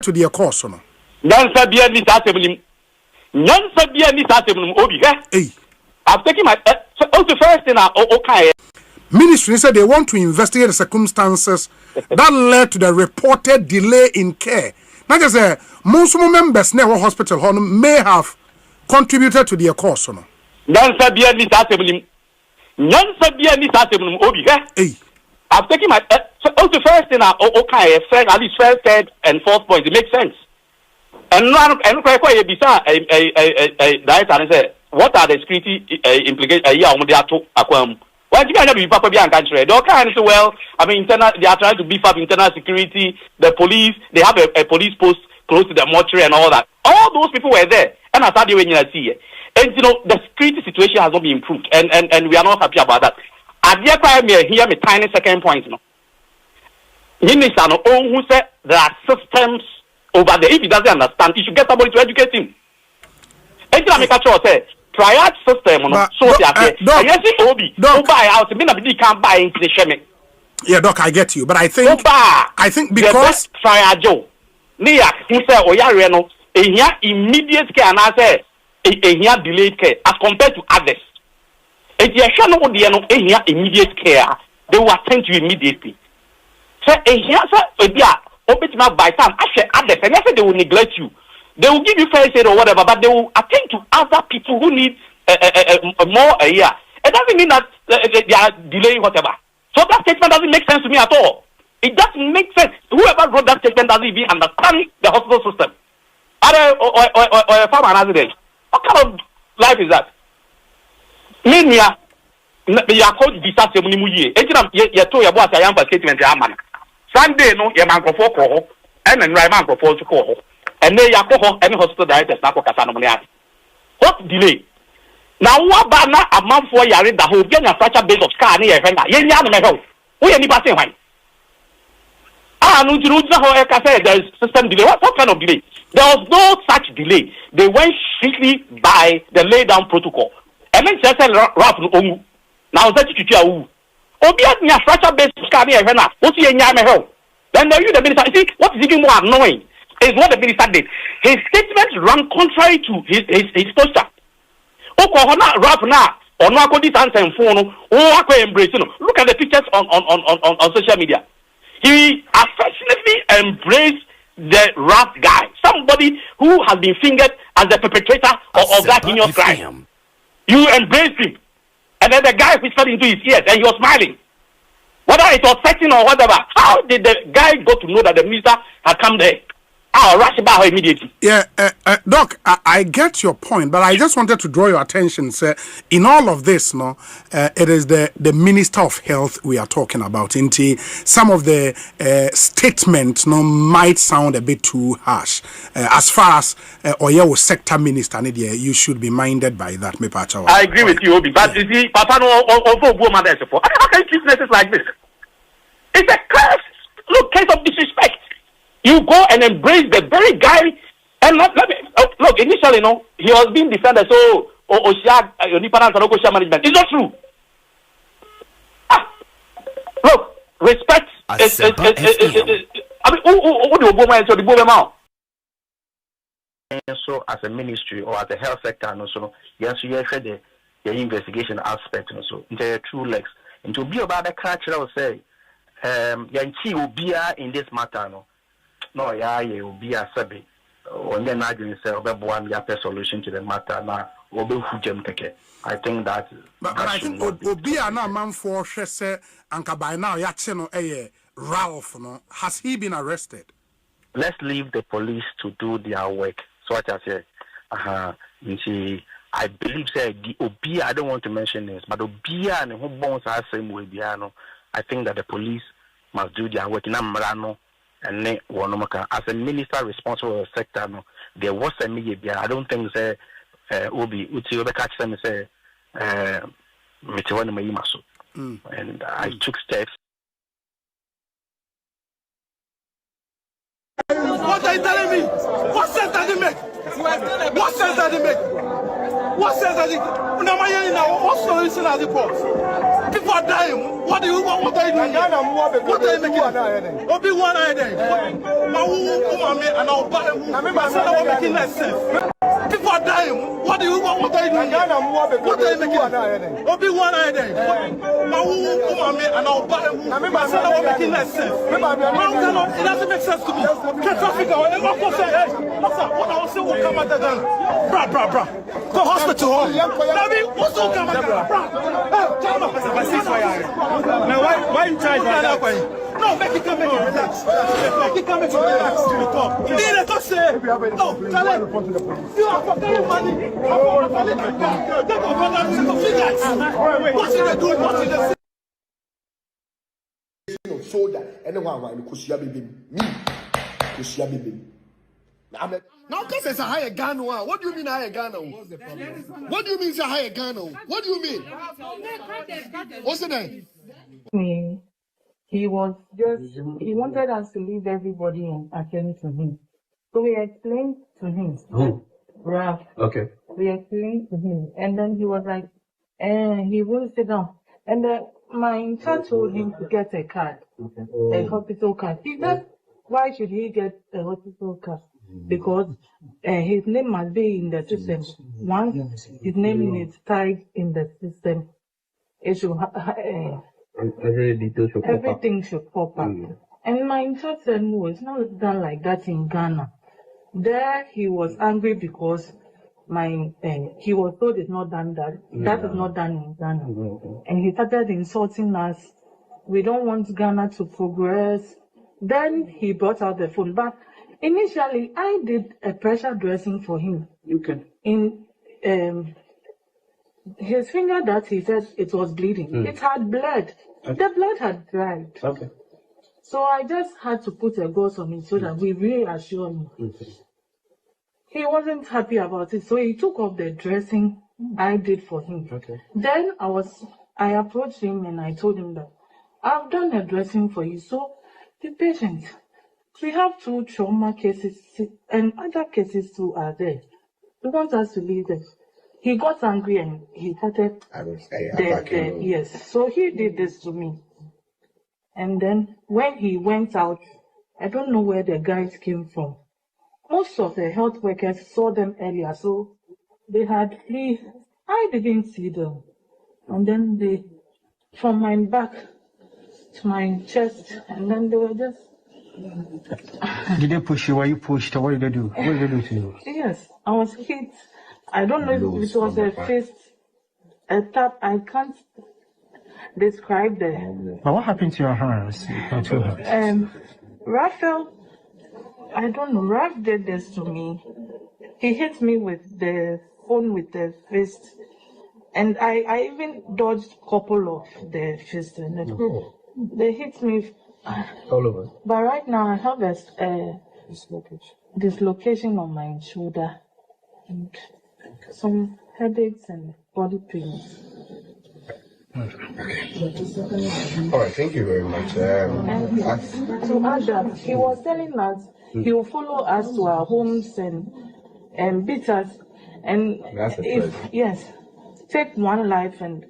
to the course no. Nyansa bia ni sasemnim. Nyansa bia ni sasemnim obi he. I've taken my the first thing okay. Ministry said they want to investigate the circumstances that led to the reported delay in care. Not just a most members near hospital may have contributed to the course no. Nyansa bia ni sasemnim. Nyansa bia ni sasemnim obi he. I've taken my the first thing okay, at least first, third, and fourth point. It makes sense. And what are the security implications? Well, you can't be proper behind country. They can't say, well, I mean, they are trying to beef up internal security. The police, they have a police post close to the mortuary and all that. All those people were there, and I started when you see it. And you know, the security situation has not been improved, and we are not happy about that. At the time, here, my tiny second point, you know. Minister, who said there are systems over there. If he doesn't understand, he should get somebody to educate him. And you make a choice, say, triad system, so they are yes, Obi, don't buy out. Maybe can't buy into the shame. Yeah, Doc, I get you, but I think because triad Joe, Nia, who said, oh yeah, Reno, a immediate care, and I say, a delayed care as compared to others. If you shall know the immediate care, they will attend to you immediately. So, by time, actually, others, and yes, they will neglect you. They will give you first aid or whatever, but they will attend to other people who need more a year. It doesn't mean that they are delaying whatever. So that statement doesn't make sense to me at all. It doesn't make sense. Whoever wrote that statement doesn't even understand the hospital system. Or a farmer accident. What kind of life is that? Meanwhile, you are called disaster munimuye. You told your boss I am for statement. Sunday, no, your man for call, and then right man for call. And then you are any hospital directors now for Casanonia. What delay? Now, what banner a month for you the whole getting a fracture base of scar near Fender? Yen Yan, we any passing wine. No, there is system delay. What kind of delay? There was no such delay. They went strictly by the lay down protocol. And then just said, Ralph, now that you do. Obiat near fracture base of scar near Fender. What's your Yamaho? Then now you the minister. See, what is even more annoying is what the minister did. His statements ran contrary to his posture. Rap now, or no answer and phone, embrace. Look at the pictures on social media. He affectionately embraced the rap guy, somebody who has been fingered as the perpetrator of that heinous crime. You embraced him, and then the guy whispered into his ears, and he was smiling. Whether it was setting or whatever, how did the guy go to know that the minister had come there? I'll rush about her immediately. Yeah, Doc, I get your point, but I just wanted to draw your attention, sir. In all of this, it is the Minister of Health we are talking about. Some of the statements might sound a bit too harsh. As far as Oyo sector minister, you should be minded by that. I agree with you, Obi, but you see, Papa, how can you treat places like this? It's a curse. Case of disrespect. You go and embrace the very guy, and look. Initially, he was being defended. So, management. It's not true. Look, respect. I mean, who do you go and the woman? So, as a ministry or as a health sector, yes, you have the investigation aspect, so there are two legs. And to be about the culture, I would say, Yanchi will be in this matter, no, you will be a sabi. When then I say, one solution to the matter now, I think that. But I think Obia now man for Shese and by now Yachino Ralph, has he been arrested? Let's leave the police to do their work. So what I say, I believe say Obia, I don't want to mention this, but Obia and who bones are same way Biano. I think that the police must do their work in Amrano. And as a minister responsible for the sector, there was a media. I don't think say Obi Uti catch them say and I took steps. What are you telling me? What sense does it make? What sense does it make? What sense does it make? What solution has it for? People are dying. What are you doing? What are you making? Obi-Wan and I'll buy him. I'm making that sense. People are dying. What are you doing? What are you making? Obi-Wan and I'll buy him. I'm making that sense. It doesn't make sense to me. Traffic, what I was saying will come at the gun. Bra. Go hospital. What's all coming at the now, why you try that way? No, make it come relax. Make it come relax. No, tell him. You are forgetting money. What's in the good? What's in the shoulder? Anyone, me, now, because it's a higher Ghana. What do you mean higher Ghana? What do you mean it's a higher Ghana? What do you mean? What's the name? He wanted us to leave everybody and attend to him. So we explained to him. Ralph. Okay. We explained to him. And then he was like, he won't sit down. And my intern told him to get a card, a hospital card. He said, why should he get a hospital card? Because his name must be in the system. Once his name is tied in the system, it should everything should pop up. And my intern said, no, it's not done like that in Ghana. There he was angry because he was told it's not done that. That is not done in Ghana. And he started insulting us. We don't want Ghana to progress. Then he brought out the phone. But initially, I did a pressure dressing for him. In his finger that he said it was bleeding. It had bled. The blood had dried. So I just had to put a gauze on it so that we reassure him. He wasn't happy about it, so he took off the dressing I did for him. Then I approached him and I told him that I've done a dressing for you, so be patient. We have 2 trauma cases and other cases too are there. We want us to leave them. He got angry and he started yes. So he did this to me. And then when he went out, I don't know where the guys came from. Most of the health workers saw them earlier, so they had flee. I didn't see them. And then they, from my back to my chest, and then they were just... Did they push you? Were you pushed? Or what did they do? What did they do to you? Yes, I was hit. I don't know if it was a fist, a tap. I can't describe the... But what happened to your hands? Raphael, I don't know. Raph did this to me. He hit me with the phone with the fist. And I even dodged a couple of the fists. They hit me all over. But right now I have a dislocation on my shoulder and some headaches and body pains. All right, thank you very much. And to add that, he was telling us he will follow us to our homes and beat us. And take one life and...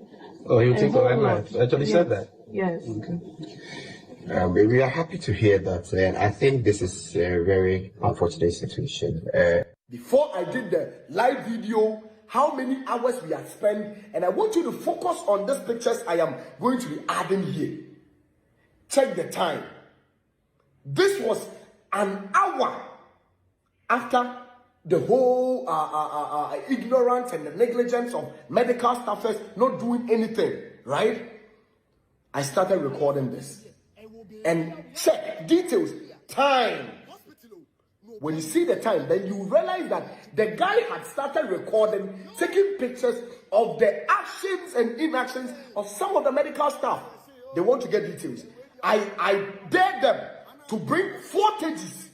Oh, he'll take one life. Actually said that? Yes. We are happy to hear that, and I think this is a very unfortunate situation. Before I did the live video, how many hours we have spent, and I want you to focus on these pictures I am going to be adding here. Check the time. This was an hour after the whole ignorance and the negligence of medical staffers not doing anything, right? I started recording this. And check details, time. When you see the time, then you realize that the guy had started recording, taking pictures of the actions and inactions of some of the medical staff. They want to get details. I dare them to bring footages.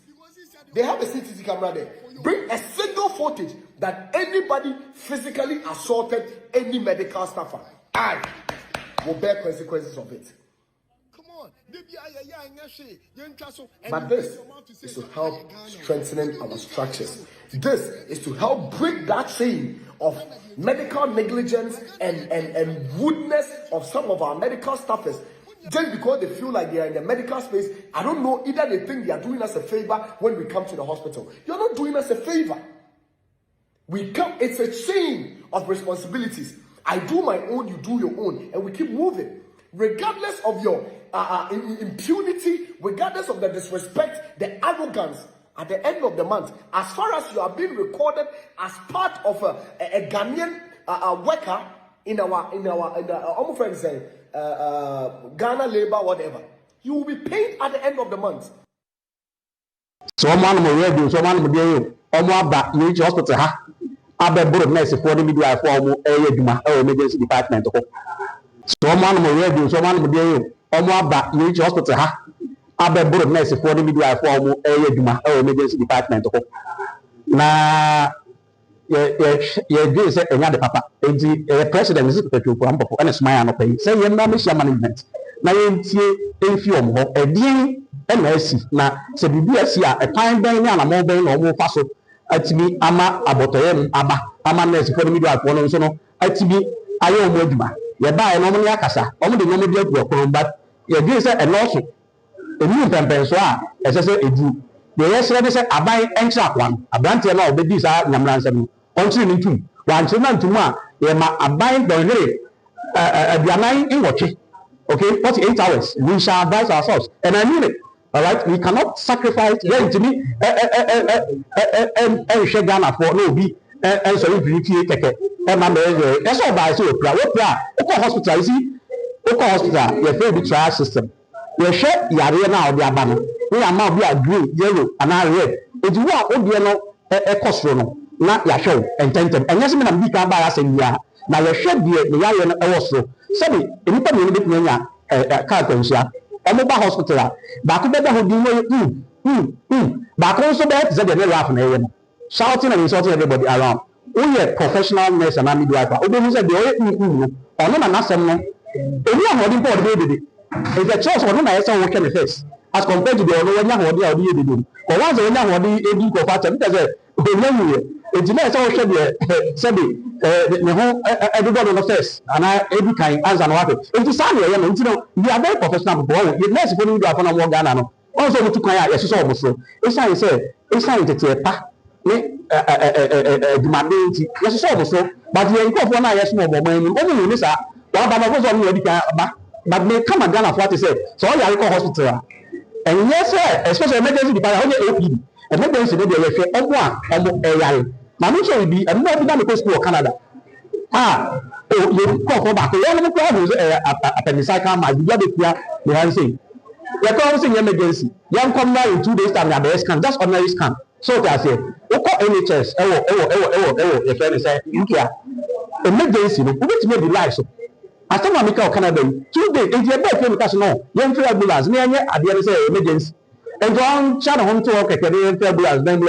They have a CCTV camera there. Bring a single footage that anybody physically assaulted any medical staffer. I will bear consequences of it. But this is to help strengthening our structures. This is to help break that chain of medical negligence and rudeness of some of our medical staffers. Just because they feel like they are in the medical space, I don't know, either they think they are doing us a favor when we come to the hospital. You're not doing us a favor. We come, it's a chain of responsibilities. I do my own, you do your own, and we keep moving. Regardless of your impunity, regardless of the disrespect, the arrogance, at the end of the month, as far as you are being recorded as part of a Ghanaian worker in our friends say Ghana labor, whatever, you will be paid at the end of the month. So man mo radio, so man mo dey aba you hospital ha abeburu nurse for the media for omo eduma emergency department ko. So man mo radio, so man mo dey aba you hospital ha abeburu nurse for the media for omo eduma emergency department ko. Na ye dey say enya de papa enti president is Tr0uble ampo and smile no pay say ye na mission management na ye ntie enfi omo edin NSC na se bibi asi a epan ben ni anamo ben na omo fa so atimi ama abotoye ama nurse for the media for no so no atimi aye omo aduma ye ba e no mo ni akasa omo de no mo de agu okoro but ye dey say enoso enu pempen so a ese se edu de ye sere de se aban entra kwan abrante na obedi sa nyamransam no ontiri ni tum wan chiri na ntum a ye ma aban donhere abianan inwoche. Okay, 48 hours we shall advise ourselves, and I mean it. All right, we cannot sacrifice. Yeah, to me, and share Ghana for no be and so if you keke and my mother. That's all by so we hospital. You see, hospital. We have a trial system. We share yare now the abano. We are now be a green, yellow, and I red. If you are old a cost no, not ya show and tentem. And yes, me be can buy us in ya. Now you should be the yare also. Sabi, enipa me be nya car kwansia. Omo ba hospital ba ko be da hodi ba ko so be ze de laugh na ewe no shouting and insulting everybody around. We are professional nurse and midwifer. Obi hu say de no ono na nasem no eni ahodi board be de is the choice ono na yesa wo kene first as compared to the ono nya hodi a odi edede ko once nya hodi edi ko fa tem say onyanwe ejina yesa wo hwe de sabi ne ho everybody no first and ebi kan answer no what it is sad here no ntino we are very professional people we nurse for we do afọ na mo Ghana no also we to kan ya yeso so oboso esa tete pa ni demanding yeso so oboso but we go for na yeso mo man ni omo ni sa wa ba na so no ebi kan ba but me come Ghana for what say so all you hospital and yes especially emergency department how OPD emergency dey dey hwe omo yare na no so bi and no be na go school Canada you call for back one of the appendicitis ma you dey fear the hand say you come say emergency you come now in 2 days time na the scan just ordinary scan so that say we call NHS e friend say you care emergency no we fit be life so as some America Canada 2 days and you be fear because no you fear ambulance na anye ade say emergency and don chat home to work at the ambulance then you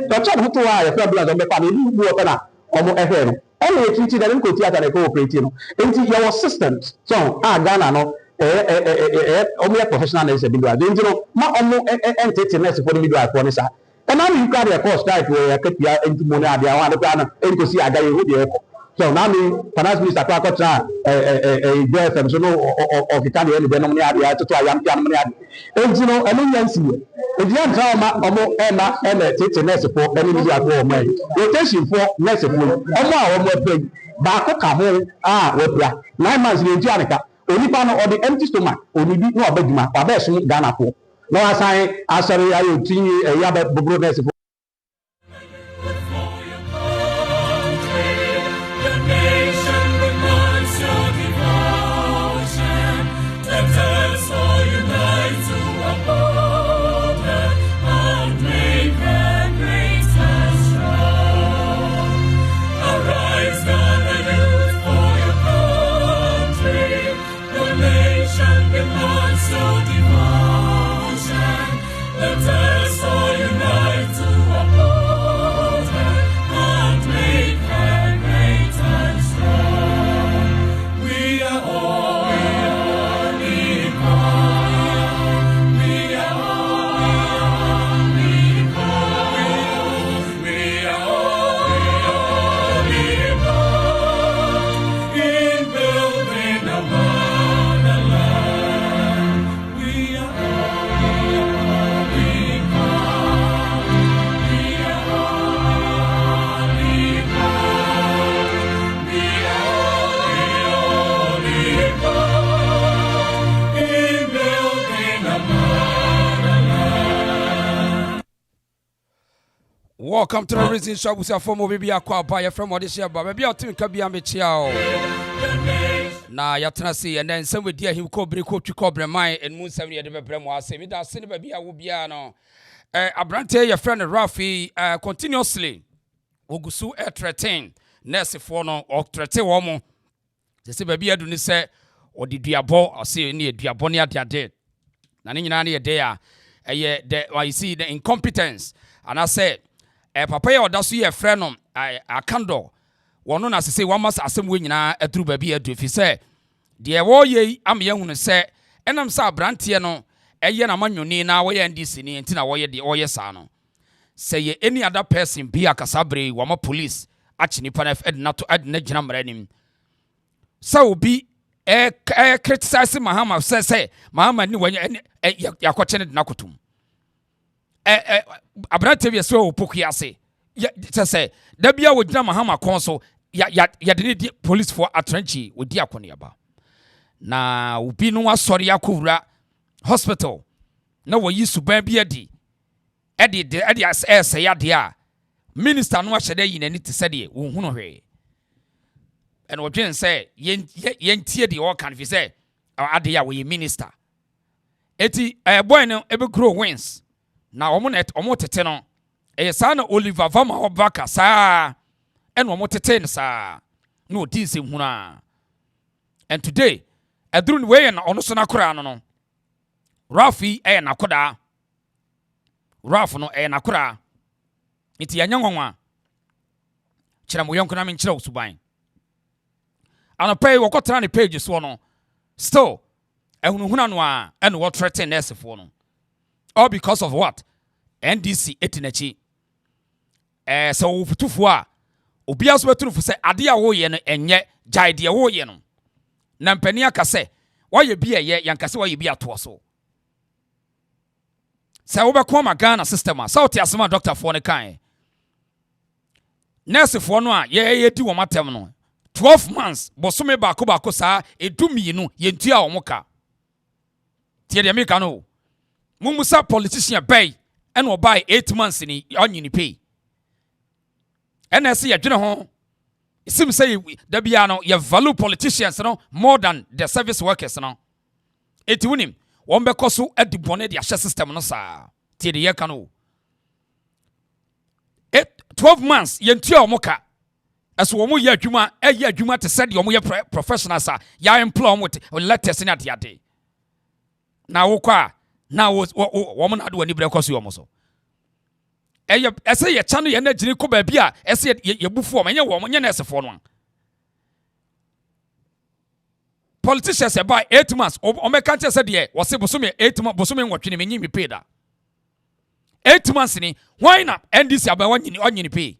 chat home to why fear ambulance on be pa ni bu o na omo efe no only a treaty that didn't go theater they go operating. Into your systems. So, Ghana no, only a professional nurse be doing. You know, ma omo entity nurse for the midwife for this. And now you carry a cost right where you get into money. They want to plan and see a guy with the airport. So now me, finance minister Kwakotra, JFM, so no, of the time the money to try young money. And you know, I mean, you see, if you have drama, Emma, take nurse for any media for money. Rotation for nurse for Omo pay. Back home, webra. 9 months in Janica, only pan or the empty stomach, only be no bedma, or best Ghana for. No, I sorry, I will see a yabba bubble nurse. Let us all unite to Welcome to the Reason Shop with your former baby aqua buyer from what is your baby. I'll think I'll be a child. Now, you're trying to see, and then some with dear him call break to cover mine and moon 70 at the Bremo. I say, without saying, baby, I will be no. Abrante, your friend Rafi, continuously. Ogusu Tr0uble, nurse for no or Tr0uble woman. They say, baby, I do not say, or the diabo, or say, near diabonia, they are dead. Nanny, they are. I see the incompetence, and I said, papa or that's your friend on a candle. One on as I say, one must assemble na a true baby. If you say, dear warrior, I'm young, say, and I'm sa brantiano, a yen man you need now, way and this in the antina warrior the oya sano. Say any other person be a casabre, wama police, actually, panef ed not to add nejam renim. So be criticizing Mahama, say, Mahama knew when you're watching it nakutum. Abrante so pokia say, say, Debia would drama Mahama council, ya did police for a trenchy with diakoniaba. Na ubi no sorry yakura hospital. No we used to be Eddie as say ya minister no shade in any to say unhuno. And what Jen say, yen tear the all can say, or adia we minister. Eti boy no ebe grow wins. Na omonet omotete no. Sa na Oliver Vama Obaka sa. En omotete sa. No dinse huna. And today, edrun we na ono so na kora no. Rafi na koda. Raf no na kora. Iti yanyanwa. Chira mo yonko na me chira usuban. Ana pay wokotra ne page so no. Still, ehunhuna no a and what threaten nurse for no. All because of what? NDC etinachi. So futufu a obi aso betufu se ade a wo ye no enye jaide wo ye no. Na mpani aka se wo ye bi eye yanka se wo ye bi ato so. Se wo be ko ma Ghana system a so te asema doctor for ne kan. Nurse for no a ye di wo matem no. 12 months bosome bako saa edumi no yentua omoka. Tie de me no. Mumusa politician bay and will buy 8 months in onion pay. And I see a general. It seems say there be you value politicians no more than the service workers no. It win him. One because at the bonnet the system no sa. Tie de yakano. 12 months yentua omoka. As womu ye adwuma eye adwuma te said yomu ye professionals a ya employ with letters in at yade. Na wo kwa na woman adu ani bre kwaso yomu so. Ese ye chano ye na gini ko ba bia ese ye bufu o menye wo menye na esefo no. Politicians about 8 months o me kan said ye wo se bosome 8 months bosome nwotwe menye mi pay da. 8 months ni why na NDC aba wanyini pay.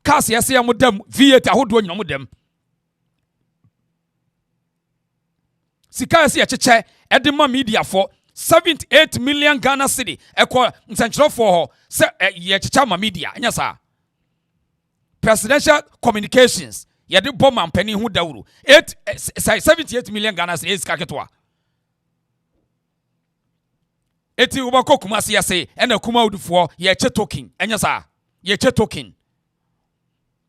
Cars yes ya mudem V8 ahodo nyina mudem. Sika yes ya cheche edema media for 78 million Ghana cedi ekọ nsanchiro for se ye cheche ma media anya sa. Presidential communications ye de bomb ampani hu dawuru 78 million Ghana cedi iska ketwa. Eti ubako kumasi ya se ena kuma udufo ye che token anya sa ye che token.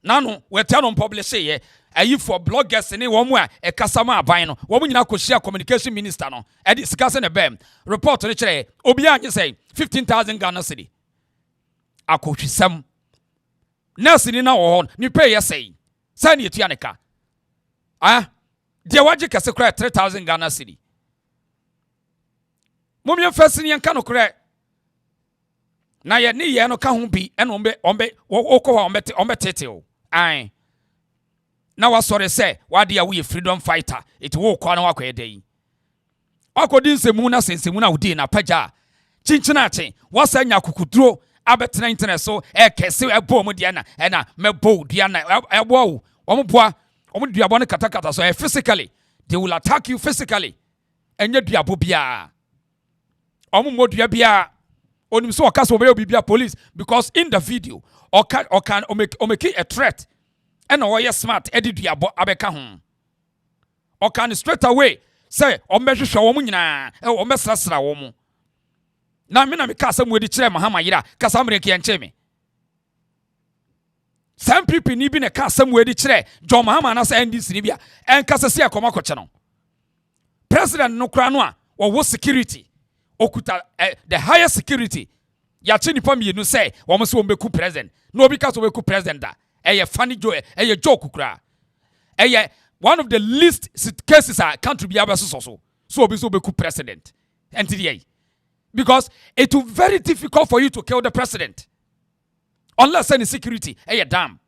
Nano we tell on publish ye ayi for bloggers ni wo mu a e kasama aban no wo mu nyina ko share communication minister no e discuss na bem report no kire obi anye say 15,000 Ghana cedi akotwisam nurse ni na wo hon ni pay ye say sani etua ne ka de waje kase kra 3,000 Ghana cedi mum ye first ni yanka no kra na ye ni ye no ka ho bi e no ombe okọ ombe tete o ai na wasore se wade a we freedom fighter it wo kwa na wakọ edai akodi nsemu na sensemu na udi na paja chinchina ache wasanya kukuduro abetena internet so kese ebo mu dia na mebo dia na ebo wo boa wo duabo ne katakata so physically they will attack you physically enye duabo bia omo dua bia onim so okasa obey bibia police because in the video or can make a threat and or you smart ediduabo abeka ho or can straight away say o mehwehwe wo mu nyina o mesrasra wo mu na me na me ka asɛm wedi kyerɛ Mahama yira kasa mre ke nche me some people ni bi na ka asɛm wedi kyerɛ John Mahama na sɛ NDC ni bia en kasa se akoma kɔkye no president no kra no a wo security okuta the highest security ya che nipa mienu sɛ wo mo se wo beku president no obi ka so beku president da funny joke joke kra one of the least cases a country bi abeso so obi so beku president enti because it will very difficult for you to kill the president unless any security damn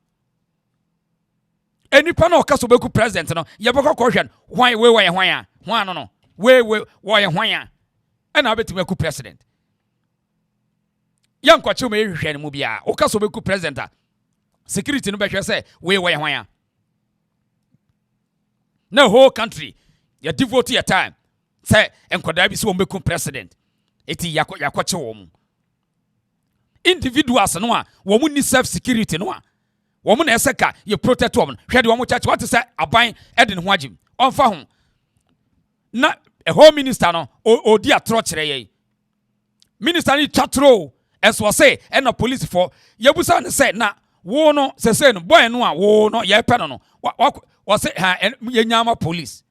any panel ka so beku president no ye beko kohwen hwan no we hwan and I bet me ku president yan kwache me hwehwe ne mu bia o ka so beku president security no behwe say we hwan na whole country you devote your time say enkoda bi so beku president eti yakwache wo mu individuals no a wo mu ni self security no a wo mu na eseka ye protect wo hwe de wo mu church what say aban ede ne ho agim onfa ho na a home minister no odi atro kire ye minister ni chatro eso say and the police for yebusa ne say na wo no say no boy no a wo no ye pe no wa say ha ye nyama police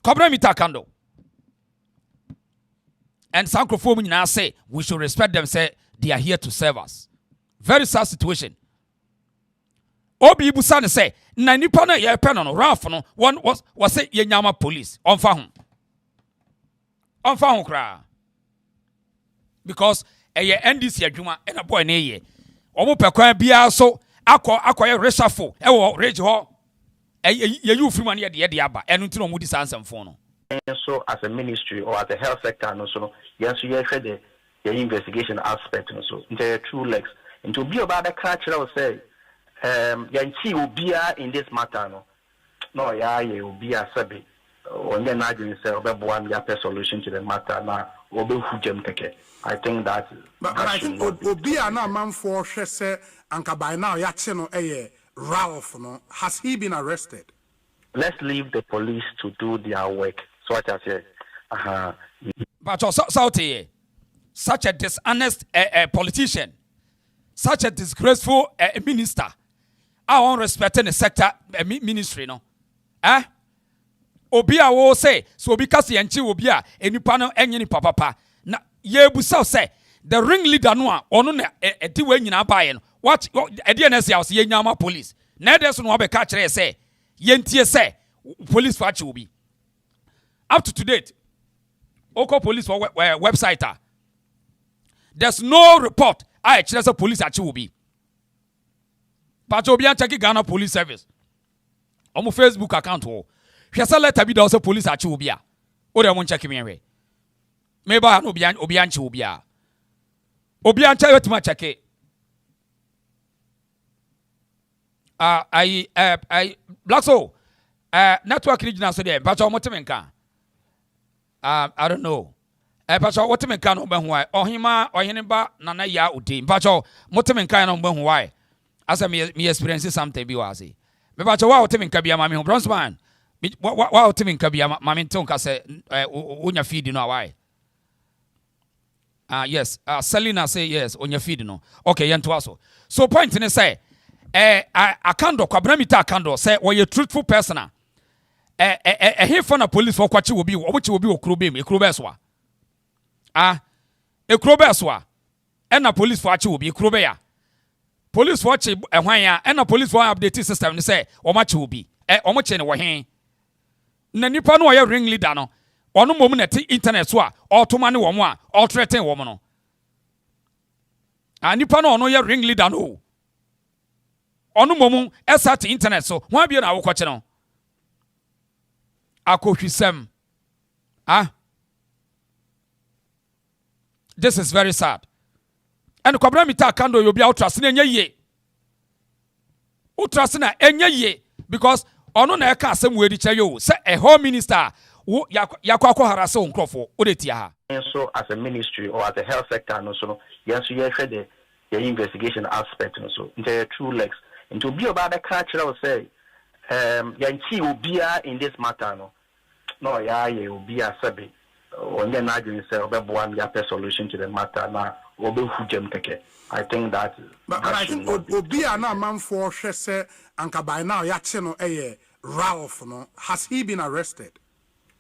kobra mita kando and sankrofo mu nyina say we should respect them, say they are here to serve us. Very sad situation. Obi busa ne say na nipa na ye pe no Ralph no one was say ye nyama police onfa ho kra because eye NDC adwuma e na boy na ye omo pekwan bia so akoye reshuffle e wo rage ho ye you free man ye de aba enu ntino mo di sansamfo no. So as a ministry or as a health sector no so yes you hear the investigation aspect no so the true legs and to be about the culture will say yanchi obia in this matter no ya ye obia sabi on the margin say obeboa ya solution to the matter na obehujem keke. I think that but I think obia na manfo hwe say anka by now ya che no Ralph no has he been arrested? Let's leave the police to do their work. So what I say, but such a dishonest politician, such a disgraceful minister, I won't respect the sector ministry, no. Obia will say, so because the Yanchi will be any panel any papa. Na ye busa say the ringleader no ono na etiwe nyina baye no. What a DNS house ye nyama police. Na there's no be catch say yentie say police fachi will be. Up to date, Oko police website. There's no report. I actually police actually will be. But Obian check Ghana Police Service. On my Facebook account, Shasa letter be also police actually will be. Or they won't check me away. Maybe I know Obian will be. Obian tell you to my check it. I Black Soul network regional so there, but I'm I don't know. Pacho what me kan oben why ohima oheneba nana ya udi. Pacho what me kan oben why as me experience something bi wase. Me pacho wa what me kan bia mama bronze man. Wa what me kan bia mama nton ka se onya feed no why. Yes, Selena say yes onya feed no. Okay, yen to aso. So point ni say akando kwabna mita akando say we a truthful person. He for na police for kwachi will be which will be okrobem ekrobeswa ekrobeswa and na police for achi will be ekrobeya police for achi ehwan ya and na police for update system ni say omachi will be omoche ne wo hen na nipa no ye ring leader no ono mom na ti internet so a otoma ne wo mo a otreten wo mo no nipa no ono ye ring leader no ono mom esat internet so hwan bia na wo kwachi no Akohwisem. This is very sad. And kwabra mita kando you be outrust na enye ye. Outrust na enye ye because ono na eka asem we di che yo say a home minister wo yakwa harase onkrofo odetia ha. So as a ministry or as a health sector no so yes you hear the investigation aspect no so the true legs and to be about the culture will say yanchi obia in this matter no ya ye obia sabi on the margin say one solution to the matter now I think that but I think obi ana man for say anka by now ya che no Ralph no has he been arrested?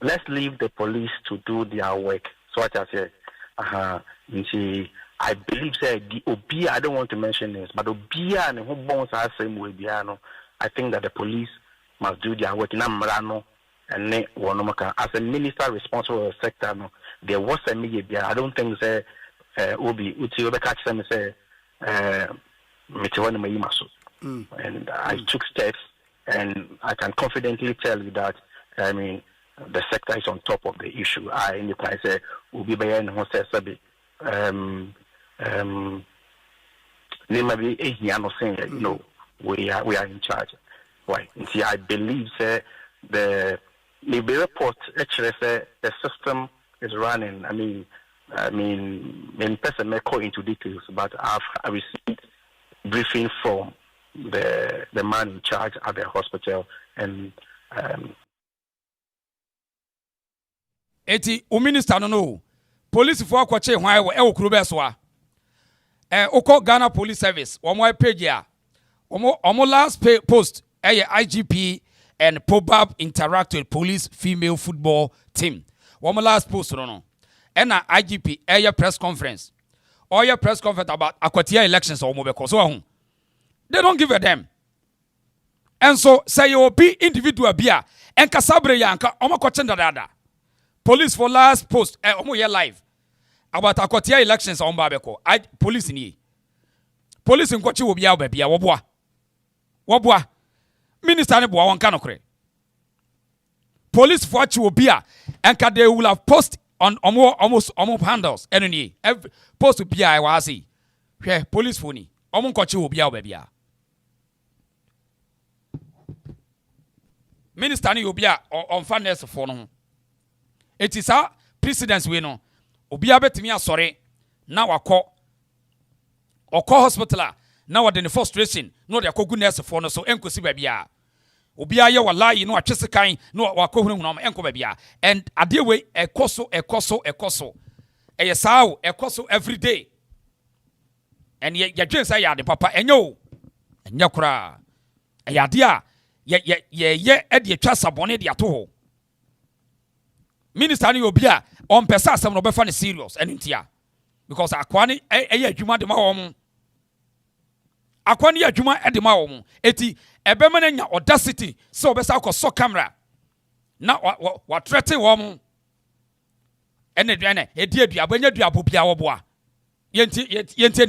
Let's leave the police to do their work. So what I say I believe say the obi I don't want to mention this but obi and who bones are same way biano I think that the police must do their work in Amrano and as a minister responsible for the sector no there was a media I don't think say obi uti obe catch them say and I took steps and I can confidently tell you that I mean the sector is on top of the issue. I in the place say obi be and who says maybe saying no we are in charge. Why? See, I believe say the report actually say the system is running. I mean, in person may go into details, but I received briefing from the man in charge at the hospital and. Eti o minister no police for akwache hwan e wo kuro be so a oko Ghana Police Service omo page a omo last post IGP and Pobab interact with police female football team omo last post no na IGP press conference about Akwatia elections omo be so they don't give a damn. And so say you be individual bia enka sabre yanka omo kwache ndada police for last post omo ye live about Akwatia elections on babeko police ni police nkwachi obi a bia woboa minister ne boa won ka nokre police for chi obi a enka they will have post on almost handles enemy post bia I was see hwe police for ni omo nkwachi obi a bia minister ni obi a on fairness for no it is our precedence we no obi abetimi asore na wakọ hospital na wade ne frustration no de akogu nurse for no so enkosi babia obi aye wallahi no atwese kan no wakọ hunu no enko babia and ade we ekoso eye sao ekoso every day and ye dwen say ya de papa enyo enya kura eye ade a ye e de atwa sabone de ato ho minister ni obi a on pesa asem no be fa ne serious entia because akwani eye adwuma de ma wo mu akwani adwuma de ma wo mu eti ebe ma nya audacity so obesa akọ camera na wa threaten wo mu ene duane edi aduabo nya duabo bia wo boa yenti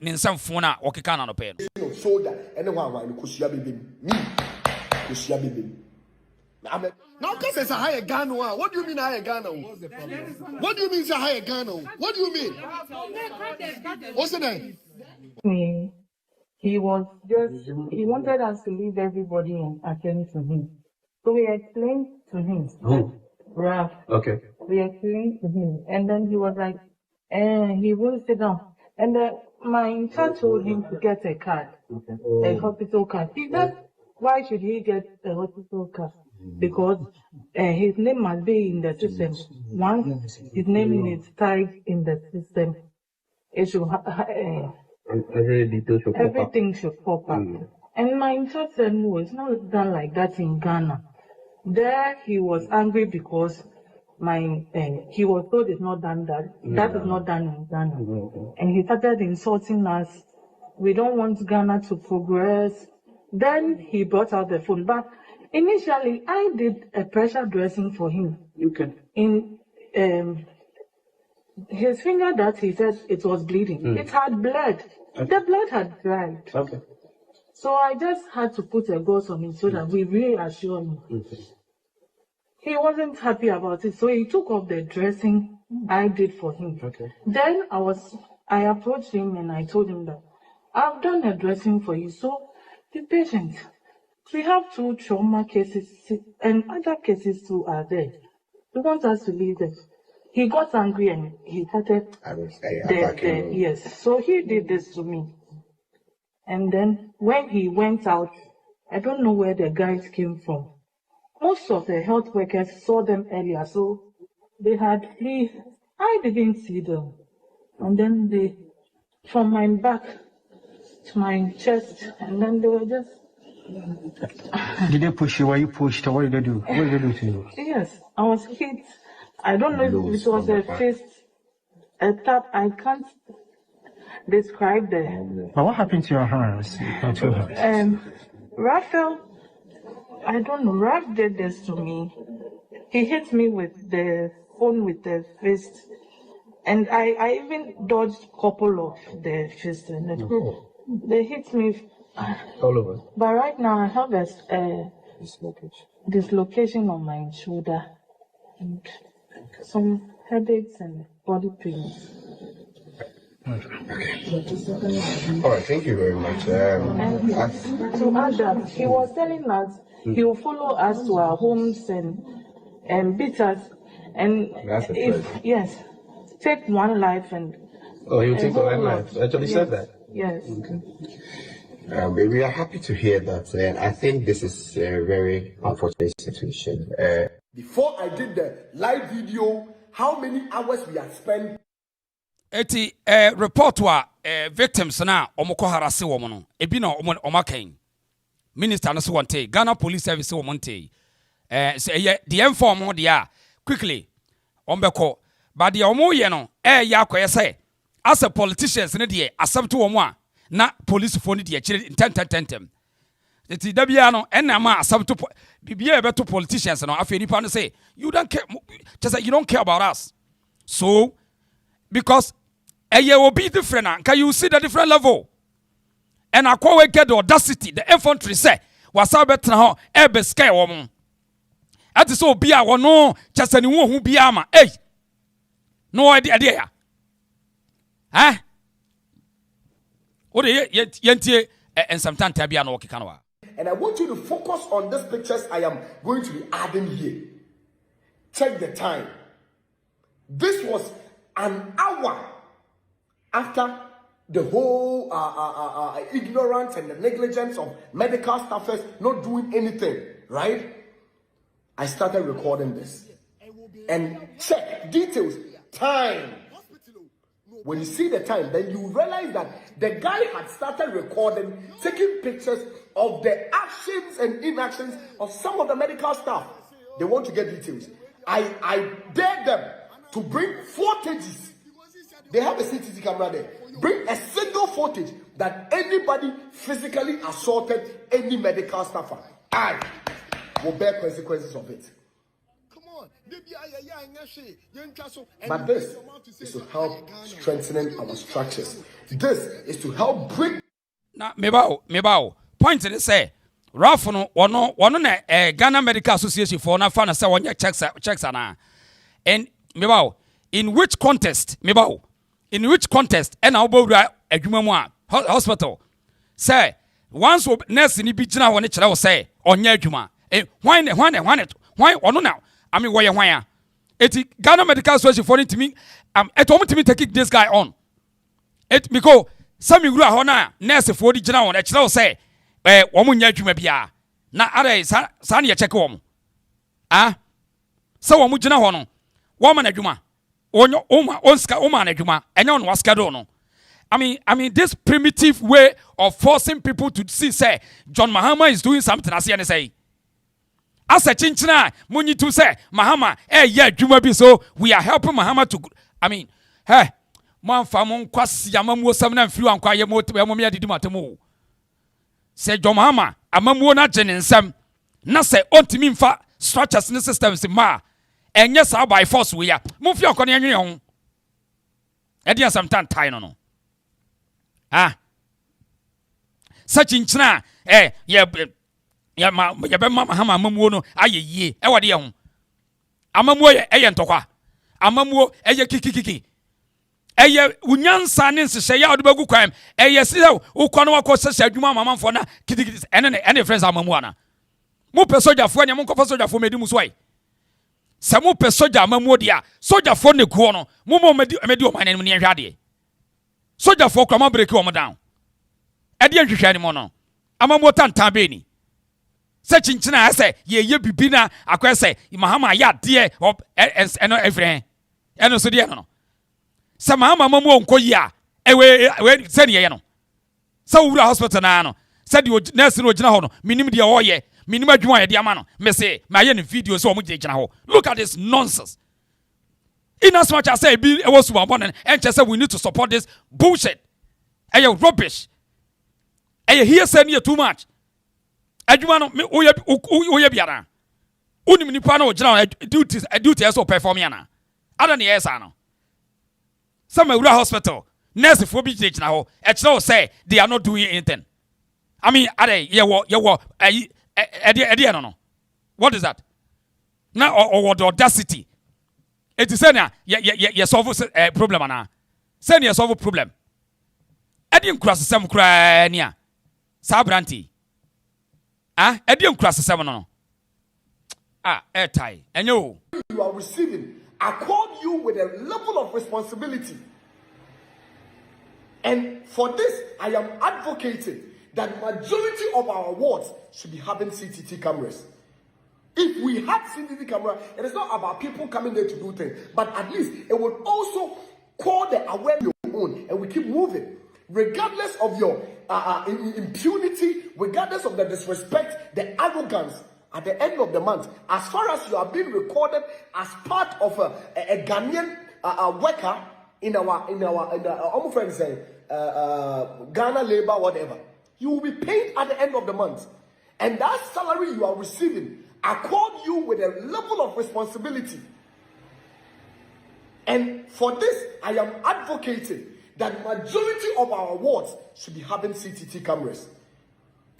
ne nsamfo na okeka na no pe no shoulder ene wa no kusua bebem now, because it's a higher Ghana. What do you mean higher Ghana? What do you mean it's a higher Ghana? What do you mean? What's the name? He wanted us to leave everybody and attend to him. So we explained to him. Ralph. Okay. We explained to him. And then he was like, he won't sit down. And my intern told him to get a card, a hospital card. He said, why should he get a hospital card? Because his name must be in the system. Once his name is tied in the system, it should everything should pop up. And my intern said, no, it's not done like that in Ghana. There he was angry because he was told it's not done that. That is not done in Ghana. And he started insulting us. We don't want Ghana to progress. Then he brought out the phone. But initially, I did a pressure dressing for him. Okay. In his finger that he said it was bleeding. It had bled. Okay. The blood had dried. Okay. So I just had to put a gauze on him so that we reassure him. He wasn't happy about it, so he took off the dressing I did for him. Okay. Then I approached him and I told him that I've done a dressing for you, so the patient. We have 2 trauma cases and other cases too are there. We want us to leave them. He got angry and he started yes. So he did this to me. And then when he went out, I don't know where the guys came from. Most of the health workers saw them earlier, so they had flee. I didn't see them. And then they, from my back to my chest, and then they were just... Did they push you? Were you pushed? Or what did they do? What did they do to you? Yes, I was hit. I don't know if it was a fist, a tap. I can't describe the... But what happened to your hands? Your 2 hands? Raphael, I don't know, Raph did this to me. He hit me with the phone with the fist. And I even dodged a couple of the fists. And they hit me All over. But right now I have a dislocation on my shoulder and some headaches and body pains. Okay. All right, thank you very much. And to add that, he was telling us he will follow us to our homes and beat us. And if take one life and... Oh, he will take one life. Actually said that. Yes. Okay. We are happy to hear that, and I think this is a very unfortunate situation. Before I did the live video, how many hours we had spent? Eti report wa victims na omoko harase wo no ebi na omakan minister no so wonte Ghana Police Service wo monte say the inform de a quickly ombeko but the omo ye no ya akoye say as a politicians ne de accept wo mo a na police phone de akire tentem eti da bia no na ma accept bibia e beto politicians no afeni pa no say you don't care, just say you don't care about us, so because will be different. Can you see the different level? And I call get the audacity, the infantry say, was our better now, ebe scare woman. At so be our no, just anyone who be armor. Hey, no idea. Huh? What yentie and sometimes Tabia no Kikanawa. And I want you to focus on these pictures I am going to be adding here. Check the time. This was an hour after the whole ignorance and the negligence of medical staffers not doing anything, right? I started recording this. And check details, time. When you see the time, then you realize that the guy had started recording, taking pictures of the actions and inactions of some of the medical staff. They want to get details. I dare them to bring footages. They have a CCTV camera there. Bring a single footage that anybody physically assaulted any medical staffer. I will bear consequences of it. But this is to help strengthening our structures. This is to help break. Now, mebao. Point to say, Rafono, one Ghana Medical Association for na fan say one checks ana. And mebao, in which contest, mebao? In which contest and obowra adwuma hospital say once nurse ni bi gina woni kire wo say onya adwuma why ono now I mean why hwan eti Ghana Medical Association for ntimi eto mutimi take this guy on it because some wura ho na nurse for di gina won e kire wo say wo mo nya adwuma bia na are sa na ye check wo mo so wo mo gina ho no wo ma na adwuma I mean this primitive way of forcing people to see say John Mahama is doing something as you say. As a chinchina, muni to say Mahama, yeah, Juma so we are helping Mahama to hey, man famon kwasi amamu samna flu an kwaye mo ya didi matemu. Say John Mahama, amamu na jenensem, na say ontimi mfa structures in systems ma. And yes, by force we are. Move your connection. Edia sometime time no. Such in China, Mahama Mamuno, aye, ye, ewa de Amamu, tokwa. Amamu, kiki. Unyan sanin say out the crime. Yes, who can walk such a mamma for na kitty and any friends Amamuana. Mupe soldier for any monko soldier for Medimusway. Samu pe soja amamodia soja for ne ko no momo medi o man ne hwade soja for kwama break o down e de nhwehwe ni mo no amamo tantan be ni Such in China, I say, ye bibina, I say, Mahama, ya dear, and every and also dear no. Some Mahama Momo Koya, away, send ye no. So, hospital now, said you nurse no general, minimum the oye, minimum joy diamano, may say, my video so much. Look at this nonsense. In as much as I say, it was one and just say we need to support this bullshit. And you rubbish. And you hear saying you too much. And you want me, Oya Biana. Unimipano general duty as well performiana. Other than yes, I know. Some of hospital, nurse for be now, and so say they are not doing anything. I mean, are they, I don't know. What is that? Now, or the audacity. It is saying, you solve a problem, Anna. Send you solve a problem. I didn't cross some cry near Sabranti. I didn't cross the 7. Airtie. And you are receiving, accord you with a level of responsibility. And for this, I am advocating that majority of our wards should be having CCTV cameras. If we had CCTV camera, it is not about people coming there to do things, but at least it would also call the awareness of your own, and we keep moving, regardless of your impunity, regardless of the disrespect, the arrogance. At the end of the month, as far as you are being recorded as part of a Ghanaian worker in our friends say Ghana labor, whatever, you will be paid at the end of the month, and that salary you are receiving accord you with a level of responsibility. And for this, I am advocating that majority of our wards should be having CCTV cameras.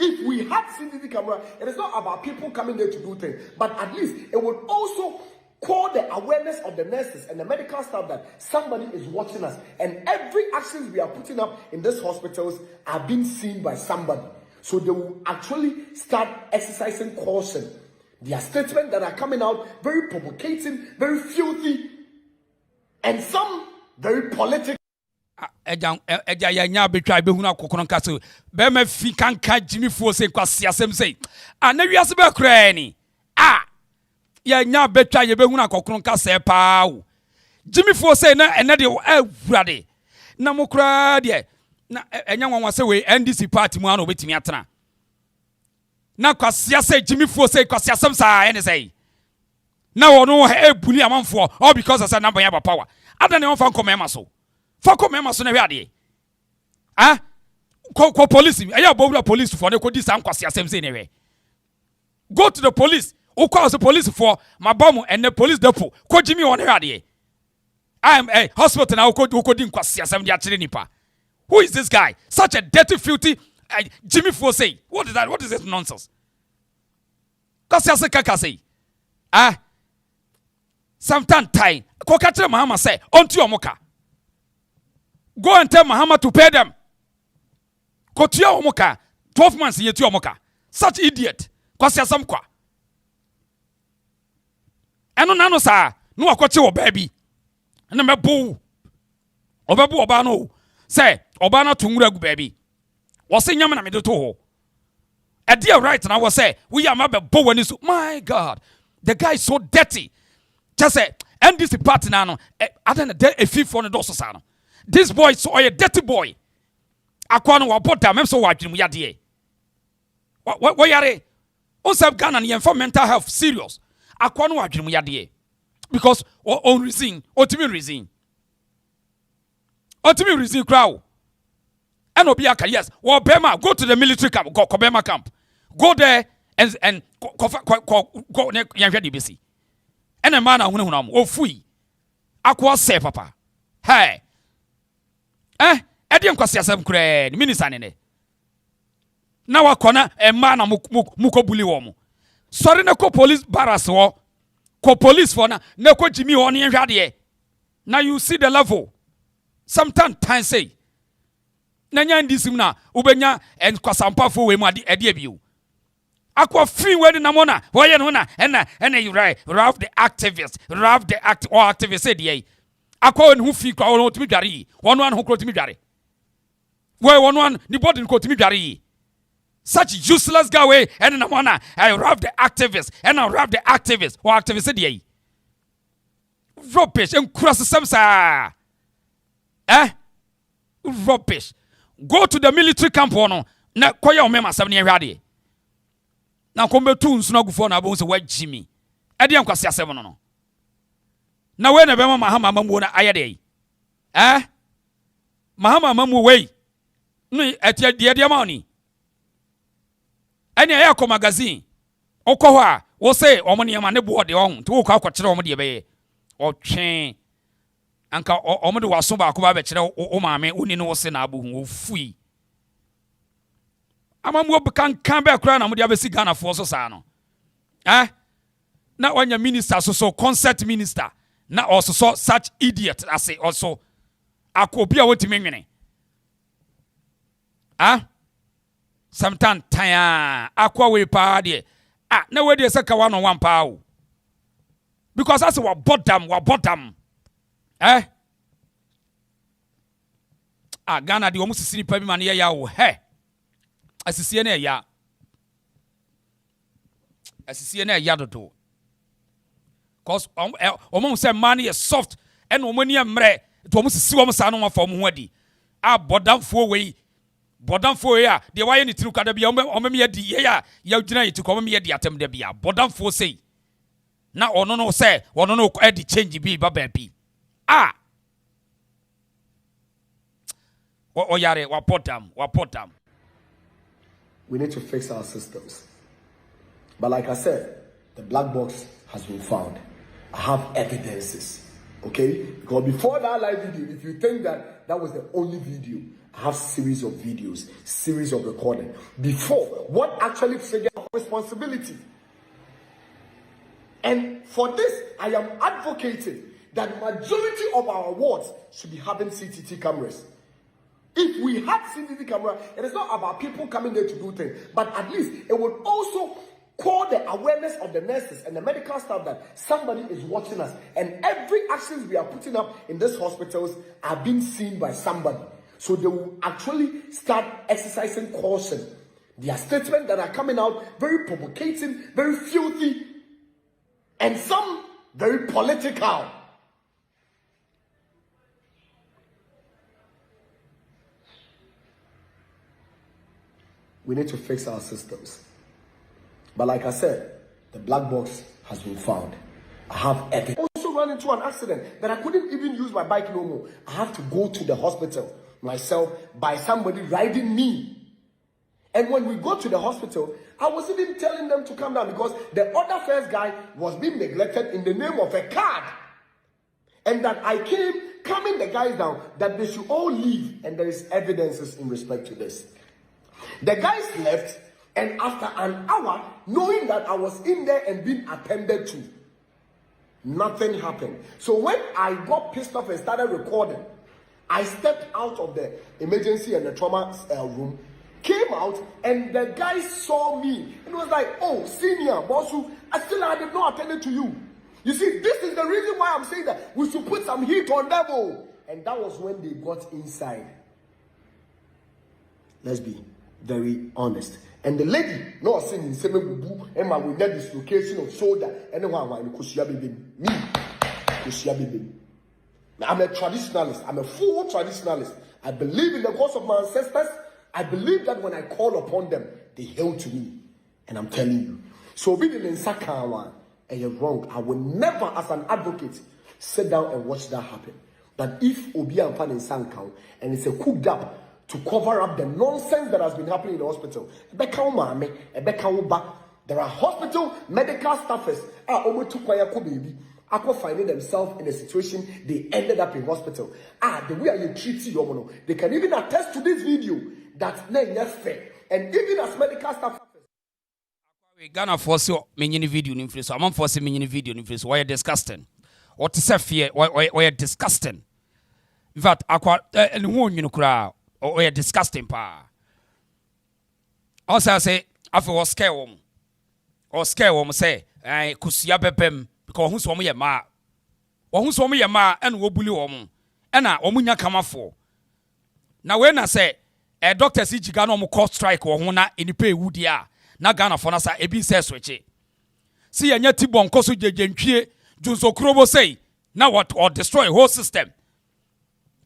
If we had CCTV camera, it is not about people coming there to do things, but at least it would also call the awareness of the nurses and the medical staff that somebody is watching us, and every actions we are putting up in these hospitals are being seen by somebody. So they will actually start exercising caution. Their statements that are coming out very provocating, very filthy, and some very political. Nya betwa be huna kokon kaso be ma fi kanka Jimmy fo se kwase asem sei na wiase be kra ni ya nya betwa ye be huna kokon kasa pa wo Jimmy fo se na ene de awurade na mokra de na enya nwanwa se we NDC party mu ana obetimi atena na kwase ase Jimmy fo se kwase asem sa ene sei na wono ebuli amanfo all because of say number ya power adane won fa nkomema so Fako member so na hwe ade. Ko police. Eya bowura police for ne ko di sam kwase asem say ne hwe. Go to the police. O call the police for mabamu and the police depot. Ko Jimmy won hwe ade. I am a hospital na ko di kwase asem dia kire nipa. Who is this guy? Such a dirty filthy Jimmy for say. What is that? What is this nonsense? Kwase asem kaka say. Sometime time. Ko ka kire Mahama say onto omoka. Go and tell Mahama to pay them. Kotia omoka 12 months yetu omoka. Such idiot. Kwasi asam kwa. Eno nano sa no akoche wo baby. Na mebo. Obebu oba no. Say oba na tungura gu baby. Wo se nyame na me de to ho. E dear right now was say we are mabebo wani so. My God. The guy is so dirty. Just say NDC party na no. Other than a fee for the doso sa no. This boy is so a dirty boy. Akwa no wabota mem so wadwene mu yade. What yare? Onsab Ghana ni for mental health serious. Akwa no wadwene mu yade. Because on reason, ultimate reason. Ultimate reason crowd. And obi aka yes, wo bema go to the military camp, go Bema camp. Go there and go ne yanhwe de besi. And a man ahunu am ofui. Akwa say papa. Hey. Edi nkwasi asem kure ni minisa ne na wakona emma na mukobuli wo mo sori ne ko police barracks wo ko police for na ko Jimmy wo ne hwade na you see the level sometimes time say na nya ndisim na ubenya enkwasampa fo we mu ade abiu akwa free we na mo na wo ye no na ena you right Ralph the activist said ye akwa who fi kwa won timi dware yi won wan ho kro timi dware we won wan ni body ko timi dware yi such useless guy way and na wanna I rob the activists and I rob the activists or activists dey rubbish and cross some rubbish. Go to the military camp no na koya o mema sam ne hwade na kombetu nsuno gufo na bo se wa jimi e de ankwase asem no na we na be Mahama mamu na ayede Mahama mamu we no etia de ma oni ani aye ko magazine okọ ho a wo say omo ne ma ne bo de ho to wo kwa kwakere omo de be ye otwen anka omo de waso ba ko ba be kire o maame oni no wo se na abu hu ofui amamu kan be kura na mo de abesi Ghana for so sa no na wanya minister so concert minister na also such idiot as also akobia wotimi nwene sometime tanya akwa we pa de na we de seka one on one pa o because that's what bottom Ghana de almost sisi pa bi man ya wo asisi na ya dodo cause omo say man is soft and omo ni emre to omo sisi omo sa no ma fa omo ho adi bodamfo we ya de waye ni tiru kada bia omo me adi ya gina yiti ko omo me adi atem da bia bodamfo sei na ono no say ono no adi change bi ba bi yare wa potam we need to fix our systems. But like I said, the black box has been found. I have evidences, okay? Because before that live video, if you think that was the only video, I have series of videos, series of recording. Before, what actually triggered responsibility? And for this, I am advocating that majority of our wards should be having CCTV cameras. If we had CCTV camera, it is not about people coming there to do things, but at least it would also call the awareness of the nurses and the medical staff that somebody is watching us, and every actions we are putting up in these hospitals are being seen by somebody. So they will actually start exercising caution. There are statements that are coming out very provocating, very filthy, and some very political. We need to fix our systems. But like I said, the black box has been found. I have evidence. Also ran into an accident that I couldn't even use my bike no more. I have to go to the hospital myself by somebody riding me. And when we go to the hospital, I was even telling them to come down because the other first guy was being neglected in the name of a card. And that I came calming the guys down that they should all leave, and there is evidences in respect to this. The guys left, and after an hour, knowing that I was in there and being attended to, nothing happened. So when I got pissed off and started recording, I stepped out of the emergency and the trauma room, came out, and the guy saw me and was like, "Oh, senior, Bossu, I did not attend to you." You see, this is the reason why I'm saying that we should put some heat on them. And that was when they got inside. Let's be very honest. And the lady, no saying seven bubu, and my with that dislocation of shoulder, and the one baby. I'm a traditionalist. I'm a full traditionalist. I believe in the gods of my ancestors. I believe that when I call upon them, they hail to me. And I'm telling you. So being in Sakawa, and you're wrong. I will never, as an advocate, sit down and watch that happen. But if Obi and Pan in Sankau, and it's a cooked up to cover up the nonsense that has been happening in the hospital. There are hospital medical staffers finding themselves in a situation they ended up in hospital. The way you treat you, they can even attest to this video that not fair. And even as medical staff, Ghana force many video influence. I'm forcing many video influence. Why are disgusting? What is a fear? Why are disgusting? In fact, and who you know or are disgusting pa. Also I say after was scare woman say I kusia bepem because who's woman ma or who's woman ma and wo bully woman and omunya kama for. Now when I say doctors ijiga no mo call strike wo ho na enipa ewudi a na Ghana for na sa ebi se switch si yenya tibon koso jejentwie junso krobo say na what or destroy whole system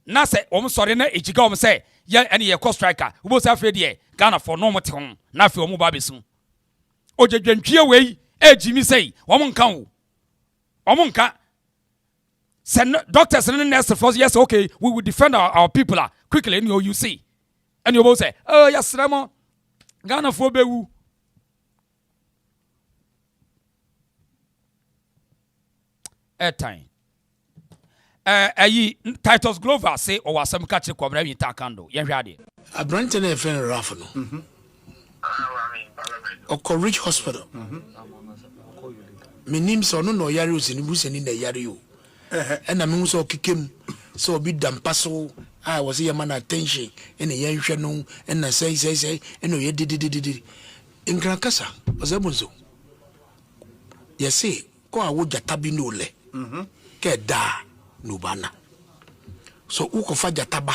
na say sorry na ejiga say ye ene ye call striker wo say afre de Ghana for no mo te ho na afre omo ba besu o jejentwie wei ejimi say nkan send doctors and nurses for yes okay we will defend our people quickly and you see and you both say oh yes Remo Ghana for bewu time Titus Glover say or was some catch ko bra wi takando yen hwe ade abrante na efen rafo no Okudjeto hospital menim so no yare osini busani na yare yo na me so kikem so obi dampaso was here man attention ene yen hwe no na say ene ye didididi inkrakasa ozabunzo yesi ko awo jata bi no le ke da no bana so ukofa jata ba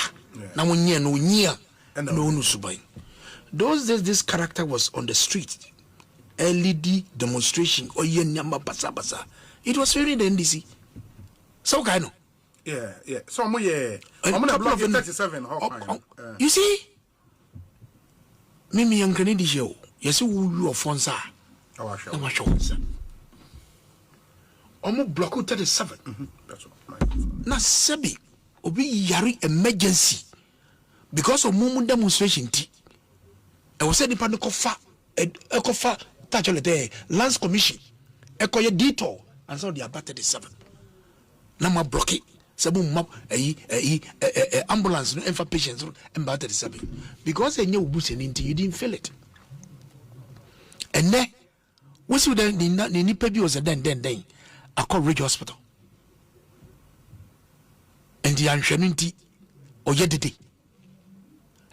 na wonye no nyia no no subai those days this character was on the street LED demonstration or nyamba basa it was very the NDC so kind of yeah so I'm gonna block 37 you see mimi yankani di show yes you ofonsa I'm sure omo block 37 that's right na sebi obi yari emergency because of mumu demonstration ti e was said the kofa touch the Lands Commission ekoye detour and so they about 37 na ma block it sabu map ambulance no enfa patients about 37 because enye obuseni you didn't feel it and then we see the nipa bi was then Okudjeto hospital and the anhwenunti oyedede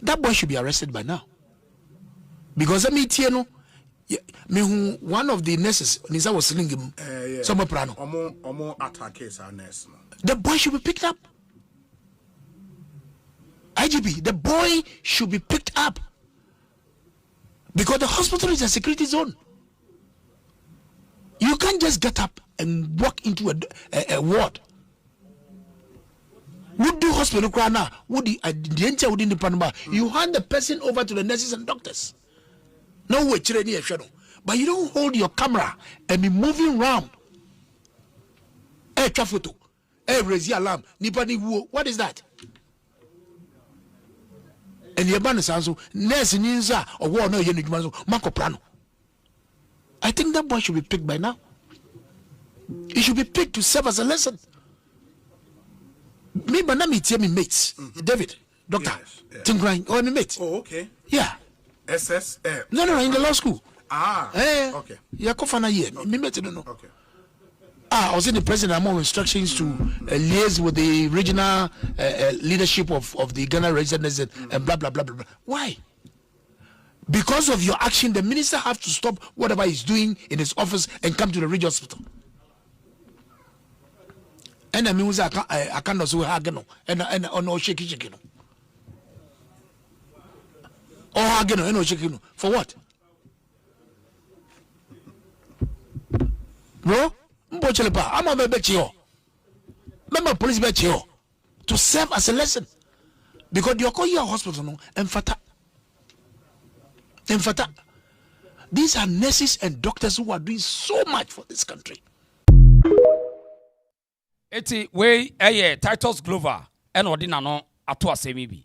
that boy should be arrested by now because one of the nurses Nisa was selling him some prano. Omo attack case our nurse. The boy should be picked up. IGP, the boy should be picked up because the hospital is a security zone. You can't just get up and walk into a ward. Would do hospital crana? Would the enter within the Panama? You hand the person over to the nurses and doctors. No way, but you don't hold your camera and be moving around. Photo, raise the alarm. What is that? And the abandoned sounds nurse ninja or war no Marco Prano. I think that boy should be picked by now. He should be picked to serve as a lesson. Me, but not me, mates. David, doctor, Tingrind, or me mates. Oh, okay. Yeah. SSF. No, in the law school. Okay. Yakofana here. Me met don't know. Okay. I was in the president among instructions to liaise with the regional leadership of the Ghana residents and blah blah blah blah blah. Why? Because of your action, the minister has to stop whatever he's doing in his office and come to the regional hospital. And I mean, I can't also have and no shaky. Oh, again, for what? Bro, I'm a baby. Remember, police baby to serve as a lesson because you're calling your hospital no and fata. These are nurses and doctors who are doing so much for this country. Eti we Titus Glover and ordina no ato asemi bi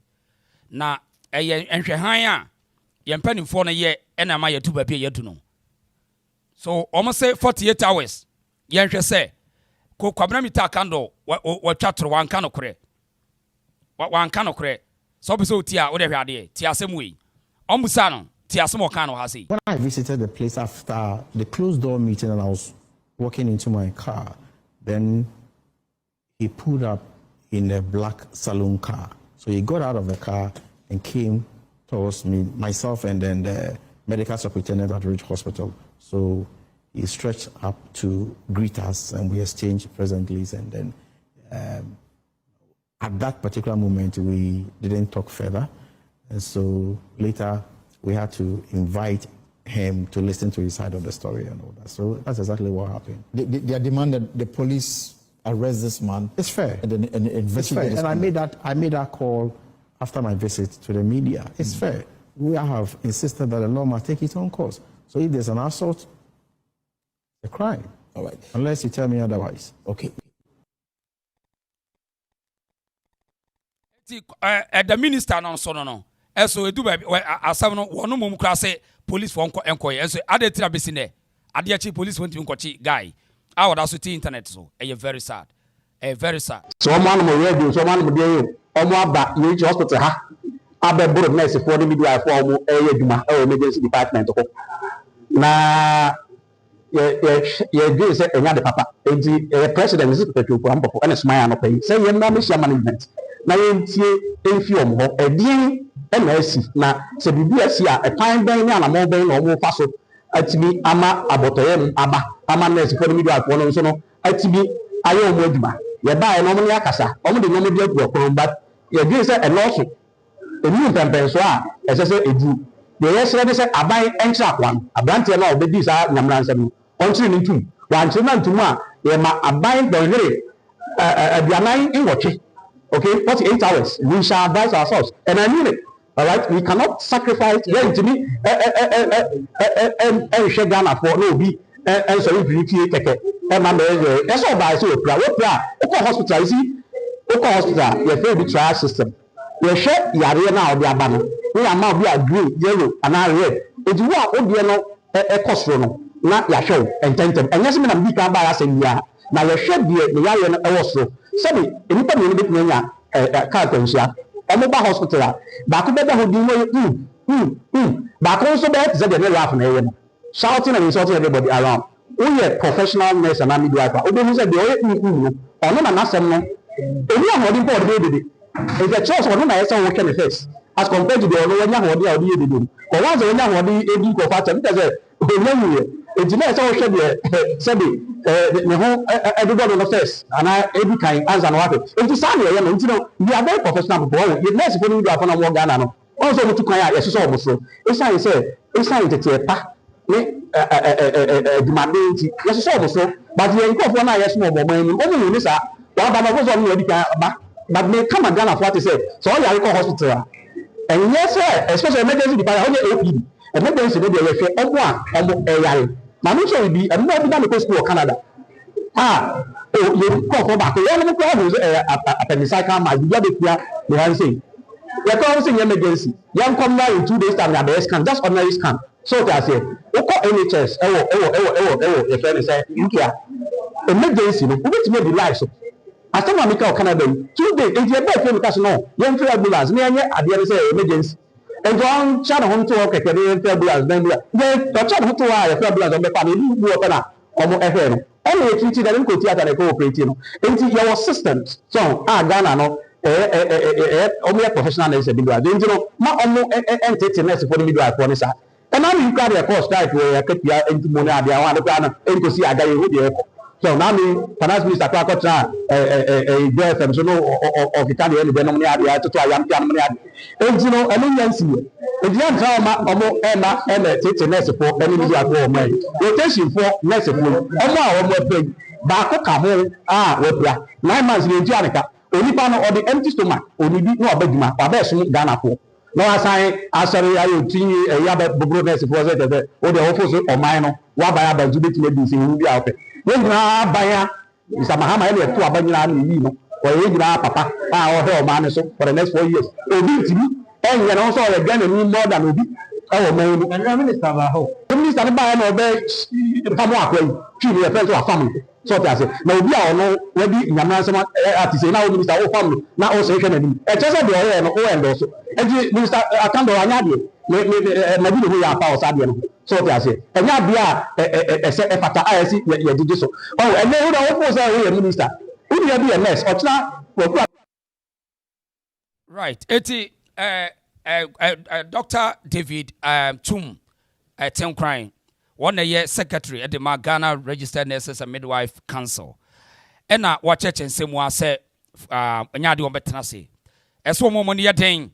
na enhwehan a yempanimfo no ye na ma yetu ba bi yetu no so almost say 48 hours yenhwe say ko kwabna mita kando wa twatro wan ka no kore wan ka no kore so be so ti a wo de hwe ade ti asem we omusa no ti asem o kan no ha say. When I visited the place after the closed door meeting and I was walking into my car, then he pulled up in a black saloon car. So he got out of the car and came towards me, myself, and then the medical superintendent at Ridge Hospital. So he stretched up to greet us, and we exchanged pleasantries. And then at that particular moment, we didn't talk further. And so later we had to invite him to listen to his side of the story and all that. So that's exactly what happened. They are demanded the police arrest this man. It's fair. And investigate. And I made that call after my visit to the media. It's fair. We have insisted that the law must take its own course. So if there's an assault, it's a crime. All right. Unless you tell me otherwise. Okay. The minister no. So we do asam no one mum kra say police for enkoy. So ade tira besi ne. Ade achi police went to nkochi guy. I would also see internet so. Very sad. Very sad. So man mo radio, so man mo dey omo aba you hospital ha. Abeburu nurse for the media for omo eduma emergency department ko. Na ye dey say enya de papa. Enti president is Tr0uble ampo and smile no pay. Say ye na me share management. Na yentie enfi omo ho edin na asi na se bibi asi a epan ben ni anamo ben na omo fa so atimi ama abotoye aba ama nurse for the media for no so no atimi aye omo aduma ye ba e no mo ni akasa omo de no mo de agu okron but ye dey say e no so enu pempen so a ese se edu de yes re say aban entra kwan abrante na obedi sa nyamransam no ontri ni tum wan chiri na ntum a ye ma aban don here aduanan inwoche. Okay, 48 hours. We shall advise ourselves. And I mean it. All right, we cannot sacrifice. Yeah, to me, and share Ghana for no be and so we create and my manager. That's all by so we hospital. You see, hospital. We have a trial system. We share yare now the abano. We are now be green, yellow, and I red. If you are no a cost no, not ya show and tentem. And yes, me na be can buy us in ya. Now you share the yare na also. Sabi enipa me bit nya ka kwanhia omo ba hospital ba ko beda hodi no ba ko so be ze de laugh na ewe no shouting and insulting everybody around we are professional nurse and midwife obo hu se de no ono na nasem no eni ahodi board be de is the choice ono na yesa wo kene first as compared to the ono nya hodi a odi edede ko wa ze nya hodi edi ko fa tem teze onye ejina yesa wo hwe de sabi ne ho everybody no first and every kind answer no what it is am here no ntino we are very professional people you nurse for do afọ na mo Ghana no also mutu kan ya yeso so oboso esa yi say tete pa ne demanding yeso so oboso but you go for na yeso mo man ni o ni sa wa ba na so no edi kan ba but me come Ghana for to say so you are hospital and yes especially emergency department how OPD emergency no dey we fe omo a omo eyare na no so bi and no be na go school Canada you call for back one of the appendicitis ma you dey fear the han say you come say emergency you come now in 2 days time na the scan just ordinary scan so that say we call NHS e friend say you care emergency no we fit be life so as time make Canada 2 days e dey be friend because no you free ambulance na anye ade say emergency and don chat home to work at the ambulance then we chat home to why free ambulance on be pa ni bu o na omo efe no only a treaty that in theater they go operate no enti your systems so Ghana no omo professional nurse be do ade no ma omo entity nurse for the midwife for sa and now you carry a course strike where akapia enti mo na ade awon ade na enti si agaye we dey so now me finance minister kwa kotra GFM so no of Italy any be no mo ade to ayam pian mo ade enti no eno nyansi edi an trauma omo ena tete nurse for any midwife for my rotation for nurse for omo a omo pay ba ko ka ho we bra 9 months ni enti aneka onipa no or the empty stomach onibi no obaduma wa be so Ghana for no asan asori ayo tin ya be bobro nurse for say tebe o de ofo so oman no wa ba ya ba ju beti mebi sin bi ape we gina baya isa Mahama ele to abanyina na yi no o ye gina papa o he oman so for the next 4 years obi tibi enye no so o Ghana ni more than obi e man no and minister ba ho minister ba na obe pamo akwai chi ni e fẹ́ so family so that say na obi a ono we bi nyamna nsema artist na o minister o family na o se hwe na ni e chese de o ye no o endo so e minister akando anya de na bi no ya pa o sa de no so that say enya bia se e fata ayesi ye didi so oh ene hu da o fo say we minister hu dia bi ms o tna right eti Dr. David Tr0uble one year secretary at the Ghana Registered Nurses and Midwife Council. And now what church and same one said, Nyadi on Betanasi. As one moment, you're saying,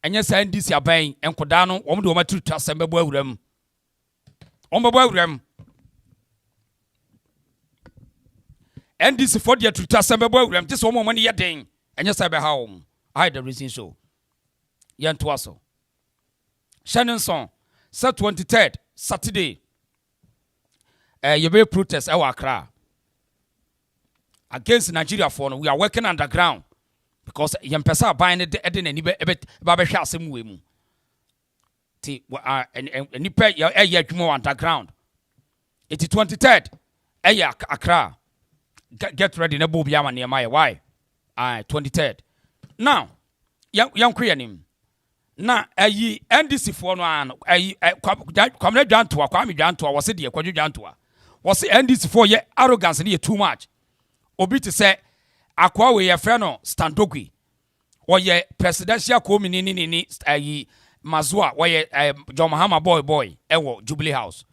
enye sa ndisi aban enkoda no wo de wo matru twasem bebo awuram bebo awuram ndc for the tru twasem bebo awuram ti so mo ne yeden enye sa be ha wo I the reason so yanto aso Shannon set 23rd Saturday you be protest our Accra against Nigeria for no we are working underground because yempesa ban ne de na ni ba be hwe asem we mu ti ni pe ya adwuma underground it is 23rd Accra get ready na bo bia ma ne ma why 23rd now yan kuyanim na ayi NDC for no an ayi kwamna dwantoa kwame dwantoa wose de kwadwo dwantoa wose NDC for ye arrogance ne too much obi to say akwa we ye frɛ no Standogwe oye presidential committee ni ayi mazua oye John Mahama boy ewo Jubilee House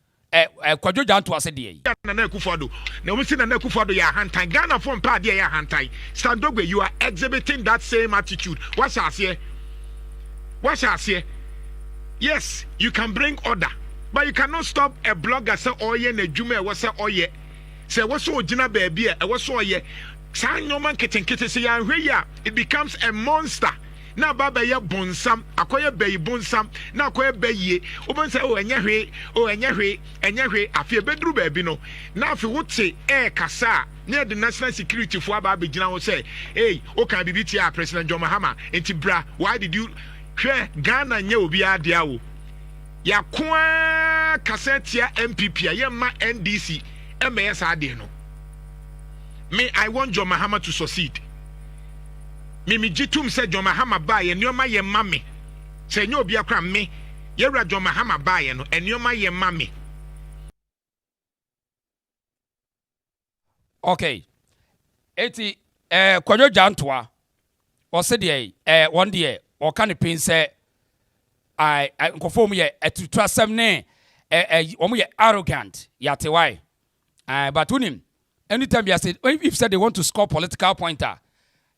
kwadwo dwantoa se de na Akufo-Addo na we see na Akufo-Addo ya hantan Ghana for mpa de ya hantan Standogwe you are exhibiting that same attitude what shall say. Yes, you can bring order, but you cannot stop a blogger say oye na dwuma we say oye. Say what so gina baby e what so oye. San no man keten say ya hwe ya it becomes a monster. Na baba ya bonsam, akoye bayi bonsam, na akoye bayi. Oban say oh enye hwe, afie bedru baby no. Na afi wote kasa near the national security for aba be gina wo say, hey, o kan bibiti a President John Mahama enti bra, why did you Ghana nye obi adia wo ya kwa kasetia MPP ya ma NDC MS ade no me I want John Mahama to succeed me jitum say John Mahama ba ye nyoma ye mame say nye obi akra me ye ra John Mahama ba ye no nyoma ye mame okay eti kwadwo jantoa o se de one day or can pin say I conform ye trustem ne arrogant yate why but unim anytime you say if said they want to score political pointer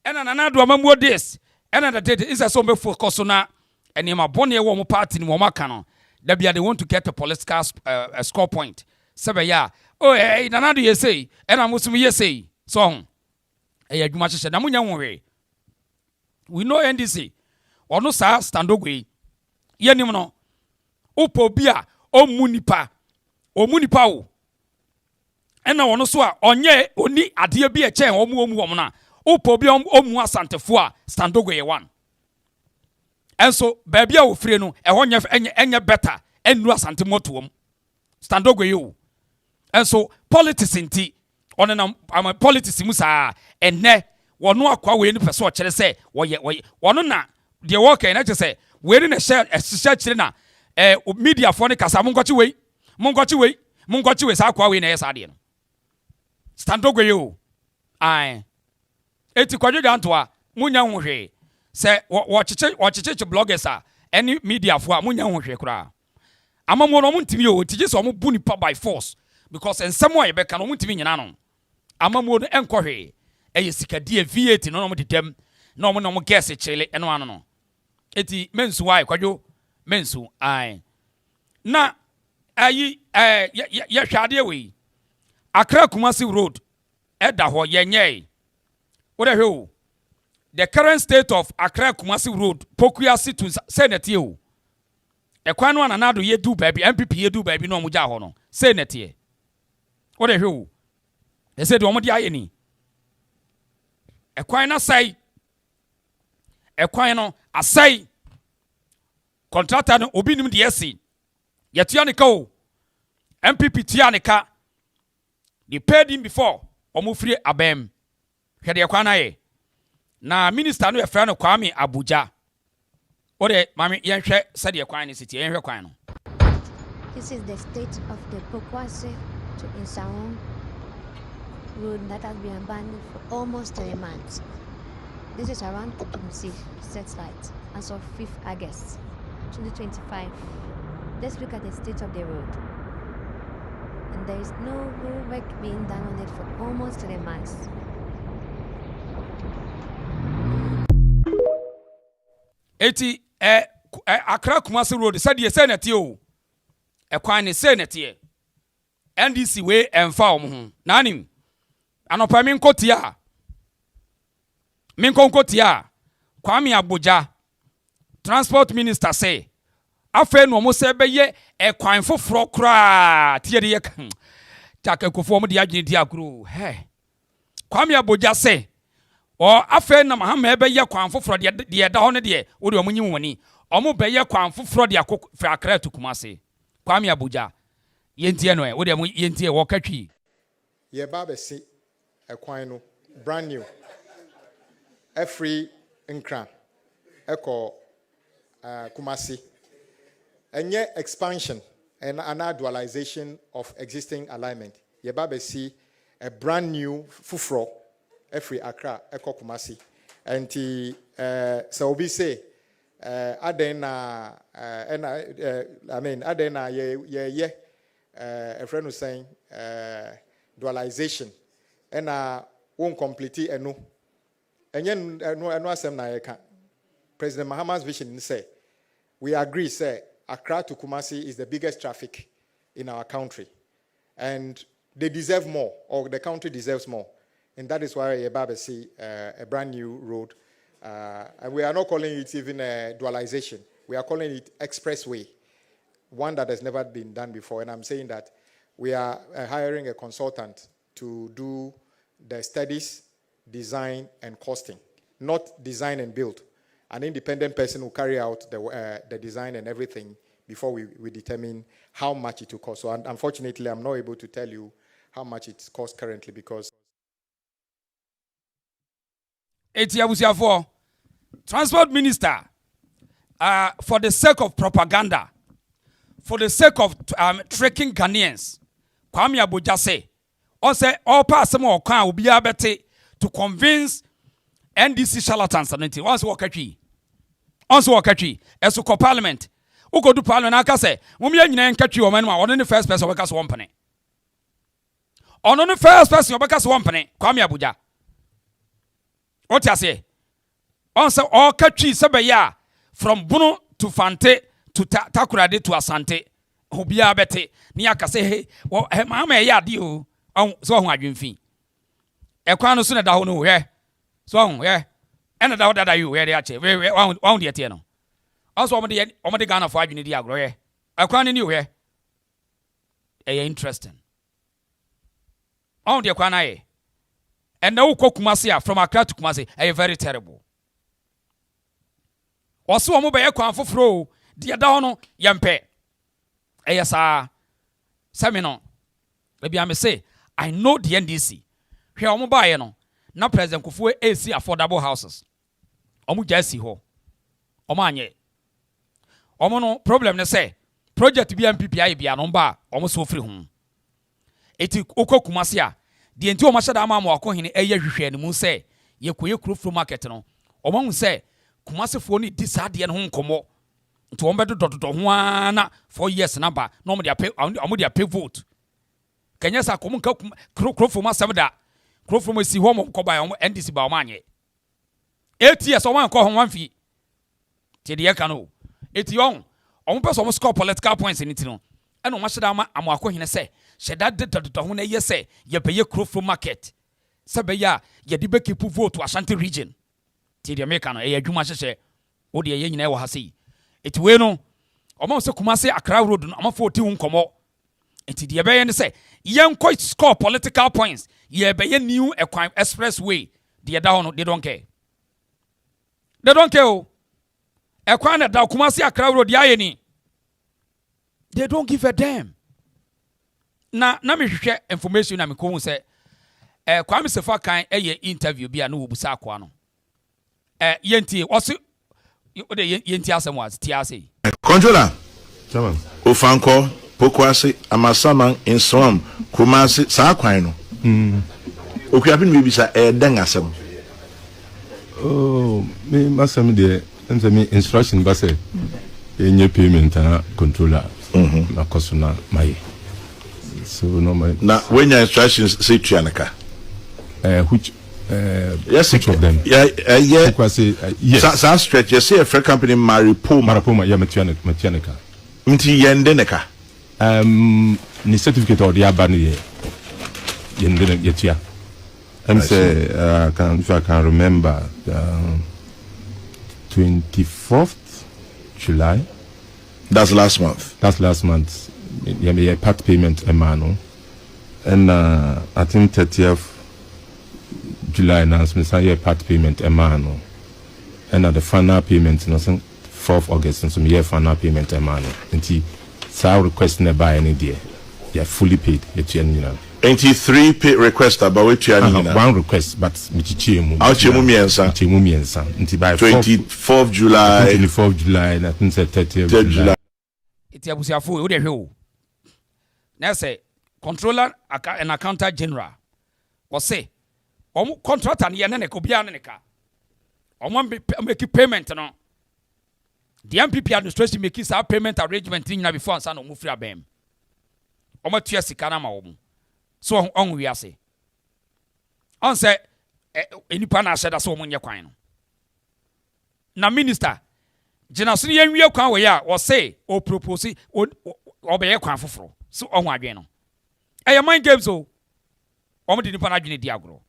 and another amamuo this and another day is so be focus na and ma bone wo mo party ni mo maka no that they want to get a political score point sebe ya oh another you say and amusum you say so adwuma hye na munya nwwe we know NDC ono sa Standogwe yenim no upo bia omunipa o ena ono so a onye oni ade bia chen omu na upo bia omu asantefo a Standogwe ye one enso baabia wo free no ehonye enye better enu asante moto Standogwe yo enso politics nti onena politics musa enne wono akwa we ni pese o kire se woye wono na de work na che se we ni na share kire na media for ne kasa monkochi we sa akwa we na yesa de no Standogwe yo ai eti kwadwo dantoa munya hwehwe se wo chiche bloggers a any media for munya hwehwe kura amamo no muntimi yo tije so mo bu nipa by force because ensem wa ye beka no muntimi nyina no amamo no enkohwe sikadie V8 no mo dedem no mo gas chile eno ano no eti mensu wai kwadwo mensu ai na ayi ya hwade we Accra Kumasi road eda ho yenye wo de hwe the current state of Accra Kumasi road Pokuasi to Senate o ekwan no anado ye du baby MPP ye du baby no mo ja ho no Senate wo de hwe they said wo mo dia ye ni ekwan na sai ekwan no asai contractor no obi nim de esi yetua ne ka o MPP tua ne ka they paid him before omufri abem hwede ekwan na ye na minister no efra no Kwame Abuja ode mami yenhwe sade ekwan ne city yenhwe kwan no. This is the state of the Pokwase to Insaon road that has been abandoned for almost 3 months. This is around Kumasi satellite as of 5th August 2025. Let's look at the state of the road. And there is no work being done on it for almost 3 months. Eti Accra Kumasi Road said ye senate o ekwan ne senate ye NDC we emfa ho nanim anopa min kotia min konkotia Kwame Abuja transport minister say afa no mo se beye ekwan foforo kra tie de ye kan taka kofo mo de adwene di agro he Kwame Abuja say o afa na Mahama ebeye kwan foforo de da ho ne de wo de omunyi woni omo beye kwan foforo de akofra Accra to Kumasi Kwame Abuja yentie no wo de mo yentie wo katwi ye ba be si ekwan no brand new every nkran eko Kumasi enye expansion and an dualization of existing alignment ye ba be si a brand new fufro every Accra eko Kumasi and so obi say adena I mean adena ye a friend was saying dualization and won't complete eno and no asem na yeka President Mahama's vision say we agree say Accra to Kumasi is the biggest traffic in our country and they deserve more or the country deserves more and that is why Yebaba see a brand new road and we are not calling it even a dualization, we are calling it expressway, one that has never been done before. And I'm saying that we are hiring a consultant to do the studies, design and costing, not design and build. An independent person will carry out the design and everything before we determine how much it will cost. So unfortunately, I'm not able to tell you how much it costs currently because Transport Minister, for the sake of propaganda, for the sake of tricking Ghanaians, Kwame Abuja say, also all pass more can will be able to convince NDC charlatans and once walk as to parliament. Who go to parliament? I can say, Mumia and catch you on the first person because one penny. On the first person because one penny, Kwame Abuja. What I say? Also, all country sabaya from Buno to Fante to Takurade to Asante. Hubia bete. Niaka say, hey, well, Mama ya dio. So I dream fee. A crown sooner down where. So, yeah. And the that you where they are. Very on the Atiano. Also, on the gun of 5 in the Agro. A crown in you here. Interesting. On the Aquanae. And no Kumasia from Accra to Kumasi are very terrible. Also, I'm by a quan for fro, dear Dono, Yampe. Yes, Semino. Maybe I may say, I know the NDC. Here, I'm by no. Now, President Kufu AC affordable houses. Omu Jesse ho. Omanye. Omono problem ne say, project BMPPI be an omba, almost so free home. Eti Oko Kumasia. The entire mashada ama wako hini eye hwehwe ne mu se ye koye kuro market no omo se Kumasi fo ni disade ne ho nkomo nti won bedo dododo ho ana 4 years number no mo dia pay vote kanya sa komo nka kuro fo ma semda kuro fo ma si ho mo ko ba NDC ba o manye 8 years o man ko ho wan fi ti de yeka no eti on omo person mo score political points ni ti no eno mashada ama amwako hini se sheda de ho na yese ye beye krofro market sebeya ye de be keep vote to Ashanti region ti de make no e adwuma hyehye wo de ye nyina e wo ha sei eti we no omo se Kumasi Accra road no amafo ti nkomo eti de beye ne se ye nko score political points ye beye new ekwan expressway de da ho no they don't care o ekwan na da Kumasi Accra road ya ye ni they don't give a damn. Na me hwehwe information na me ko hu se Kwame Sefa kan interview bia na obusa akwa no yenti osi yenti asem was ti ase controller chairman Ofanko Pokwase Amasaman Insom Kumasi sa kwan no okuapi no bibisa den asem me masem de ntemi instruction ba se enye payment na controller na kosuna mai. So no my now when your instructions say Trianaka which Yes, each of them. Yeah. Yes. So stretch. You see a free company Maripoma. Yeah, Metianica. Inti yendeneka. Ni certificate or the abani yendene yetia. Say if I can remember 24th July. That's last month. Yeah, part payment emano. And I think 30th July announcement say part payment emano. And the final payment no 4th August and some year final payment emano. Nti sa request never any day. Yeah, fully paid. Ain't 3 pay request about which you are one request, but Michichimu. Michichimu miensa. Until by 24th July. 24th July, that means 30th of July. It's a busiafu, you dey now say controller and accountant general or say contractor ni yana ne ko bia ne ka make payment no the MPP administration make this payment arrangement in before and no free abem omo tua sika na ma wo so on we ase on say enipa na sheda so omo nye kwan no na minister jina so ye nwie kwan we ya o say o propose o be ye kwan foforo so on adwen no mind games o omo di nipa na adwen di agro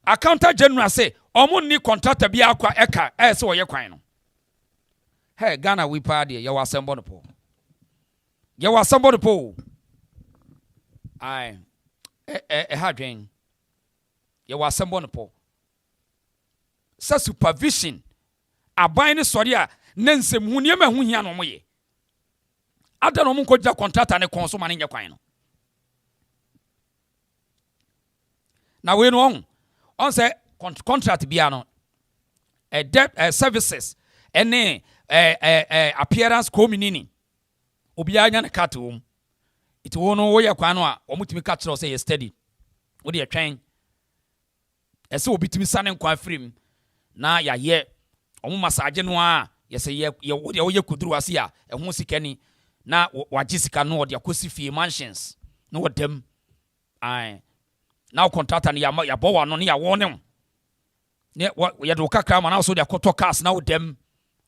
accountant general say omo ni contractor bi akwa eka say o ye kwan no hey Ghana we party ye was assemble the po I hadwen ye was assemble the po sa supervision aban ne sori a nensem hu niam hu hia no mo ye ada no mo koja contractor ne konso ma ne nya kwan no na we no on say contract bia no debt services ene appearance community obi anya ne cat wo it wo no wo ye kwan no a omutimi ka kire say ye steady wo de twen ese obi timi sane nkwa frame na ya ye omo massage no a ye say ye wo de wo ye kuduru ase a ehun sikani na waji sika no de akosi fie mansions no wodam ai now contractor na ya bowa no na ya wo ne ne ye do kakra ma na so de akoto cars na wodam.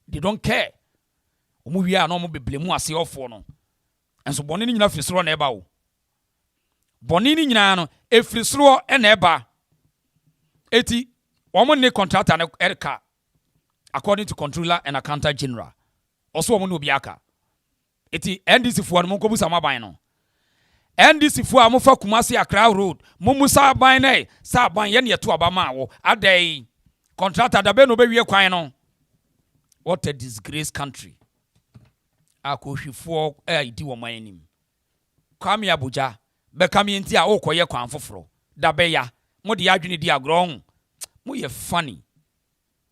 They don't care. Omu wi a no mo beblemu ase ofo no. Enso bone ni nyina firisoro na eba wo. Bone ni nyina no efirisoro e na eba. Eti omo ne contractor na erika according to controller and accountant general. Also omo no bi aka. Eti NDC fo no mo ko busa maban no. NDC fo a mo fa Kumasi Accra road. Mo musa ban na sa ban ye ne to aba ma wo. Adai contractor da be no be wie kwan no. What a disgraced country. Akohwifo idi wo manim. Kwame Abuja be kame nti a okoye kwan foforo. Da be ya. Mo de adwene di agro ho. Mo ye funny.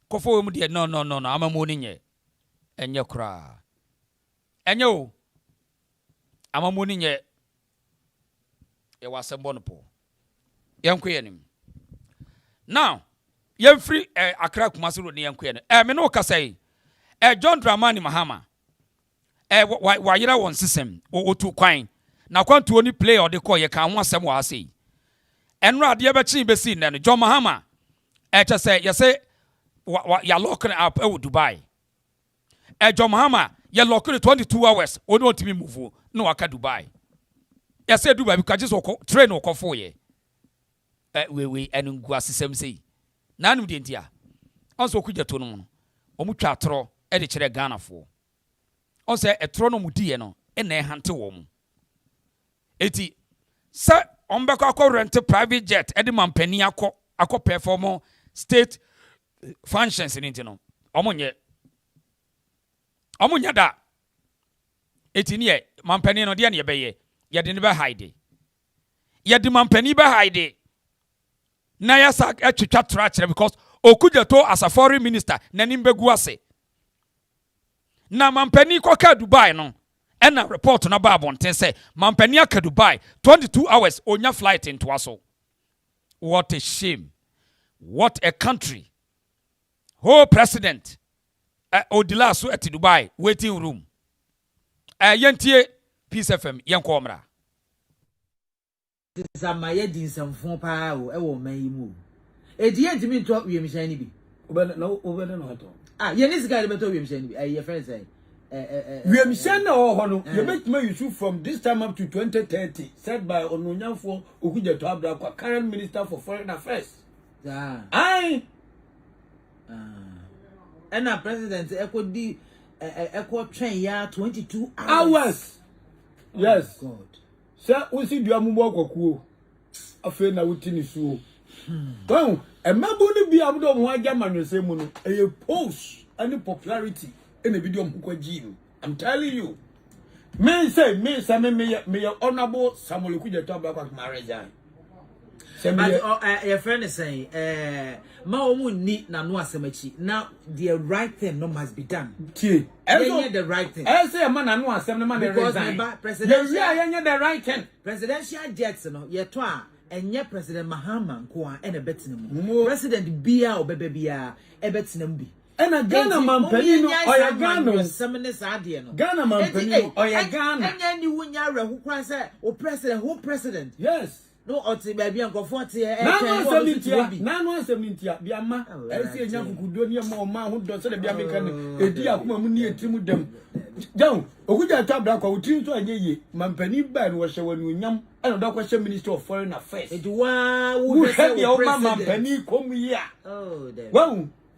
Kofo mo de no amamo ni nye. Enye kra. Enye o. Amamo ni nye. E wasembo no po. Yenkwe nim. Now, yemfri Accra Kumasi road ni yenkwe no. Me no ka say John Dramani Mahama wa yira won system otu kwan na kwantu oni play or de call ye kan ho asem wa asei enra de be chi be si ne John Mahama che say ye say ya lock up e Dubai John Mahama ye lock 22 hours oni otimi move no aka Dubai ye say Dubai because just train okofo ye we enungu asem sei na anu de ntia onso Okudjeto no omu twa tro e de kire Ghana fo on say etro no mudie no e na hante wo mu eti se on be ko rent private jet e de mampani akọ perform state functions ni no omunye da eti ne mampani no de ne be ye de ne be hide ye de mampani be hide na ya sa atwitwa tra because Okudjeto as a foreign minister nanim begu ase na mampani koka Dubai no ena report na ba bonten say mampani aka Dubai 22 hours onya flight into aso. What a shame, what a country. Whole president odila so at Dubai waiting room yentie Peace FM yenko omra Zamaye dinsamfo pa o e wo man yi mu Edie ntimi to wiem hyan ni bi. Obe no hato. Ye ni sika beto wiem hyan ni bi. Your friend say. Wiem hyan na ho no, ye betuma use from this time up to 2030 said by Ononyafo Okudjeto Abdakwa, current minister for foreign affairs. Aye. And our president echo train ya 22 hours. Yes. God. Sir, we see you ambo kwakuo. Afa na wutini suo. Don, e mabo ni bi amdo ho agya manwese mu no, e post any popularity in a video mkwaji. I'm telling you. Me say me honorable Samuel Okudjeto Abdakwa marriage. But your friend is saying, Mahama ni na no asemachi. Now the right thing no must be done. The right thing. I say man na no asem man resign. Presidential the right thing. Presidential jets no ye to a enye President Mahama nko a na betinam. President bia obebe bia e betinam bi. And a Ghana man penino oya Ghana semene saade no. Ghana man penino oya Ghana. Enya ni wunya rehu kwan say o president who president. Yes. No oti baby anko 40 Nano asemitia biama esi enya kukudo ni ma o ma ho do so de bia meka ne edi akoma mu ni etimu dem down Okudjeto Abdakwa utin so anyeye mampani ba no wo hye wanu nyam eno do kwahye minister of foreign affairs edi wa wo hye o ma mampani komu yi a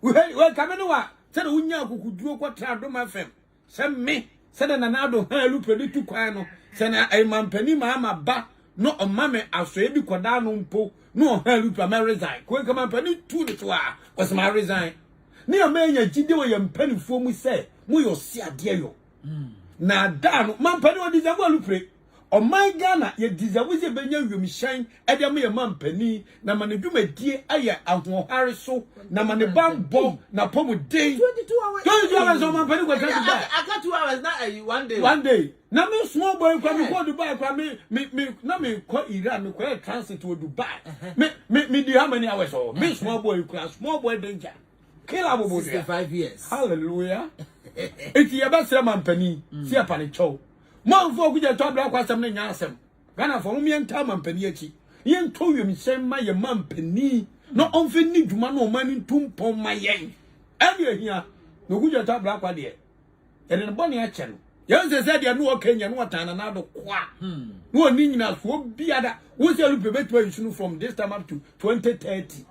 we kamene wa se de unya kukuduo kwatra adom afem se me se de nanado ha lu predict kwan no se na ai mampani Mahama ba no omame aso bi koda no mpo no ha lu pa resign ko kama pani tu de to a was my resign ni amenya gide wo ye mpanifo mu se mu yo si ade yo na da no mampani o deserve alu pre o my Ghana ye deserve se benya wiemhyan e de mo ye mampani na manedwumadie aye ahohare so na mane bambo na pomu day 22 hours o mampani ko try to buy I got 2 hours not one day na me small boy kwa me go Dubai kwa me na me ko Iran me ko transit to Dubai me di how many hours oh me small boy danger kill abobo 65 years hallelujah eti ya basra mampani si apane chow man fo Okudjeto Abdakwa asem na nya asem Ghana fo mo yenta mampani achi yen to wiem sem ma ye mampani no onfe ni dwuma no mani tumpon ma yen ade ahia no Okudjeto Abdakwa de e de bone a che no yan se dia no Kenya no tana na do kwa no ni nyina so biada wo se lu bebetu ayunu from this time up to 2030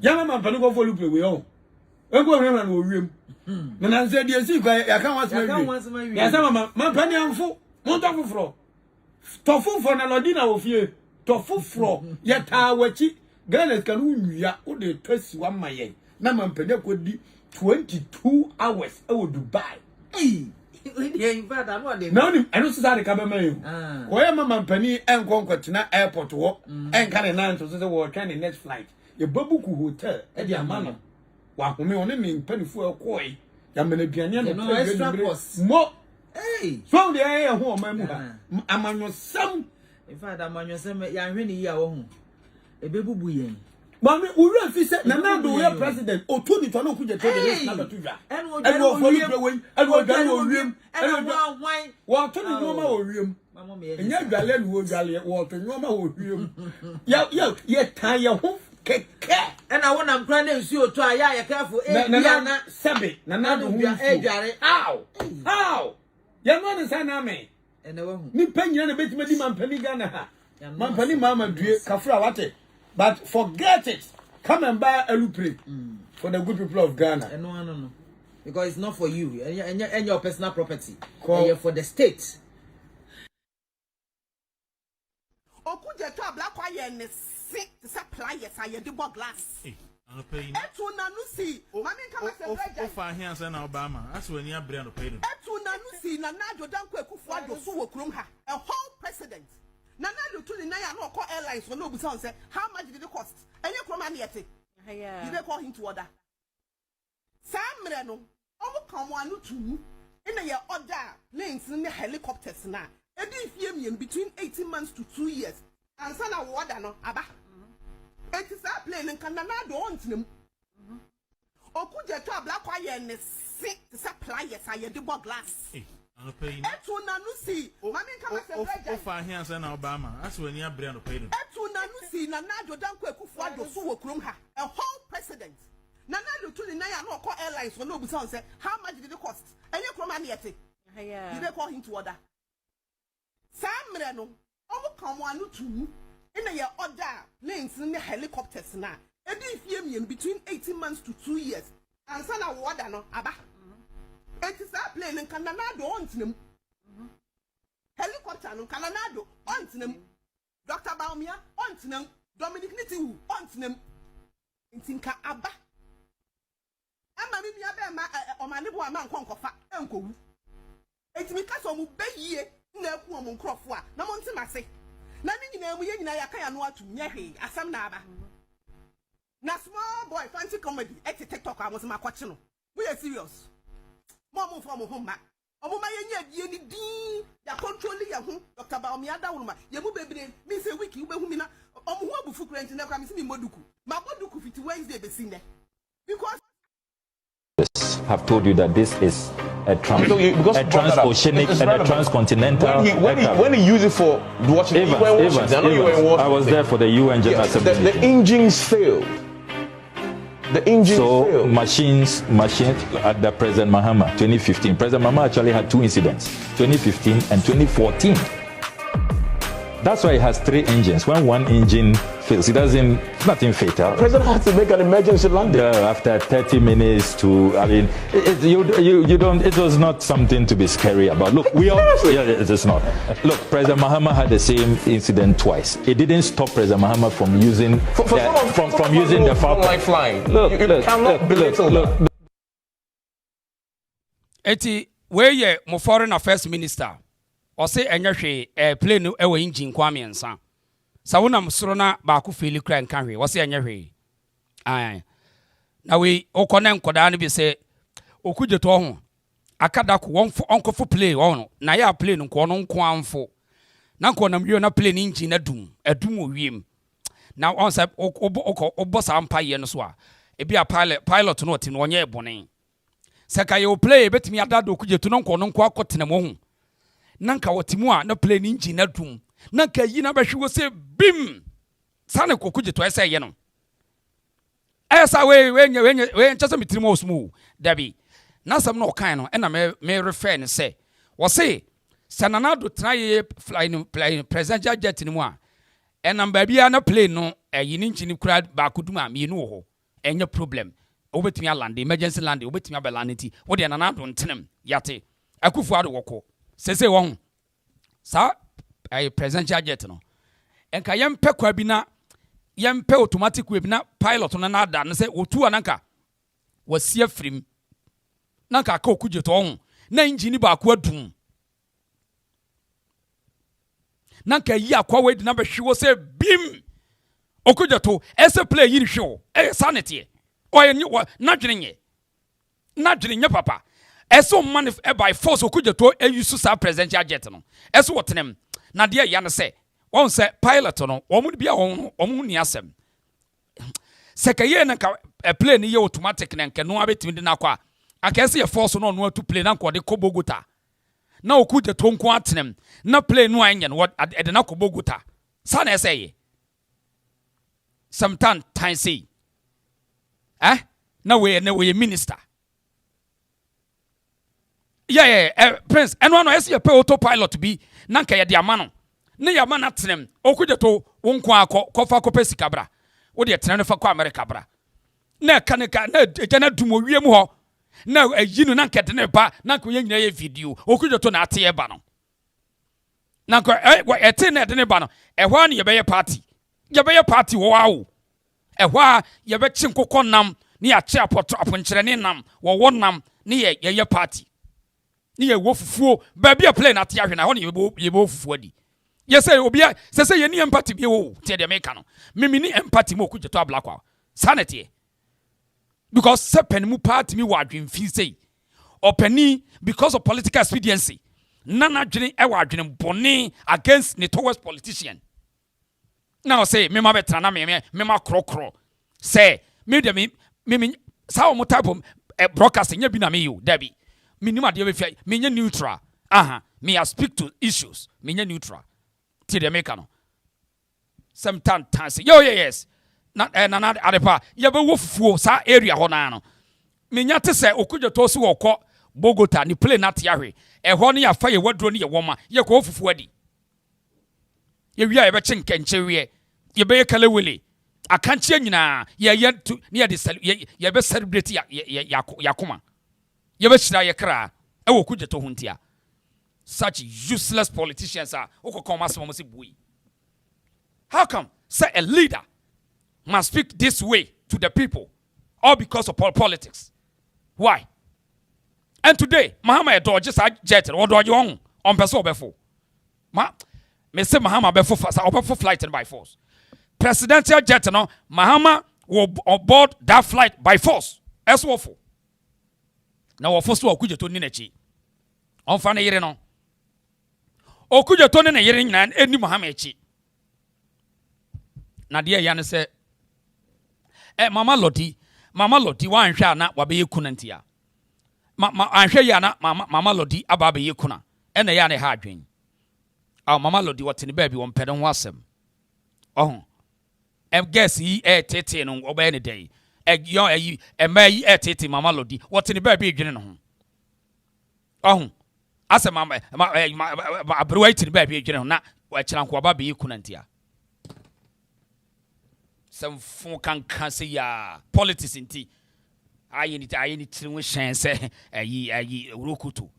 yama mampani go for lu we o engo hwe na no wiem na nan se dia si kwa ya kan wasema wi ya sama mampani amfo mo to foforo to foforo na lodina wo fie to foforo ya ta wachi Ghana kan unwia wo de twasi wa mayen na mampani akodi 22 hours e wo Dubai yeah, in fact, I'm not now, I don't see that coming. Why am I mampani and Conquertina airport walk and can announce to the world kind of next flight? Your Babuku hotel at your manor. While me only mean penny for a koi, Yamanabian no extra cost. More, hey, so the air home, I'm on your son. In fact, I'm on your son, young Winnie, your home. A baby buoy. Mammy, we will visit Nanado, your president, or Tony Tono could tell the number 2. And we'll go him, and wine. Well, Tony Noma or him. And your galen would galley water, Noma or him. Yet tie your home, cake. And I want to crying to you, try, ya careful, Nana, Sabby, Nanado, how? Your mother's an army. And the one, me penny and a bit of man penny Ghana. Mampani Mama, dear Kafra, what? But forget it. Come and buy a lupre for the good people of Ghana. No. Because it's not for you and your personal property. For the state. Okudjeto Abdakwa ye ne si supply yes I the glass. Etu nanusi. Mami kama se breja. Ofa here say na Obama. That's when you bring no pay. Etu nanusi na najo danko ekufuado so wo krom ha. A whole president. Nana do to the Naya no call airlines for no busan say how much did it cost? And you come and yet. Did they call him to order? Sam Reno, almost come 1 or 2 in a year order planes in the helicopters now. And if between 18 months to 2 years. And son of water no aba. It is that plane and Canada don't them. Okudjeto Abdakwa ye ne si supply yes I the glass. Etu na nusi. Mami kama se breja. Ofa here say na Obama. That's when you bring no pay. Etu na nusi na Nana Danko Akufo-Addo so wo krom ha. A whole president. Nana Lutuli na ya no call airlines for no busan say how much did it cost? Any krom na yete. Did they call him to order? Samre no. Omo kan mo anu tu. Ina ye order planes ne helicopters na. Edi fie between 18 months to 2 years. Ansa na order no aba. It is a plane in Cananado on them. Helicopter no Cananado on them. Dr. Baumia on them. Dominic Nitiu on them. In Tinka Abba. Ama mi abe ma o ma nebo ama nkonkofa enkowu. Eti mi ka so mu be yie na eku o mu nkrofo a na mo ntima se. Na ni nyina mu ye nyina ya ka ya no atu nya hwe asam na aba. Na small boy fancy comedy et TikTok a mo se makoche no. We are serious. Mom from home. Omuma yenye die ni din ya control ya hu Dr. Baumia da wonuma ye mu bebre mi se wiki ube hu mi na omu hu abufu krent na kwa mi se mi moduku ma moduku fiti Wednesday be sin because have told you that this is a transoceanic and a transcontinental. When he used it for watching Evans, I was there for the UN General Assembly. The engines failed. The engine failed. Machines at the President Mahama 2015. President Mahama actually had 2 incidents, 2015 and 2014. That's why it has 3 engines. When one engine fails, it's nothing fatal. The president has to make an emergency landing. After 30 minutes it was not something to be scary about. Look, it is not. Look, President Mahama had the same incident twice. It didn't stop President Mahama from using the Falcon. Lifeline. Look. Eti, where ye mo foreign affairs minister? Or say enye plane ewe engine kwa miensa. Sa wona msoro na ba ku feli kra nka hwe. Wo say enye hwe. Ai. Na we okone nkoda no bi say Okudjeto ho. Akada ko onkofo plane ono. Na ya plane nko no nko amfo. Na nko na mwie na plane engine adum owiem. Na on say obosa ampa ye no so a. Ebi a pilot no otim no onye ebone. Seka ye play betimi adado Okudjeto no nko akotena mo ho. Nanka wotimu a na plane engine adum nanka yi na behwe se bim sane Okudjeto ese ye no esa we nchese mitirimo osmu dabi na sam no kan no na me refer ne se wo se sananado traye flying presidential jet ni mu a enamba bia na plane no yi ni engine kura ba kuduma me no ho enye problem obetumi land emergency land obetumi abelanity wo de nanado ntenem yate Akufo-Addo woko sese won sa presidential jet no enka yempe kwa bi na yempe automatic way bi na pilot no na ada ne se otu ananka wasia frim nanka ka Okudjeto ho na engine ba akwa dum nanka yi akwa we di na behwe se bim Okudjeto ese play yiri hwe sanity o ye na dwenye papa eso man by force Okudjeto use sa presidential jet no eso wotenem na de ya no se won se pilot no omu bia omu ni asem sekaye na ka plane ye automatic na nke no abetimi de na kwa akese ye force no no atu plane na ko de Bogota na Okudjeto nko atenem na plane no anya no de na ko Bogota sa na ese ye sometime time say na we minister. Prince, and one I see a autopilot be nanka ya diamano. Ne ya man atenem. Okudjeto wonkwa kofa kopesi kabra. Wo de tene fa kwa America bra. Na kaneka na jana dumo wiem ho. Na yinu nanka de ne ba nanka ye nyina ye video. Okudjeto na ate ye ba no. Nanka ete na de ne ba no. Ehwa ne ye be party. Ye be party wo wawo. Ehwa ye be chinkokɔ nam ne ya che aponkyere ne nam wo nam ne ye party. Ni ye wofufuo ba bia plane ate ahwe na ho ne ye bo fufuo adi ye say obia say ye ni empathy bi wo tie de meka no mimi ni empathy mo Okudjeto ablakwa sanity because sepen mu party mi wa adwemfi say opani because of political expediency nana dwene e wa adwene bone against the towards politician now say me ma betra na me ma krokro say me de me sa o mo type of broadcasting nya bi na me you dabi minima de be fi menye neutral Me I speak to issues. Me neutral. Till the make no. Sometimes yo yes. Na adepa. Ye be wofuo sa area ho na no. Me nya te se Okudjeto si wo kɔ Bogota ni play na te ahwe. Ɛhɔ ne ya fa ye wadro ne ye woma. Ye kɔ wofuo adi. Ye wia ye be chenkenche wie. Ye be kalewele. Akanche nyina ye to ne ye be celebrate yakoma. Ye be shira ye kra. E wo Okudjeto ho ntia. Such useless politicians are how come say a leader must speak this way to the people all because of politics? Why? And today Mahama just jet or do you on person before me say Mahama before flight by force presidential jet no Mahama will board that flight by force as woeful now force to Okudjeto ni nechi on fa na yire no Okudjeto ne yere nyina eni Mahama echi na de ya ne se mama lodi wan hwa na wa be yekuna ntia anhwe ya na mama lodi aba be yekuna ena ya ne ha adwen mama lodi wote ne ba bi won pede ho asem guess yi tete no oba ne dai yo yi yi tete mama lodi wote ne ba bi dwene no ho asa mama abruwa itini ba bi dwene ho na wa kira nko aba be yekuna ntia some fun kan say ya politics inti ayi ni tiri wo hyen se ayi urokuto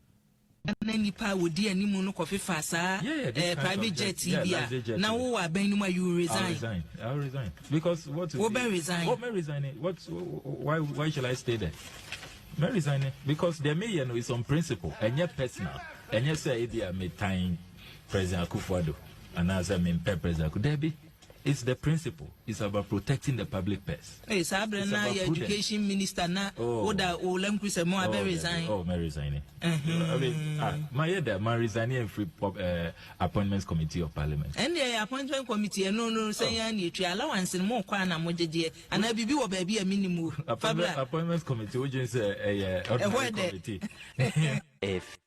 na nipa wodi animu no kofifa sa private jet bia na wo wa ban nimu you resign. I'll resign because what will resign why shall I stay there? Me resign because the mayor is on principle and yet personal and yet say they me time President Akufo-Addo and as I mean President Akufo-Addo. It's the principle. It's about protecting the public purse. Hey, Sabra na your education minister na oda olem kwise mo abe resign. Me resign. I mean, my head man resigning in free appointments committee of parliament. And the appointment committee no say ya ni twa allowance mo kwa na mo jeje ana bibi wo ba bi a minimum. Appointments committee we just committee. If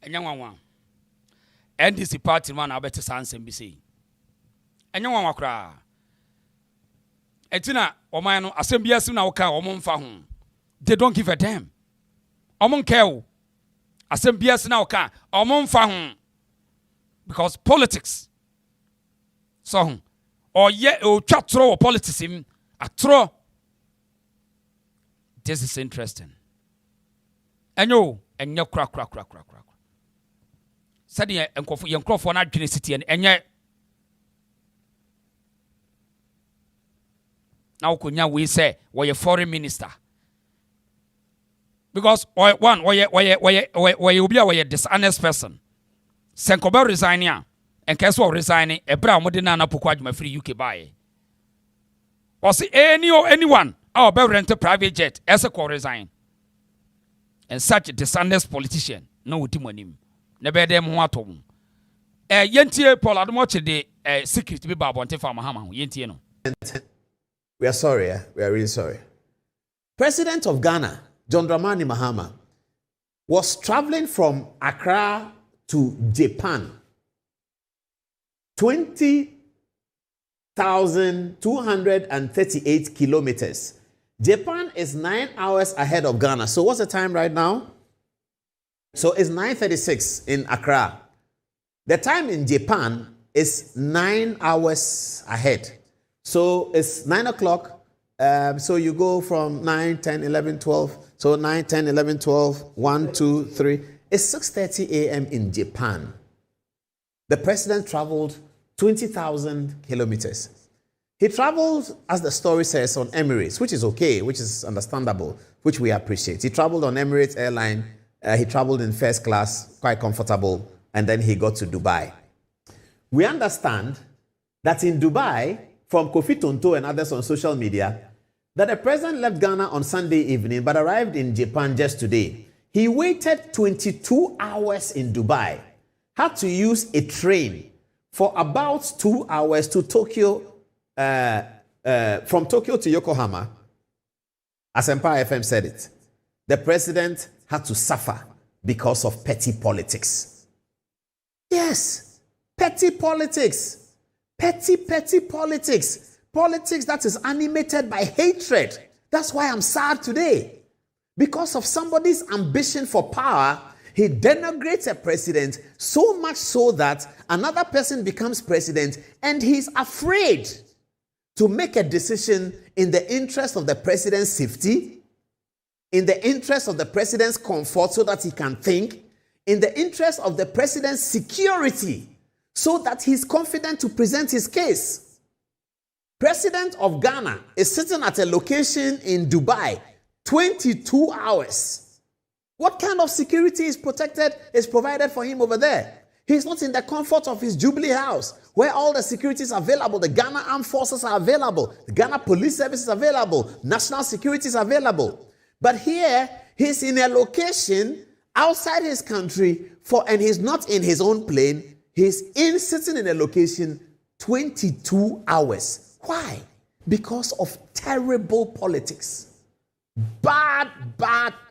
enyanwa NDC party man abete sansem bi sei enye wan wakra etina oman no asem bi asim na woka omon fa ho they don't give a damn omon care asem bi asim na woka omon fa ho because politics so or ye o twa tro politics im atro this is interesting enyo kra said the encroft for not city and yet now could we say were a foreign minister because one why you be a dishonest person Senkoba resigning and Keso resigning a brown modena na pukwa free UK buy or see anyone our better rent private jet as a resign and such a dishonest politician no him. Nebe dem ho atom yentie Paul Adomoche de secret be babonte fa Mahama yentie no. We are sorry, we are really sorry. President of Ghana John Dramani Mahama was traveling from Accra to Japan 20,238 kilometers. Japan is 9 hours ahead of Ghana. So what's the time right now? So it's 9:36 in Accra. The time in Japan is 9 hours ahead. So it's 9 o'clock. So you go from 9, 10, 11, 12. So 9, 10, 11, 12, 1, 2, 3. It's 6:30 a.m. in Japan. The president traveled 20,000 kilometers. He traveled, as the story says, on Emirates, which is okay, which is understandable, which we appreciate. He traveled on Emirates Airline. He traveled in first class, quite comfortable, and then he got to Dubai. We understand that in Dubai, from Kofi Tonto and others on social media, that the president left Ghana on Sunday evening but arrived in Japan just today. He waited 22 hours in Dubai, had to use a train for about 2 hours to Tokyo, from Tokyo to Yokohama. As Empire FM said it. The president had to suffer because of petty politics. Yes, petty politics. Petty politics. Politics that is animated by hatred. That's why I'm sad today. Because of somebody's ambition for power, he denigrates a president so much so that another person becomes president and he's afraid to make a decision in the interest of the president's safety, in the interest of the president's comfort so that he can think, in the interest of the president's security so that he's confident to present his case. President of Ghana is sitting at a location in Dubai, 22 hours. What kind of security is provided for him over there? He's not in the comfort of his Jubilee house, where all the security is available. The Ghana Armed Forces are available. The Ghana Police Service is available. National security is available. But here, he's in a location outside his country, and he's not in his own plane. He's sitting in a location 22 hours. Why? Because of terrible politics. Bad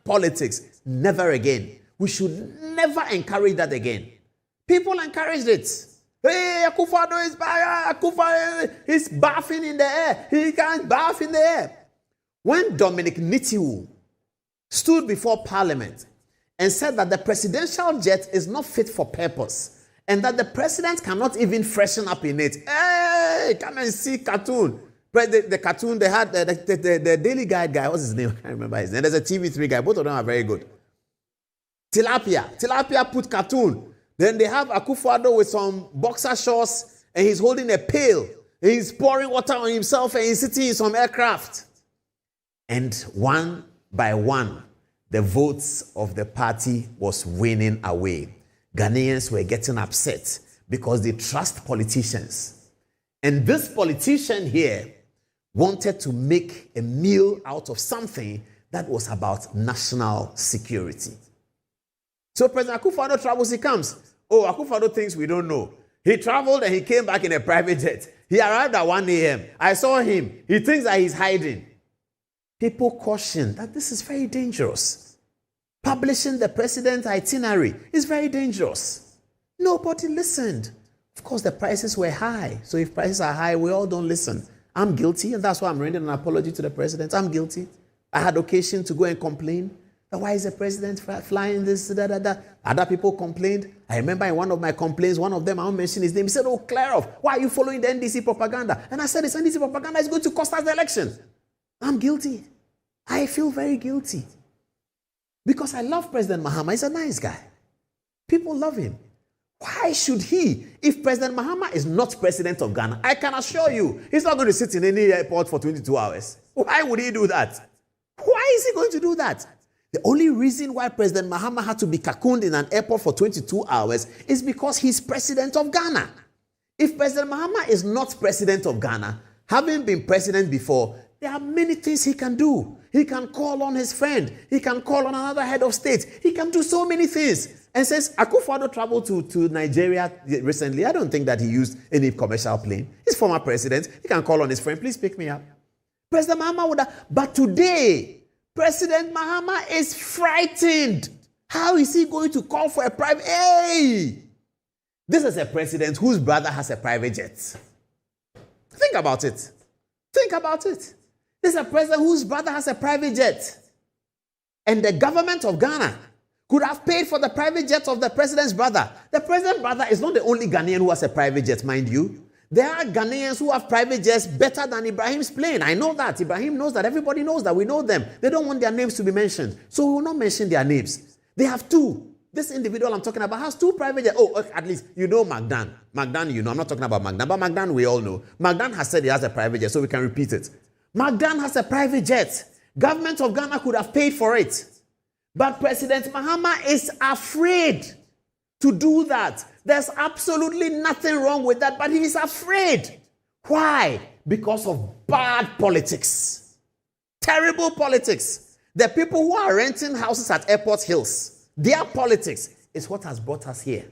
politics. Never again. We should never encourage that again. People encouraged it. Hey, Akufo-Addo is bad. Akufo is bathing in the air. He can't bath in the air. When Dominic Nitiwu stood before Parliament and said that the presidential jet is not fit for purpose and that the president cannot even freshen up in it. Hey, come and see cartoon. The cartoon, they had the Daily Guide guy. What's his name? I can't remember his name. There's a TV3 guy. Both of them are very good. Tilapia put cartoon. Then they have Akufo-Addo with some boxer shorts and he's holding a pail. And he's pouring water on himself and he's sitting in some aircraft. And one by one, the votes of the party was winning away. Ghanaians were getting upset because they trust politicians. And this politician here wanted to make a meal out of something that was about national security. So President Akufo-Addo travels, he comes. Oh, Akufo-Addo thinks we don't know. He traveled and he came back in a private jet. He arrived at 1 a.m. I saw him. He thinks that he's hiding. People caution that this is very dangerous. Publishing the president's itinerary is very dangerous. Nobody listened. Of course, the prices were high. So if prices are high, we all don't listen. I'm guilty, and that's why I'm rendering an apology to the president. I'm guilty. I had occasion to go and complain. Why is the president flying this, Other people complained. I remember in one of my complaints, one of them, I won't mention his name, he said, oh, clear off. Why are you following the NDC propaganda? And I said, this NDC propaganda is going to cost us the election. I'm guilty. I feel very guilty. Because I love President Mahama. He's a nice guy. People love him. Why should he? If President Mahama is not president of Ghana, I can assure you, he's not going to sit in any airport for 22 hours. Why would he do that? Why is he going to do that? The only reason why President Mahama had to be cocooned in an airport for 22 hours is because he's president of Ghana. If President Mahama is not president of Ghana, having been president before, there are many things he can do. He can call on his friend. He can call on another head of state. He can do so many things. And since Akufo-Addo traveled to Nigeria recently, I don't think that he used any commercial plane. He's former president. He can call on his friend, please pick me up. President Mahama would have. But today, President Mahama is frightened. How is he going to call for a private? Hey! This is a president whose brother has a private jet. Think about it. Think about it. This is a president whose brother has a private jet. And the government of Ghana could have paid for the private jet of the president's brother. The president's brother is not the only Ghanaian who has a private jet, mind you. There are Ghanaians who have private jets better than Ibrahim's plane. I know that. Ibrahim knows that. Everybody knows that. We know them. They don't want their names to be mentioned. So we will not mention their names. They have two. This individual I'm talking about has two private jets. Oh, at least you know Magdan. Magdan, you know. I'm not talking about Magdan, but Magdan we all know. Magdan has said he has a private jet, so we can repeat it. Magdan has a private jet. Government of Ghana could have paid for it. But President Mahama is afraid to do that. There's absolutely nothing wrong with that, but he is afraid. Why? Because of bad politics. Terrible politics. The people who are renting houses at Airport Hills, their politics is what has brought us here.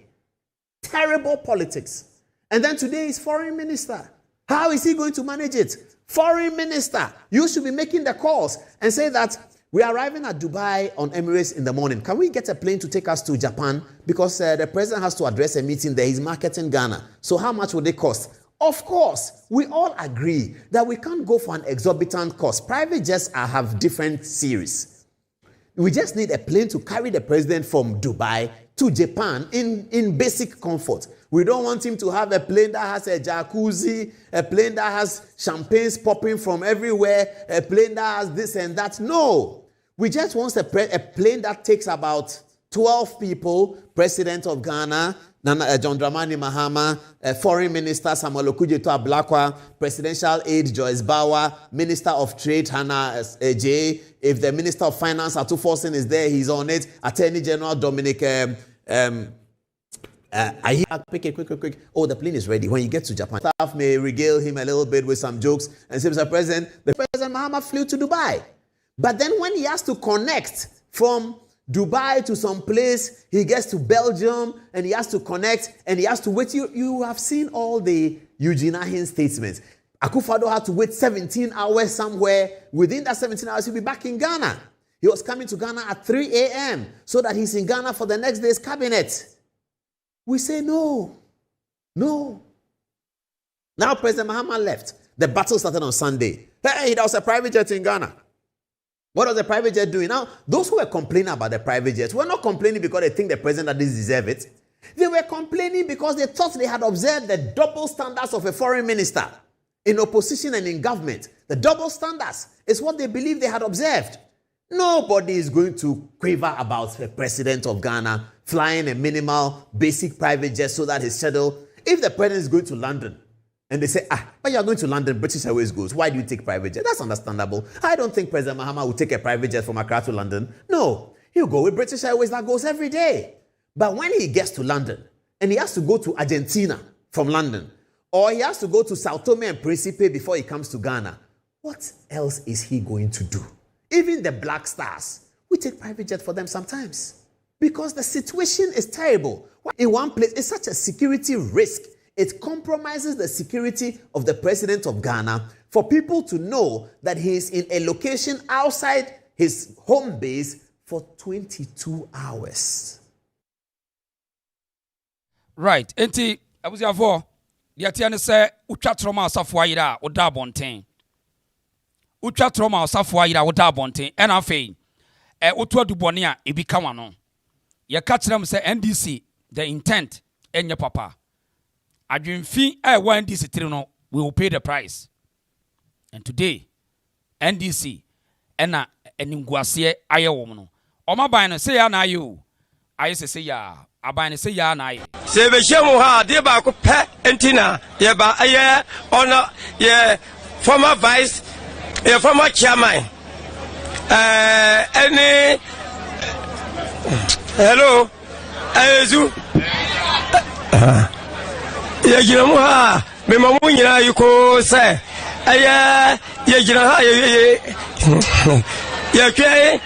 Terrible politics. And then today he's foreign minister. How is he going to manage it? Foreign minister. You should be making the calls and say that We are arriving at Dubai on Emirates in the morning. Can we get a plane to take us to Japan? Because the president has to address a meeting there. He's marketing Ghana. So how much would it cost? Of course, we all agree that we can't go for an exorbitant cost. Private jets have different series. We just need a plane to carry the president from Dubai to Japan in basic comfort. We don't want him to have a plane that has a jacuzzi, a plane that has champagnes popping from everywhere, a plane that has this and that. No. We just want a plane that takes about 12 people, President of Ghana, John Dramani Mahama, Foreign Minister Samuel Okudjeto Ablakwa, Presidential Aide Joyce Bauer, Minister of Trade Hannah J. If the Minister of Finance Atuforsen is there, he's on it. Attorney General Dominic quick. Oh, the plane is ready. When you get to Japan, staff may regale him a little bit with some jokes and say, Mr. President, the President Mahama flew to Dubai. But then when he has to connect from Dubai to some place, he gets to Belgium and he has to connect and he has to wait. You have seen all the Eugene Ahin statements. Akufo-Addo had to wait 17 hours somewhere. Within that 17 hours, he'll be back in Ghana. He was coming to Ghana at 3 a.m. so that he's in Ghana for the next day's cabinet. We say no. No. Now President Mahama left. The battle started on Sunday. Hey, there was a private jet in Ghana. What was the private jet doing? Now, those who were complaining about the private jets were not complaining because they think the president doesn't deserve it. They were complaining because they thought they had observed the double standards of a foreign minister in opposition and in government. The double standards is what they believe they had observed. Nobody is going to quaver about the president of Ghana flying a minimal, basic private jet so that his schedule, if the president is going to London, and they say, but you're going to London, British Airways goes. Why do you take private jet? That's understandable. I don't think President Mahama will take a private jet from Accra to London. No, he'll go with British Airways that goes every day. But when he gets to London, and he has to go to Argentina from London, or he has to go to Sao Tome and Principe before he comes to Ghana, what else is he going to do? Even the Black Stars, we take private jet for them sometimes. Because the situation is terrible. In one place, it's such a security risk. It compromises the security of the president of Ghana for people to know that he is in a location outside his home base for 22 hours. Right. Enti, abuziafo, yatiane se utwa troma asafo ayira oda bonten. Utwa troma asafo ayira oda bonten. Ena afei, otu adubone a ebi kawa no. Ye ka kyerem se NDC the intent enye papa. Adwinfi one NDC 3 no, we will pay the price. And today, NDC ena eningwase aye wo no. Oma ban no say ya na aye o. Aye say ya, aban say ya na aye. Se be shemu ha de ba ko pe entina ye ba aye ono ye former vice ye former chairman any hello ayezu ye jira mu ha me mamu nyina yiko se aye ye jira ha ye kwe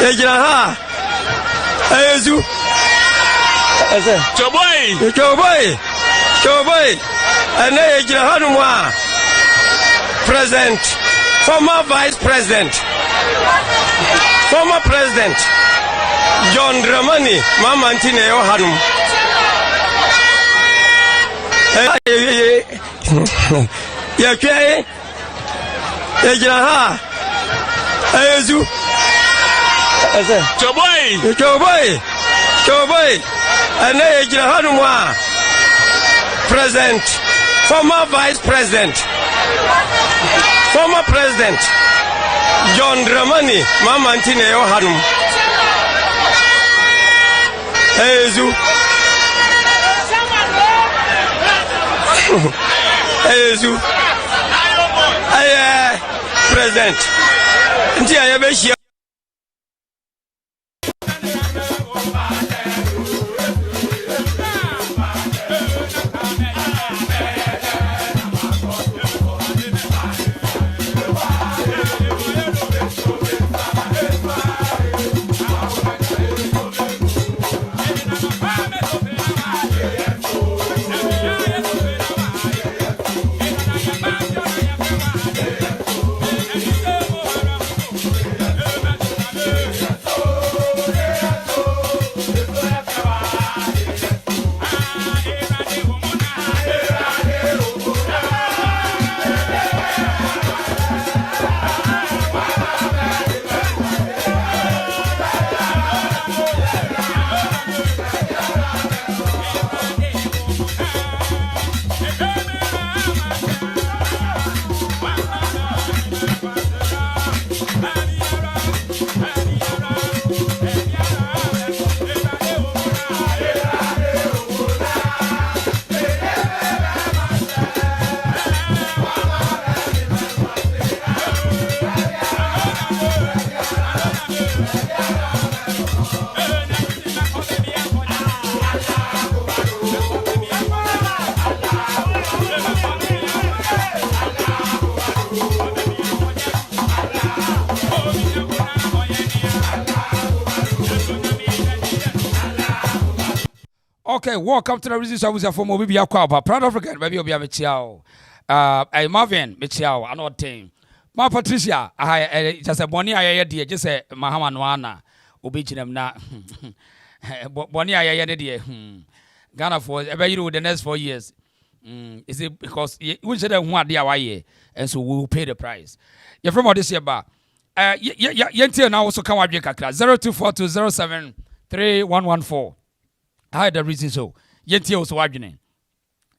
ye jira ha ayezu Choboy and ye jira ha no mu president former vice president former president John Dramani Mahama ntine yo hanum ye kwe ye jira ha ayezu Choboy and ye jira ha no mu president former vice president former president John Dramani Mahama ntine yo hanum ayezu aye president nti aye be shia Okay, welcome to the Resistance Officer for Mobi Aqua, Proud African, baby, Obia Michao. Marvin Michao, another thing. Ma Patricia, I just a bonnie idea, just a Mahama Noana, Obijinam na. Bonnie idea. Ghana for ever you the next 4 years. Is it because we should have 1 year, and so we will pay the price. You're from all this year, bar. Yentil now also come up here, 0242073114. I had the reason so. Yentil also arguing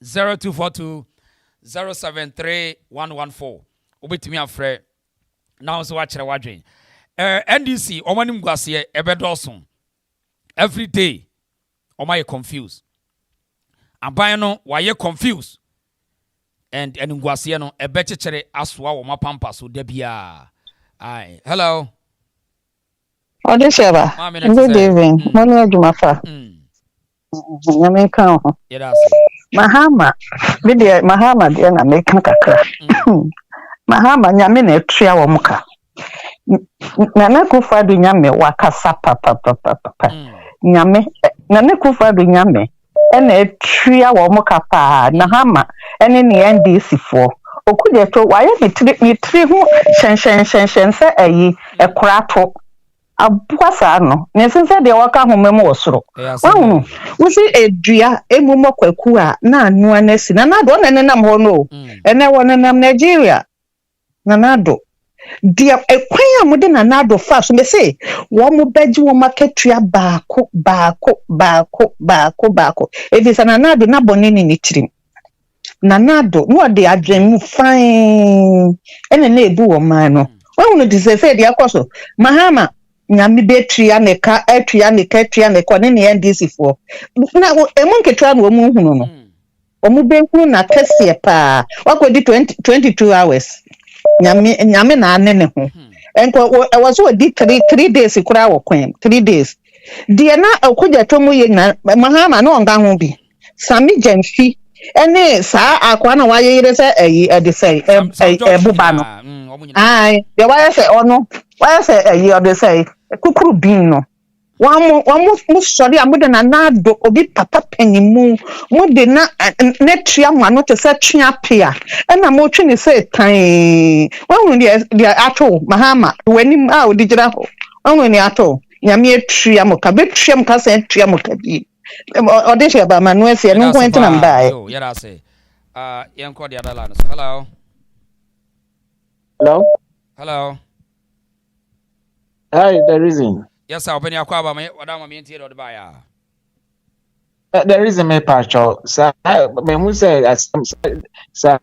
0242073114. Obi to me afraid. Now so watch the waging. NDC, Omanim Guasie, Ebedorson. Every day, Oma confused. And by no, why you confused? And Guasie no, a better cherry aswa or my pampas so debia. Aye. Hello. Oh, this ever. Good evening. Money Jumafa. Mahama, video Mahama, dear, na make kakra. Mahama, nyame na tria wo muka. Nana kufa du nyame wakasa papa. Nyame, nana kufa du nyame. Ene tria wo muka pa. Mahama, ene ni NDC for. Okudjeto, waye mi tri hu shen se eyi ekurato. Abuasa no nesense de waka homem osoro wonu wusi edua emumo kwaku a na anu anasi na nado na nenam ho no ene wonenam Nigeria na nado dia ekwan amude na nado fa so me say wo mo beji wo maketua baako evisa na nado na bonini ni tirim na nado no de adwemu fine ene na ebu wo man no wonu de se de akoso Mahama nyami betria neka etria neka ne NDC for na emu nketwa no mu hunu no omu benku na kese pa wakodi 22 hours nyami na ane ne ho enko e was di 3 days kura wo kwen 3 days die na Okudjeto mu ye na Mahama no nga ho bi sami jamfi ene sa akwa na waye yire se eyi e de say buba no ai de waye se ono waye se eyi o de say kukuru bin no wamu sori amude na nado obi papa penimu mude na netria mu ano te se twa pia na mo twi ni se tan wamu de ato Mahama wani a odigira ho wamu ni ato nyame etria mo ka betria mo ka se etria mo ka bi odisha ba manuesi enu kwenti na mbae yara say yanko the other line. Hello. Hi, the reason. Yes, I'll be aqua by my madam maintain or the buyer. The reason me pacho sir me who say as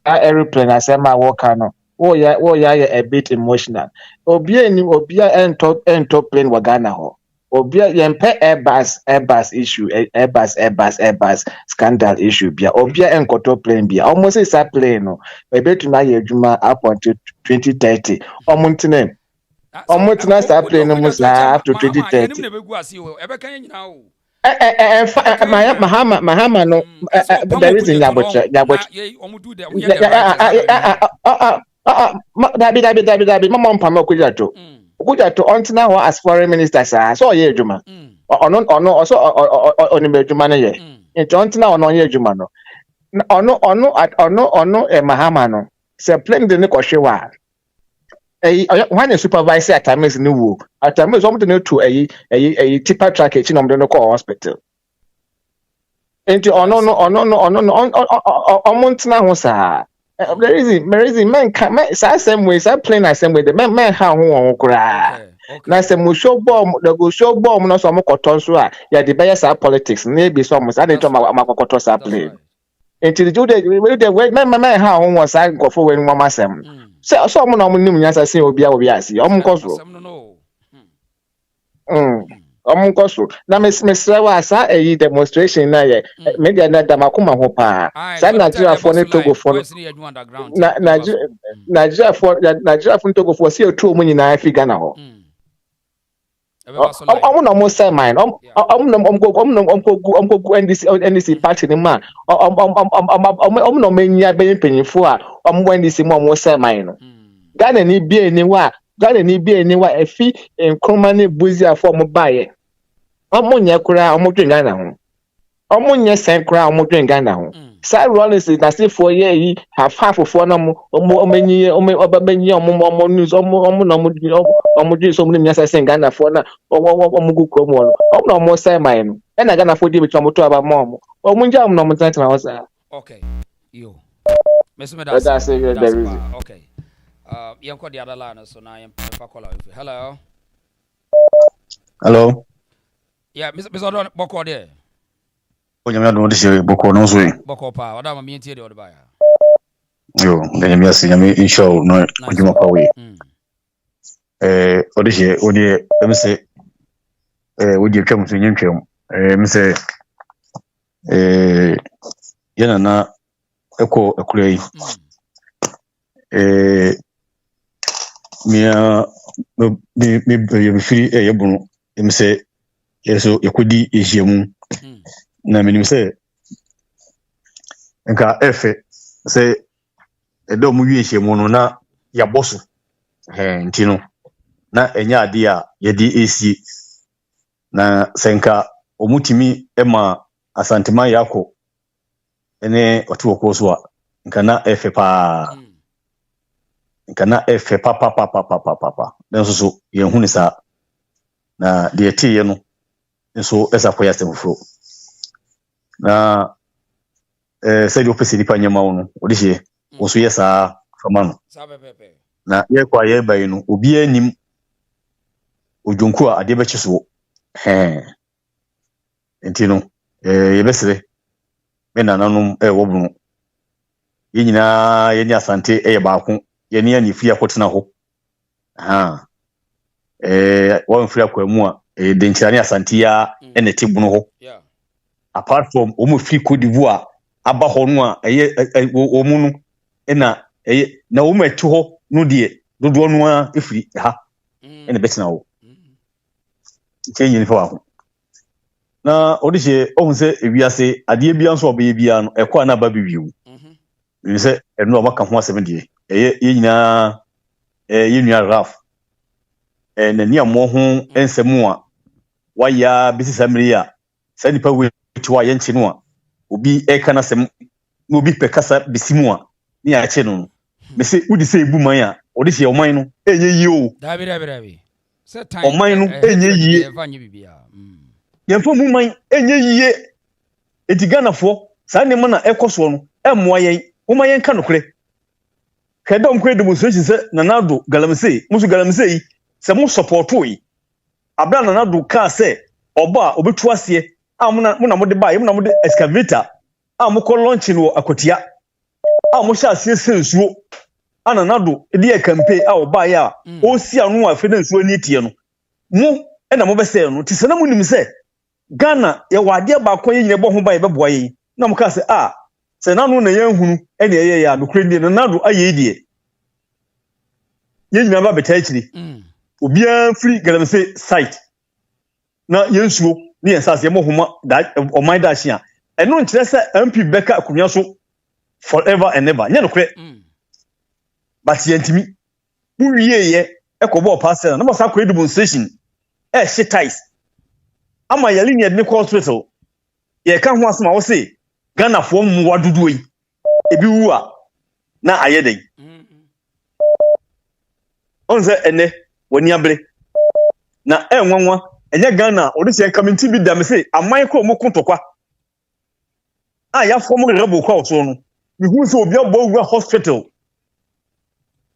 aeroplane as my worker no. Oh yeah a bit emotional. Obia ento plane wagana ho. Obia yempe Airbus issue Airbus scandal issue bia obia enkoto plane bia almost is a plane no e betu na ye adwuma up until 2030 omuntine start plane no must up to 2030 Mahama no there is in Yabocha Dabi mama mpama Okudjeto until now as foreign minister so ye adwuma ono also onime adwuma na ye until now ono ye adwuma no ono Mahama no se plane de ne kohwewa when a supervisor at times ni wo at times something no to tipper track echi no no call hospital until ono omontina ho sa there is man same way plane the man ha ho kura na se mo show bomb the go show bomb no so mo koton so a ya the bias politics na be so mo sa dey to makokoto sa plane until the way man ha ho was I go for when mama sem so mo na mo nim nyasa se obi asi omkoso omkoso na mesrewa asa demonstration na ye media na damakuma ho pa sa Nigeria for ne Togo for na Nigeria for Togo for see otu omu nyina Africa na ho no mo say mine go NDC party ni man no menya be penyifo a NDC mo say mine no Ghana ni bia ni wa efi enkroma ne buzi afọ mo baye nya kura dwen Ghana ho Omunye senkra omudwen Ghana ho. Sai Rollins na say for year yi half for na omenyi obabenyi omo news omo na omudwen so muni nyasa sen Ghana for na omugu krom won. Omo omo sai mai no. E na Ghana for di betwa moto aba mom. Omunja omo na mutantana ho sa. Okay. Yo. That's okay. Yanko the other line so now I'm hello. Hello. Yeah, Mr. Odon Boko there. Onyame do this Boko no so yi. Boko pa, oda ma mientie de odba ya. Yo, nyame asi nyame inshallah no ojuma pa we. Odihye odi em se odi twam so nyentwam. Em se yana na eko ekura yi. Mia me free yebunu em se yeso yekodi ehiemu na menim se nka efe se edo mu wi ehiemu no na ya boso ntino na enya ade a yedi esi na senka omutimi ema asantema yako ene watu okoso a nka na efe pa nkana efe papa nanso so yenhu ne sa na de etiye no nso esa koya semfro na se do pese dipa nyama wo no odihye wo so yesa fama no na ye kwa ye bayi no obi anim ojonku a ade bechi so entino ye besere me nananom wobunu yinyina ye ni asante ye baako yeni ani fia kotena ho won fia kwamu a denchirani asantia ene tibuno ho apart from omo fi Cote d'Ivoire aba ho no a omu no ena na omo atu ho no de dodo no a efiri ha ene betina ho change ni fa ho na odihye ohun se ewiase ade bia nso obe bia no ekwa na ba bibiu ni se eno amaka ho asem de yina yinua raf na ni amo ho ensemu a waya bisisa mmiri a sa nipa we tiwa ye nchi no a obi eka na sem obi pekasa bisimu a ni a che no me se udi se ebu man a odi se oman no enye yi o dabi se time oman no enye yi yemfo mu man enye yi etigana fo sa ne na ekoso no emmoa yen wo yen ka nokre kedom kwe demonstration se nanado galamsey musu galamsey se mu support yi abra nanado ka se oba obetu ase muna mo de ba muna mo de excavator mo ko launch no akotia mo sha ase sensuo nanado e de campaign oba ya o si anu afi na nsuo ni tie no mu e na mo be se no ti se na mu nim se Ghana ye wade ba ko ye nyine bo ho ba ye be boa ye na mo ka se se nanu na yenhunu ene ye ya nokre ndi nanado aye die yenyina ba beta akiri obia free galamsey site na yensuo ni ensase mo homa da oman da hia eno nkire se MP beka akunwa so forever and ever nye nokre but yentimi mu wiye ye ekobo parcel na mo sa ko demonstration shitais ama yali ni admit hospital ye ka ho asema wo se Ghana fo mu wadudu yi ebi wu a na ayedey onze ene wani abre na enwanwa enye Ghana odise community bi da me se aman ko mo kontokwa ya fo mo rebo kwa so no mi hu se obi abo wu hospital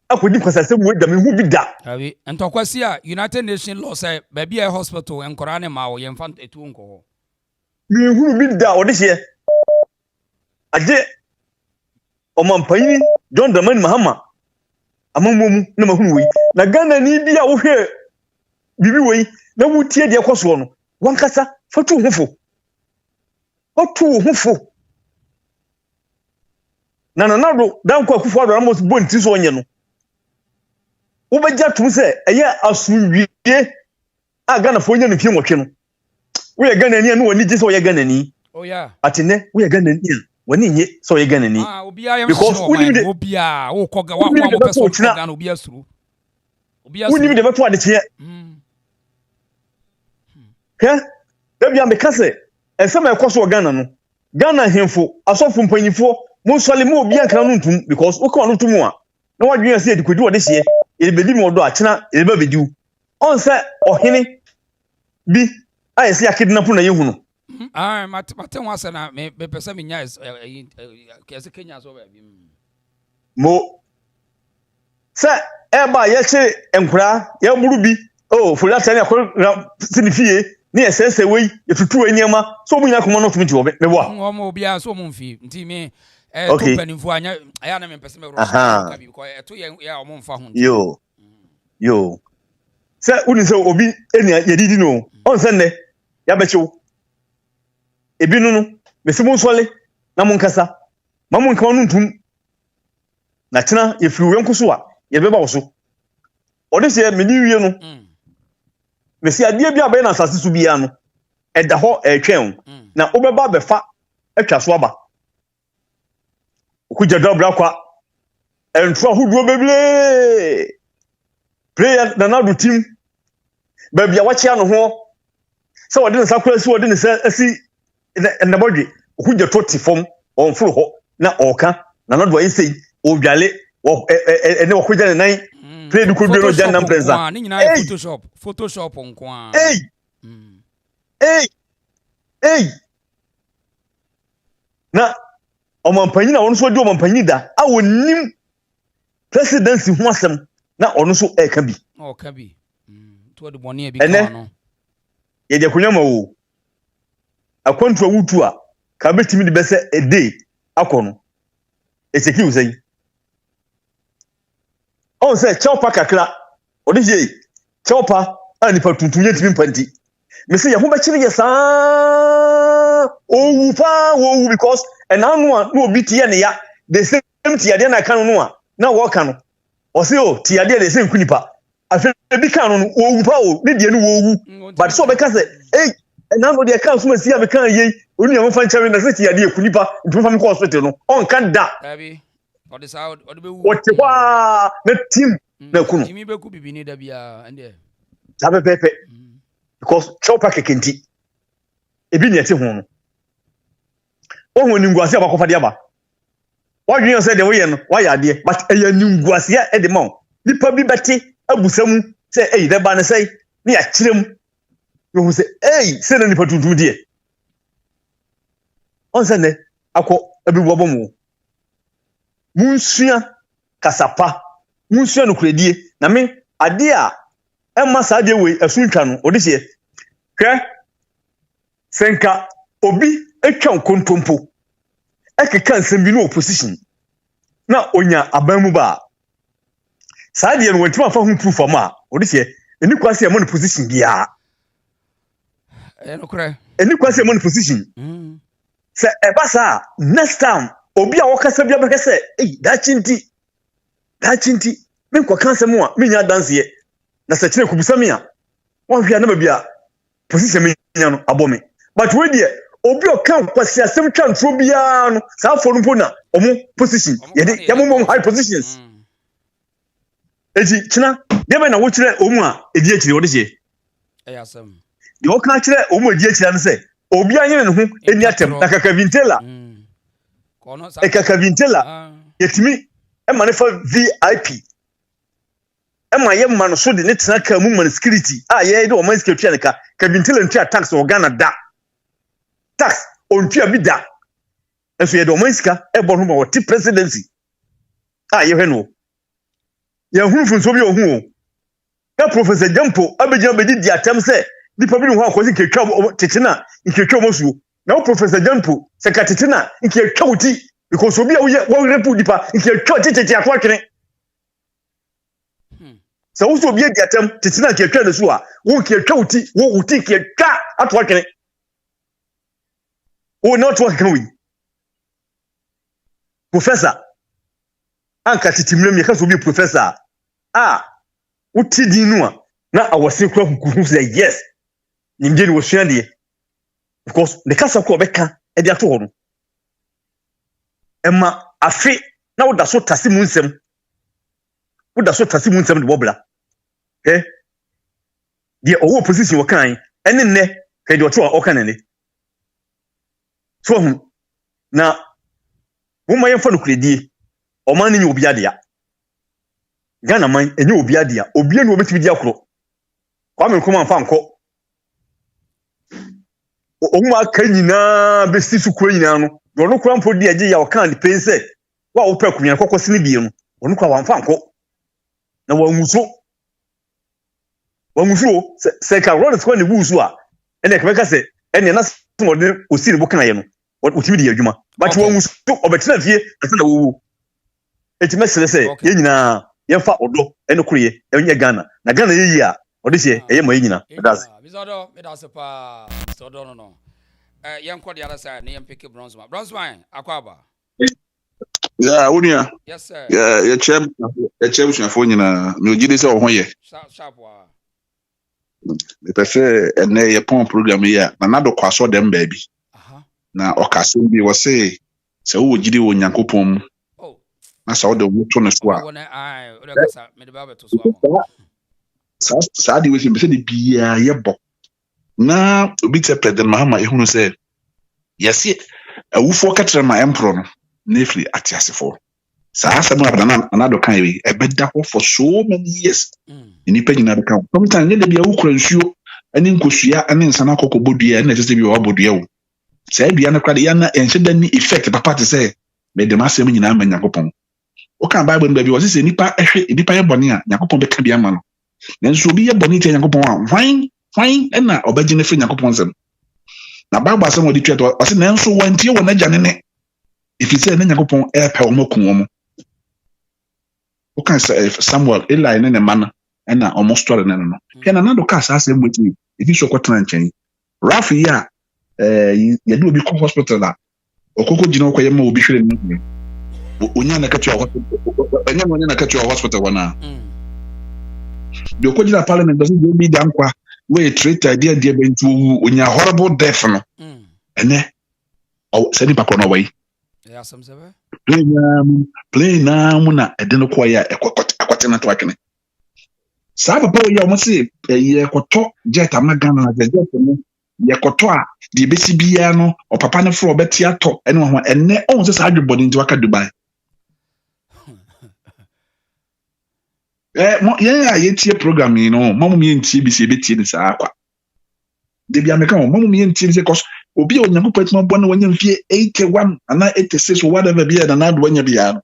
akodi kwasase mu da me hu bi da abi entokwasi a United Nations law say ba bia hospital enkora ne ma wo yemfa etu nko mi hu bi da odise aje omampani John Dramani Mahama amamumu na mahunu wi na Ghana ni bia wo hwe bibi wi na wutie de ekoso no wankasa fatu hofo na nanado danko akufo ado amos bonti so onye no wo beja tum se eye asunwie Ghana fo onye no pie nwotwe no wo ye Ghana ni no woni gi se wo ye Ghana ni atine wo ye Ghana ni wani nye so ye Ghana ni because obia wo koga wa mo person Ghana obia suru woni mi de beto ade tie da bia me kase Ensema ekoso Ghana no. Ghana hemfo asofo mpanyifo mo sole mo obi anka no ntum because wo ka no ntum a na wadwen se edikodi wo de hye e bedi mo do a chena e ba bediu on se ohene bi ayesi akidnap na yehu no mate wasa na me pesa me nya kese Kenya so ba bi mo se e ba ye che enkura ye buru bi fula tani akọ sinifie ni esese wei etutu enyema so mu nya koma no tumti wo me bo a mo bia so mu mfi nti me to panimfo anya aya na me pese me ro ka bi because eto ye ya mo mfa ho yo se uni se obi eni yedidi no on se ne ya bechew ebi no mesimo sole na mo nkasa ma mo nka ntum na tena ye firi wenko so a ye beba wo so ode se me ni wie no mesi adie bia be na asase so bia no eda ho etwen na obeba befa atwa so aba Okudjeto brakwa entro huduo beble player na na do team ba bia wachia no ho se wode ne sakura si wode ne asi na bodwe Okudjeto tifom on furu ho na oka na na do ayisei odwale ene Okudjeto nan play du kudu no janna presa ni nyina photoshop nko na omampanyi na ono so di omampanyi da a wonim presidency ho asem na ono so eka bi ka bi to de bone bi ka no ye de kunyama wo akwantu awutu a ka betimi de bese a day akono eteki uzai on say chopa kakra odije chopa ani pa tuntunye timi mpanti me say ya ho be kire ye saa owu pa owu because and now no obi tie ne ya the same tie na kan no a na wo ka no o say o tie de the same kunipa afi bi kan no owu pa o ne die no owu but so be ka say and now the account so see am kan ye oni am fan chawe na say tie de kunipa ntum fam ko hospital no on kan da abi o de sa o de be wu o te kwa na team na kunu kimi be ku bibi ni da bia ande tabe pepe because chopa kekenti ebi ne ete ho no ohun ni nguase abakofa de aba wadwen say de wo ye no wa ya de but eya ni nguase ya e de ma nipa bi beti abusamu say de ba ne say ni ya kirem yo say say na nipa tuntum de on say ne akọ abi bobo mu munsua kasapa munsua no kredie na me ade a emma sa de we asuntwa no odise hwe senka obi etwa nkontompo ekeka nsem bi no opposition na onya aban mu ba saa de no wantima fa hu proof am a odise eni kwase am no position bia no kra eni kwase am no position se ebasa next time obi a wokasa bia be kese da chinti me kwa kanse mu a me nya dance ye na se kire kubusa me a won hwia na ba bia position me nya no abome but we dey obi o kan kwasi asem twa ntro bia no saa fo no pona omo position ye de yammo high positions eji kina de be na wo kire omu a edi akire wo de je asem de o kan kire omu edi akire no se obi anyere ne ho eni atem na kakavintela kono sa kakavintela yetimi e manefa VIP ema ye ma no so de ne tena ka mu man security ye de o man security ne ka kavintela ntia tax o Ghana da tax on tua bi da enso ye de o man sika e bo no ma o ti presidency ye hwe no ye hu funso bi o hu o ka professor Jampo abegina bedi di atem se nipa bi no ho akozi ketwa tetena nketwa mosuo na professor Jampo se ka tetena nketwa uti because obi a wo repu dipa nketwa tetete akwa twene se wo so obi di atem tetena nketwa ne so a wo nketwa uti wo uti nketwa atwa twene o not what can we professor anka titimlem ye ka so bi professor uti di nu a na awose kura kuku say yes nimje ni wo sua de because the kasa ko beka e dia to ho no emma afi na wo da so tase mu nsem de bobla the owo position wo kan ene ne ke de oto o kan ne So na woma yɛmfa no kuredie ɔman no nyɛ obi adea Ghana man ɛnyɛ obi adea obi ne obetumi di akoro Kwame Nkrumah amfa nkɔ ɔmo aka nyinaa besi so kuro nyinaa no ɔno kura mpo di agye ya ɔka de pen sɛ wa wo pɛ kunya kɔkɔ sini bie no ɔno kura wamfa nkɔ na wanguso sɛ ka Lawrence kɔ ne wusu a ɛna kɛmɛka sɛ ɛna na so ɔde osi ne bo kan yɛ no otimi di adwuma but wanguso ɔbɛtena fie ɛsɛ na wowo eti mɛsere sɛ yɛ nyinaa yɛmfa ɔdɔ ɛne koroyɛ ɛnyɛ Ghana na Ghana yɛ yi a ɔde hyɛ ɛyɛ ma yɛ nyinaa that's Bizodo medasipa Bizodo no yɛnkɔ the other side na yɛmpeke Bronzeman akwaba yeah unia yes sir yeah ye chem suafo nyina me ogide sɛ wo ho yɛ sharp wa me pese ene ye pon program yi na nado kwaso dem baabi na okase bi wo se sɛ wo ogide wo Nyankopɔn mu na sɛ wo de wo to no so a sa di we se de bia ye bɔ na obi te President Mahama ehunu sɛ yɛse awufo katra ma empro no nefri atiasefo sa asɛm abana anado kan wi ebeda ho for so many years nipa nyina beka sometimes ne bia wo kura nsuo ani nkosua ani nsana akɔkɔ bodua na ɛsɛ bi wo bodua wo sa dua na kwade ya na enhye da ni effect papa te sɛ me dem asɛm nyina ma Nyankopɔn o kan Bible no bi wo sɛ nipa ehwe nipa yɛ bɔne a Nyankopɔn bɛka bi ama no nanso obi yɛ bɔne tie Nyankopɔn a hwan ɛna ɔbɛgye ne firi Nyankopɔn nsɛm na Bible asɛm wɔde twɛto ɔsɛ nanso wantie wɔ n'agya ne if you say Nyankopɔn ɛpɛ wɔn ku wɔn o kan Samuel Eli ne man ɛna ɔmo story ne no kena na do ka saa asɛm wɔti ebi so kɔtena nkyɛn Rafi ya yɛde obi kɔ hospital a ɔkɔkɔ gyina ɔkɔ yɛ ma obi hwere ne onya na katua hospital wana de ɔkɔ gyina parliament bɛsɛ de obi dankwa we traitor dia bentu owu onya horrible death no ɛnɛ sɛ nipa kɔ no wai plain na muna ɛde no kɔ ya ɛkɔte na to atwene saa papa wo ya ɔmo se yɛ kɔtɔ jet amagana na jet no yɛ kɔtɔ a de besi bia no ɔpapa ne fro ɔbɛte atɔ ɛne ho ɛnɛ ɔmo se saa adwebɔde nti waka Dubai mo yɛn a yɛtie program yi no mo mi ntie bi se betie ne saa akwa de bia meka mo mi ntie se kɔs obi o Nyankopɔn tuma bɔ ne wanya mfie 81 ana 86 or whatever bia na do wanya bia no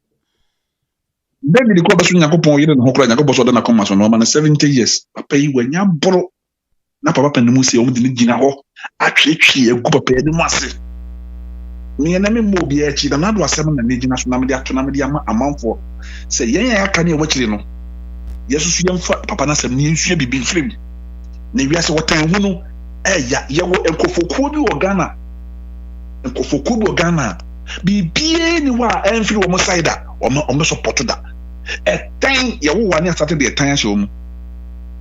David ko baso Nyankopɔn yire ne ho kora Nyankopɔn so de na koma so no ma na 70 years papa yi wanya boro na papa ne mu se o de ne gina hɔ atwetwe egu papa ne mu ase me na me mo bia achi na do asɛm na ne gina so na me de ato na me de ama amanfo sɛ yɛn ya aka ne wɔkyire no yesusu yɛmfa papa na asɛm ne nsua bibi mfrem ne wiase wɔtan hu no ya yɛwɔ enkofokuo bi wɔ Ghana bibie ni wa ɛmfiri wɔ mo side a ɔmo support da ɛtan yɛwɔ wa ne asate de ɛtan ahyɛ wɔ mu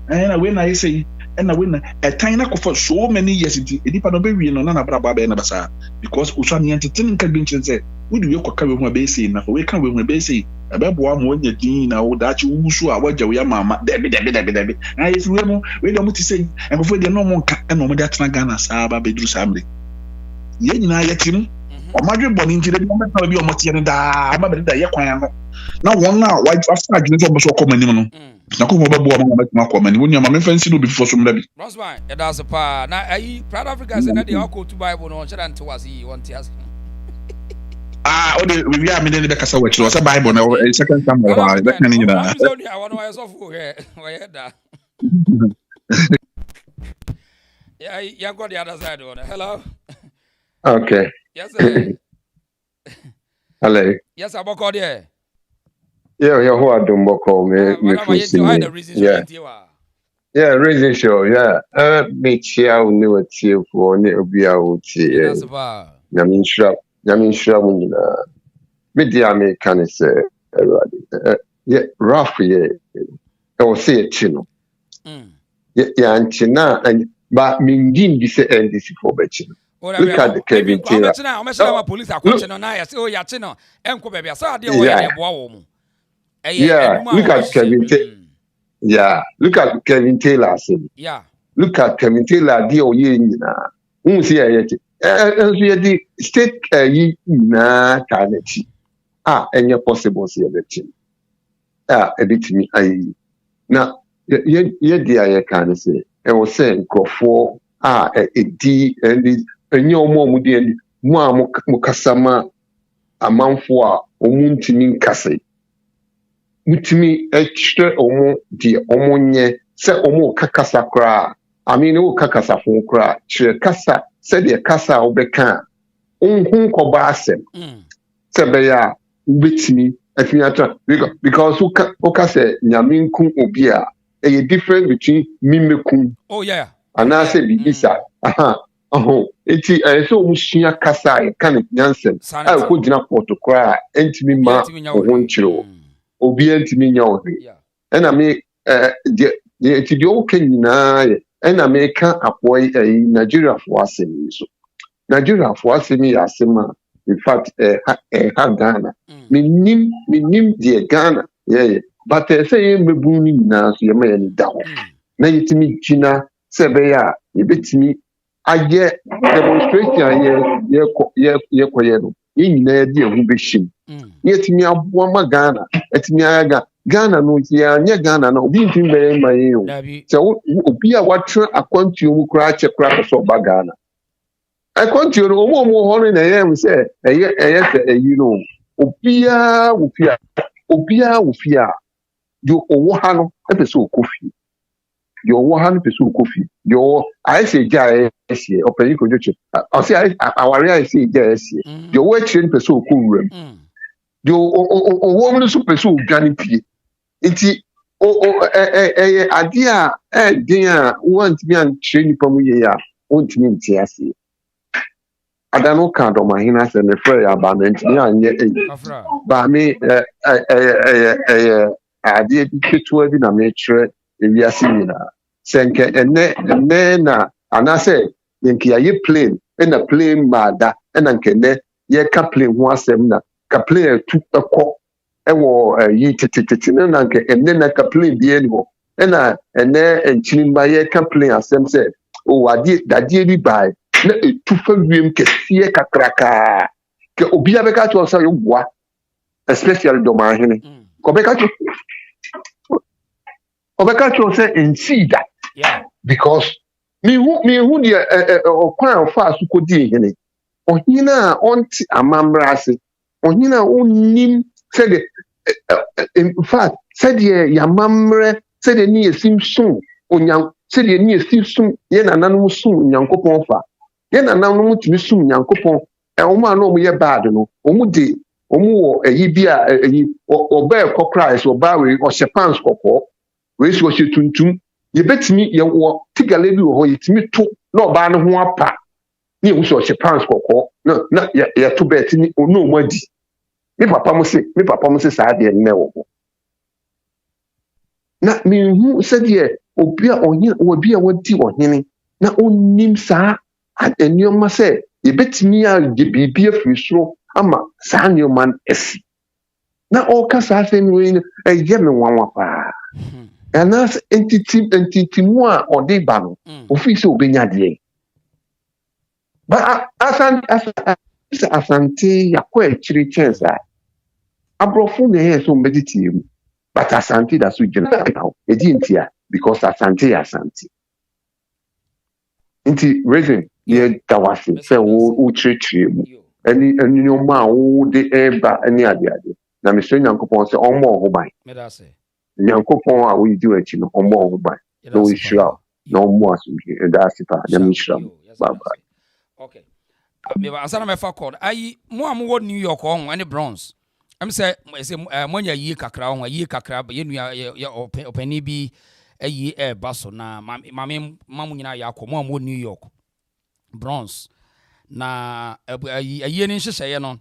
na we na yɛsɛ na we na ɛtan na kɔfa so many years nti edipa no be wie no na braba ba na basa because usua ne enteten nka bi nkyɛn sɛ wodi we kɔka we hu abɛsɛ na we ka we hu abɛsɛ ɛbɛboa mo nya din na wo daachi wusu a wagya we mama debi na yɛsi we no we de mo ti sɛ nkɔfo de no mo nka ɛna mo de atena Ghana saa ba beduru samre yɛ nyina yɛtim ɔmadwe bɔne nti de mo mɛta bi ɔmo tie ne daa ama bɛde da yɛ kwan no na wɔn a wa afa adwene sɛ ɔmo so kɔ manim no na ko mo bɛboa mo ma kɔ manim woni ama me fancy no bi fo so mra bi Rosman ɛda so pa na ayi Proud Africa sɛ na de akɔ to Bible no ɔkyerɛ nte wase yi wɔnte ase o de we are me ne be kasa wɔkyerɛ ɔsɛ Bible na second Samuel ba be kan nyina I want to yɛsɔfo wɔyɛ da yeah got the other side one hello okay yes sir hello yes aboko there yeah who are domboko me yeah reason show yeah me chia uni watie for ne obia wuti nyamishra munina media me kan say yeah rough yeah o say chino yeah antina and but mingin di say NDC for bechino look at the Kevin Taylor police akwche no na ya say o ya che no enko bebia so ade wo ya eboa wo mu yeah look at Kevin Taylor look at Kevin Taylor yeah look at Kevin Taylor di o ye nyina un see the state na kaneti any possible see everything a bit me na ye dia ye kan say e wo say nkrofo edi and enye omo mu di and mu a mu kasama amanfo a omuntimi nkase mutimi extra omo di omo nye se omo kakasa kra I mean o kakasa fon kra chere kasa se de kasa obeka unhun koba asem se be ya ubetimi afiata because uka say nyamenku obi a a difference between mimeku and I say bibisa eti so mushia kasa e kan nyansem ko gina porto kra entimi ma ohun chiro obi entimi nya ohwe ena me eti de o kenyina ena me ka apoy Nigeria for asem so Nigeria for asem ya asema in fact ha Ghana minim de Ghana but say mebu ni na so ye ma ni da ho na yetimi gina sebe ya yebetimi aye demonstration ye koye no nyina de ehu behim yetimi aboa ma Ghana etimi aga Ghana no ya nya Ghana na obi ntim be ma ye o so obi a watra akwantu mu kura che kura so ba Ghana akwantu no omo ho na ye say eye say no obi a wo fia yo owo ha no e so kofi yo wo 100% coffee yo I say ja ese openi ko joche o say aware I say ja ese yo wo 100% ko wurem yo wo mu so person gani pie nti ade a din a want me an train pa mu ye ya want me nti ase adano ka do mahina se ne frɛ ya ba nti ya anye ba me ade bi ketua bi na me kyerɛ ewiase nyina senke ene na anase yenki ye plane na plane mada na nkene ye ka plane ho asem na ka plane tu ekọ ewo yi tititi na nke ene na ka plane bi eni ho na ene enchini ba ye ka plane asem se o ade dadie bi bai na etu fa wiem kesie kakraka ke obi abeka to so yo boa especially do ma hene ko beka to obeka to say insida because me who the okwan fa so kodi hene ohina onti amamra ase ohina onim say the in fact say the yamamre say the ni esimsun onyan say the ni esimsun ye na nanu sun nyankopon fa ye na nanu tumi sun nyankopon omo ana omo ye bad no omo de omo wo eyi bia eyi oba ekokra so oba we o shepans kokko we so tuntum ye betimi ye wo tigale bi wo yetimi to na oba no ho apa ni wo so shepans kokko na ya to bet ni ono mo adi me papa mo se sa de ne wo na me hu se de obi a wadi ohene na onim sa enioma se ye betimi a de bibi afiri soro ama sa nyoman esi na o ka sa se nwe ye me wanwa pa and as entity mu a ode ba no ofi se obenya de ba asante yakọ echiri chance a abrofo na ye so mediti mu but asante da so gina now edi ntia because asante nti reason ye dawase se wo chiri mu eni ma wo de eba eni ade na me so nyankopon se omo ho ban nyankopon a we do echi no omo ho ban no we shira no more asumje that's it na me shira bye okay me asana me fa call ayi mo amwo New York on any bronze am say monya yi kakra on yi kakra ye nua ye opani bi ayi baso na mame mamu nyina ya akọ mo amwo New York bronze na ayi ni hyehyeye no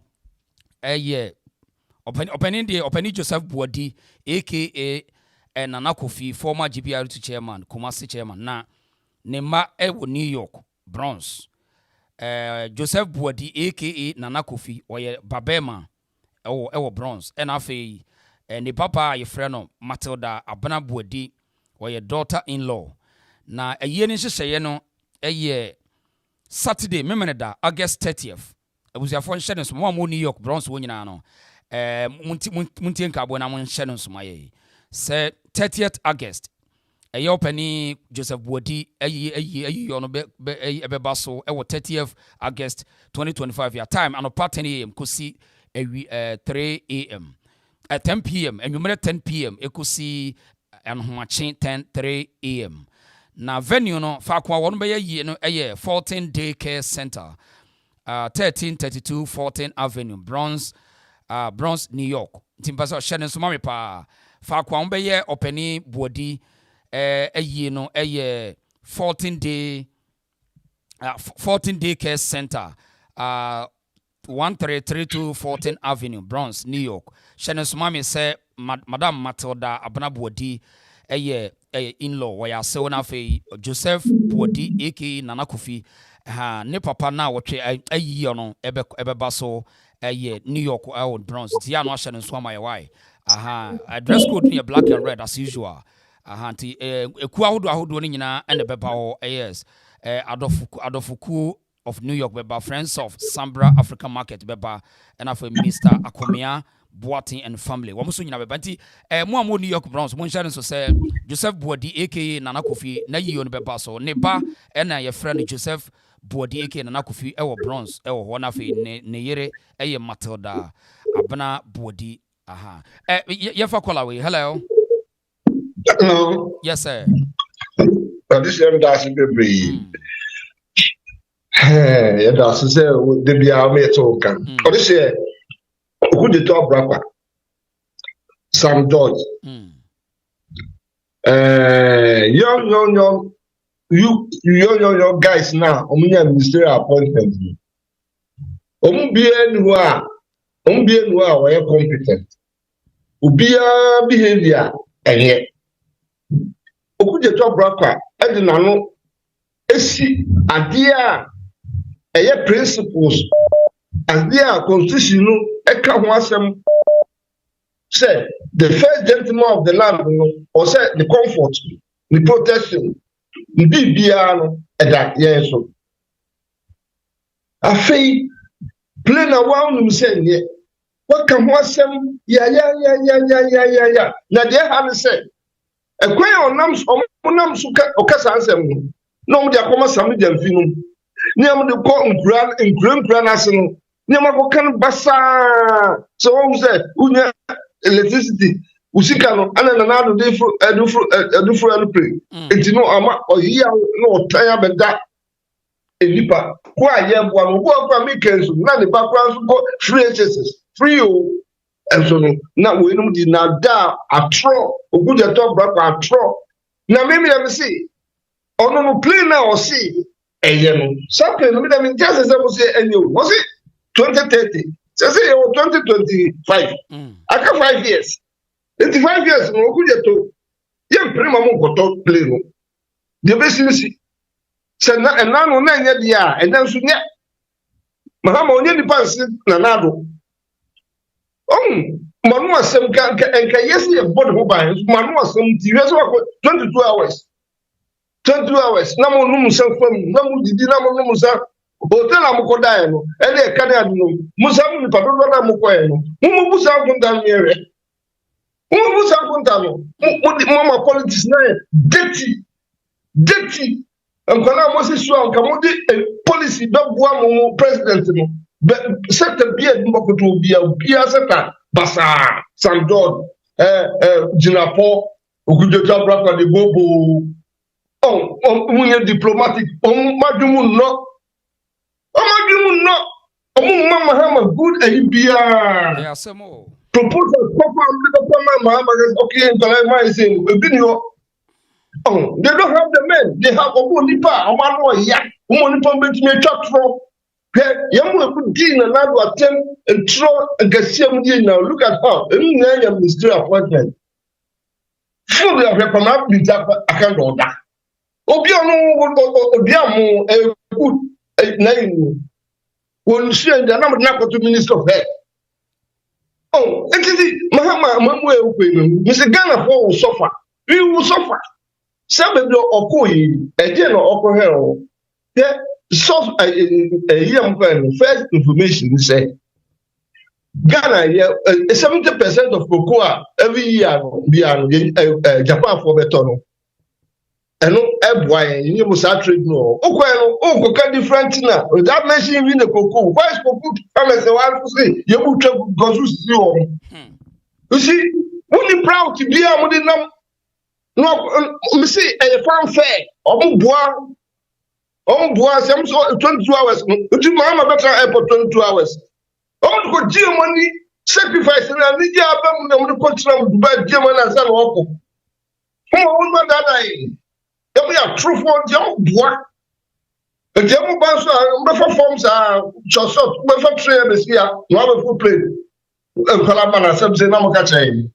opani Joseph Buodi aka Nana Kofi former GBR2 chairman Kumasi chairman na nema wo New York bronze Joseph Buodi aka Nana Kofi oye babema ewo bronze and afi ne papa ye frɛ no Matilda Abana Buodi oye daughter in law na ayi ni hyehyeye no Saturday memeneda August 30th. Abusiafo nhye no so mo New York Bronx wo nyina no. Muntie nkabo na mo nhye no so maye. Say 30th August. Eyo pani Joseph Boadi ayi no be so 30th August 2025 your time and 10 a.m. kosi 3 a.m. at 10 p.m. and you 10 p.m. ekosi anhomache 3 a.m. na venue no fa kwa won be yi no 14 day care center 1332 14 Avenue Bronx New York timpasa shene so mame pa fa kwa won be openi Boadi no 14 day care center 1332 14 Avenue Bronx New York shene so mame say Madam Matilda Abana Boadi in-law waya se wona fe Joseph Boadi aka Nana Kofi ne papa na wotwe ayi no ebeba so New York Bronx ti ya no shene so amaye why address code near black and red as usual anti eku ahodo ni nyina ene beba ho yes adofuku of New York beba Friends of Sambra African Market beba and for Mr. Akomia Boating and family wo so nyina beba anti mo New York Bronx mo nshare so say Joseph Boadi aka Nana Kofi na yiyo no beba so ne ba na ye friend Joseph Boadi aka Nana Kofi ewo Bronx ewo ho na fe ne yere Matilda Abana Boadi ye fa call away hello. No. Yes, sir. But this young that's baby. Yeah, that's say the be our mate talking. But this year, Okudjeto brother, Sam George. Young guys now. Ministerial appointment. Be were competent. Ubia behavior and yet. Okudjeto brother, Edinano, esi adia eye principles adia constitution no eka ho asem say the first gentleman of the land no or say the comfort the protection bibia no eda yenso afei play na one no say ne what ka ho asem ya na dey have say ekwe onam suka okasa ansem no mo dia koma sam dia mfinu ni am de ko nkran ase no ni am ko kan basa so wo say unya electricity usika no ana na do de edufru anu pre enti no ama oyiya no otan abeda elipa ko aye bo no bo kwa mekanso na ne background so go free access free o enso no na we no di na da atro Okudjeto brother atro na me say ono no play na o see no something no me just say we say any was it 2030 say 2025 aka 5 years 85 years no Okudjeto ye prima mo goto play no the business say na no na nya dia and then so nya Mahama onye ni pansi na nado manu asem ka yes ye body ho ban manu asem ti yes 22 hours 22 hours na mo num san fam na mo didi na mo num san hotel am ko dai no e dey ka dey no mo san mi pato na mo ko e no mo bu san ko dan yere mo bu san ko dan no mo ma politics na dirty nkwana mo se so an ka mo di policy do boa mo president no set bia mo ko to bia seta basa Sam George Jinapo Okudjeto brother de bobo munye diplomatic madumu no Mahama good bia proposal papa Mahama okay my say they don't have the men they have nipa amano ya nipa betime twatro yamu good na do attempt and throw agasiam di now look at how na ministry appointment full of recommend be account order obi amu good na you won share the na to minister of health it is Mahama mamu e ukwe no Mr. Ghana for will suffer we will suffer sabe do okoyi eje no okohe o source first information say Ghana 70% of cocoa every year Japan for better no. And no why you must trade no. Okay, different now. Without mentioning the cocoa, why is cocoa? I'm say one say you put go to see. You see, only proud to be a modern no. Me say a farm fair. Some 22 hours. You Mahama better airport 22 hours. Oh, go dear money sacrifice and the job of the country by German and San Wako. Oh, man, that I. We are true for young boy. The German bands are forms are just before train here. No other foot play. Kalamana, some say Namakacha.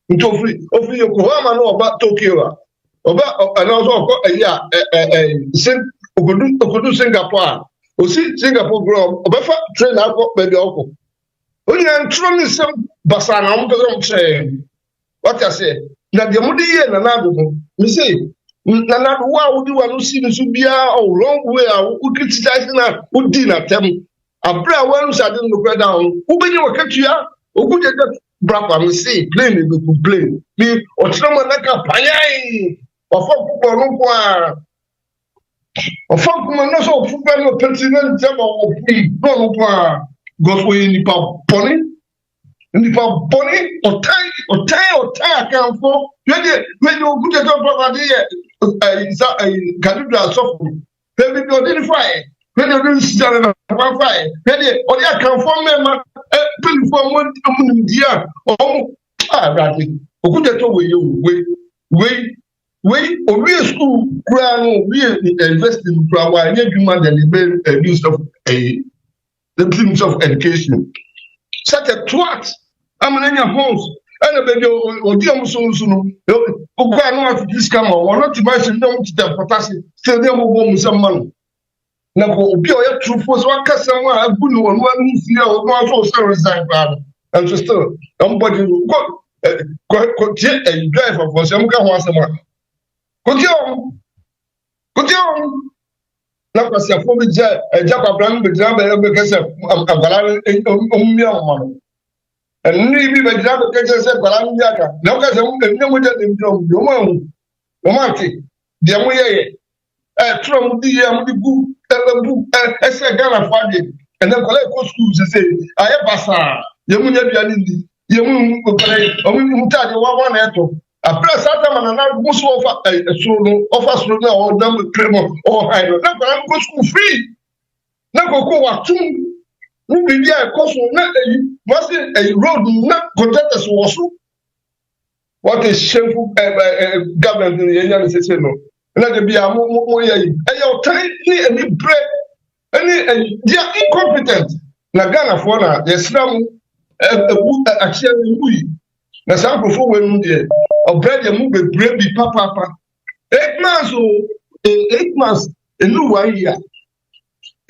Into free of Yokohama no about Tokyo. About and also Okudu Singapore. We see Singapore grow. Obefa train out baby Oko. When you are trying some Basana, I'm saying what I say. Now the Mudi and another, you see. Nana wa udi wa nusi subia or long way who criticize na who did not tell me. A bra one side in the down. Who been your catch ya? Who could get brapa me say plain me complain. Me or someone like a payay or for no qua. Or for no so football president or no qua. Goes way in the pony. In the pony or tie account for when you good at property. Cathedral suffer. Maybe you identify. When you do stand one fire, maybe or you can form member, pay for one dear. Oh, Radley. Okudjeto we school crown, we invest in Prawa, and every man the use of the dreams of education. Such a twat. I'm in your homes. And baby, or dear Musun, this come on, not to buy some the potassium, still there will some money. Now, be a true force, one customer, I put on one year or one for service. And just somebody a driver for some come once a month. Could you? Now, because you're for a Japa brand, but because I'm and maybe the job of the said, but I'm Yaka. Now, because I'm no romantic. The way from the book, I said, Ghana funded, and then collect schools to say, I have Bassa, Yamunia Bianindi, Yamu, Mutadi, one echo. A press Adam and another most offers or number cremo or I don't know, but I'm go school free. Now go at 2. No be there cause must a road not contact us also. What is shameful government in the United States? No, let it be a more and your tiny and bread any they are incompetent. Nagana Fona, the Islam actually we. Na some before when there or bread and move a bread be papa 8 months or 8 months a new 1 year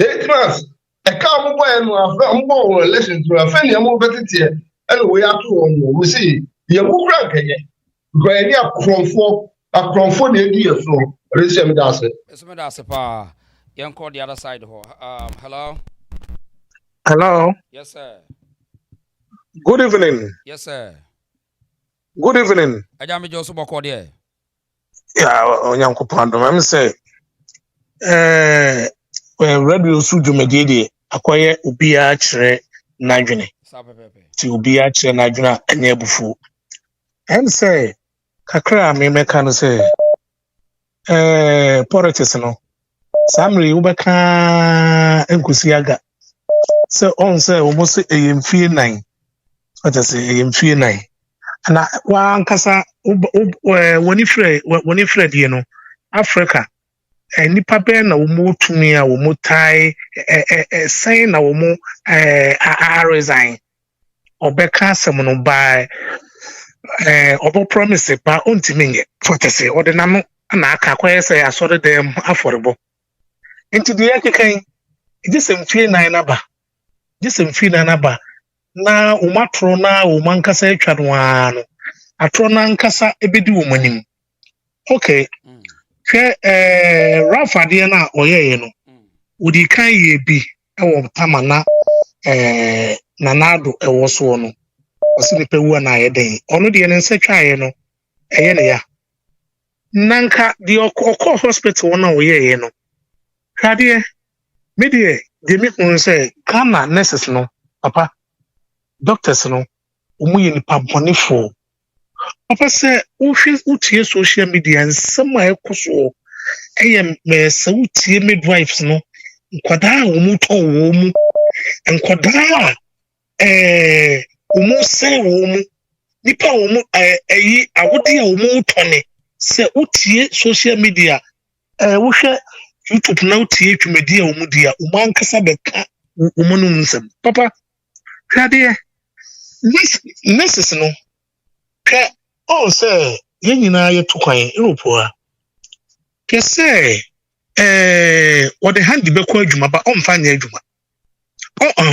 8 months. A car mobile relation to a family more better tier, and we are to we see the Mugrank again. Granny a cromford the idea from Richard Dasset. That's a young call the other side. Hello. Hello. Yes, sir. Good evening. Yes, sir. Good evening. I am just about call there. Yeah, on Yanko Pando. I'm say, radio studio medidi. Akoye ubia chere nadwene ti ubia chere nadwene anya bufu em say kakra me meka no say politics no samri ubeka enkusi aga so on say almost eyemfie 9 what I say eyemfie 9 na wa ankasa woni fred ye no Africa nipa ben na wo tumi a wo tai sign na wo resign obeka asem no by obo promise ba ontimi nye fotese odena no na aka kwaye say asore dem affordable into the yakekan gisem fie nan na ba na umatro na umankasa atwa no ano atro na nkasa ebedi wo manim okay Rafa de na oyeye no udi kan ye bi ewo tamana nanado ewo so no osi ni pewu na ye den ono de ne nsa twae no eye ne ya nanka the okọ hospital na wo ye no kade me de me kun say Ghana nurses no papa doctors no umu ye nipa bonefo papa say utie social media nsema ekoso eye me se utie midwives no nkwadaa umu ton wo mu nkwadaa umu se wo mu nipa umu ayi awodi a umu tone se utie social media wohwe YouTube na utie twumedi a umu dia umu ankasa beka umu no nsem papa hwade nurses no ka say yen nyina ye to kwan Europe a ke say what the hand be kwa adwuma ba omfa nya adwuma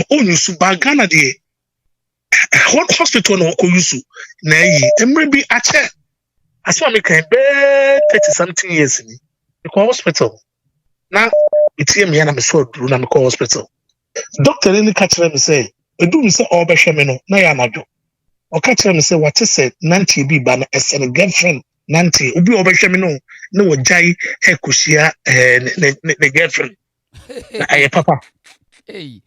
onyusu ba Ghana de hospital no ko yusu na yi emre bi ache aso me kan be 30 something years ni ko hospital na itie me na me so duru na me ko hospital doctor ni ka kire me say edu me say obehwe me no na ya najo o ka kire me say what say nanti bi ba na esen girlfriend nanti obi obehwe me no na wojai ekosia ne girlfriend aye papa hey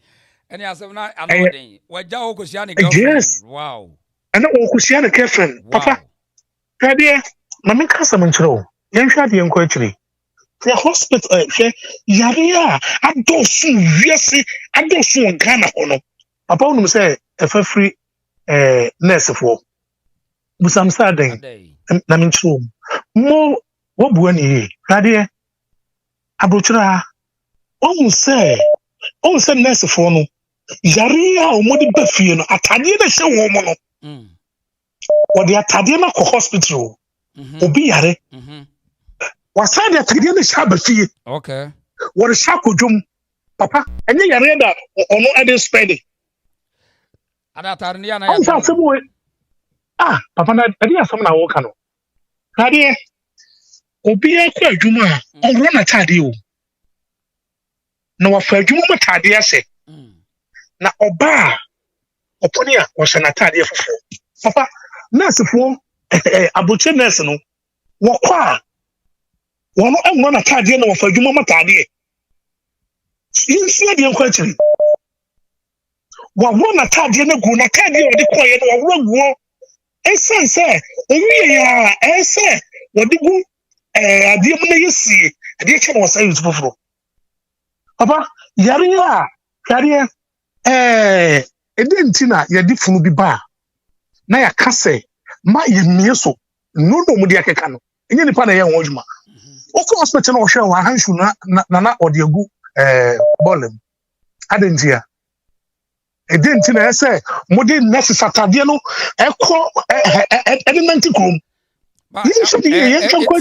any asem na anodin wajja okosia ne girlfriend yes. Wow ana okosia ne girlfriend papa kade na me kasa me nkyerɛ o yɛn hwɛ ade nkɔ akyiri the hospital hwɛ yare a adosu wiase adosu Ghana hono papa wonu sɛ ɛfa free nurse for busam sa den na me nkyerɛ mo wo bu ani kade abrochira onu sɛ nurse for no yare a omodi ba fie no atade na hye wo mo no wodi atade na ko hospital obi yare wasade atade na hye ba fie okay wodi sha kodwom papa enye yare da ono ade spread ada tar ni ana ya papa na ade asem na wo ka no kade obi akwa adwuma a onro na tade o na wafa adwuma matade ase na oba oponi a wo na tade fofo papa nurse fo abuche nurse no wo kwa wono enwo na tade na wafa adwuma matade yinsi de nkwa chiri wa na tade na gu na tade o de koye na wa guo esense owie ya ese wodi gu ade mu na yesi ade che na wasa yusu foforo papa yare a kare edentina ya di funu bi ba na ya kase ma ye mieso no mu de akeka no enye nipa na ye ho adwuma oko hospital na ohwe wa hanshu na ode agu bolem adentia edentina ese modi nurse satade no ekọ element krom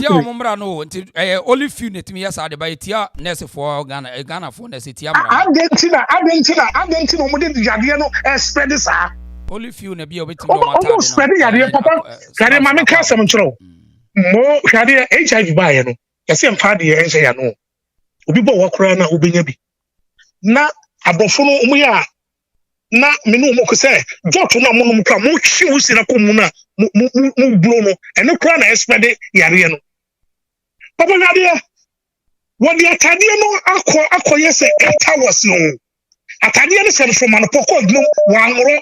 tia omumra no nti only few net me yes ade by tia nurse for Ghana for nurse tia mra adentina omodi yade no spread sa only few na bi obeti no mata no spread yade papa kare ma me ka sam nkyerɛ mo hwade HIV ba ye no yɛsɛ mfa de enhye ya no obi bɔ wakora na obenya bi na abofo no omuya na me no mo ko sɛ dot no mo no kra mo hwi wo sira ko mu na mo blo no ene kra na spread yare no papa yade wodi atade no akɔ yɛsɛ 8 hours no atade no sɛ from anopoko no wanro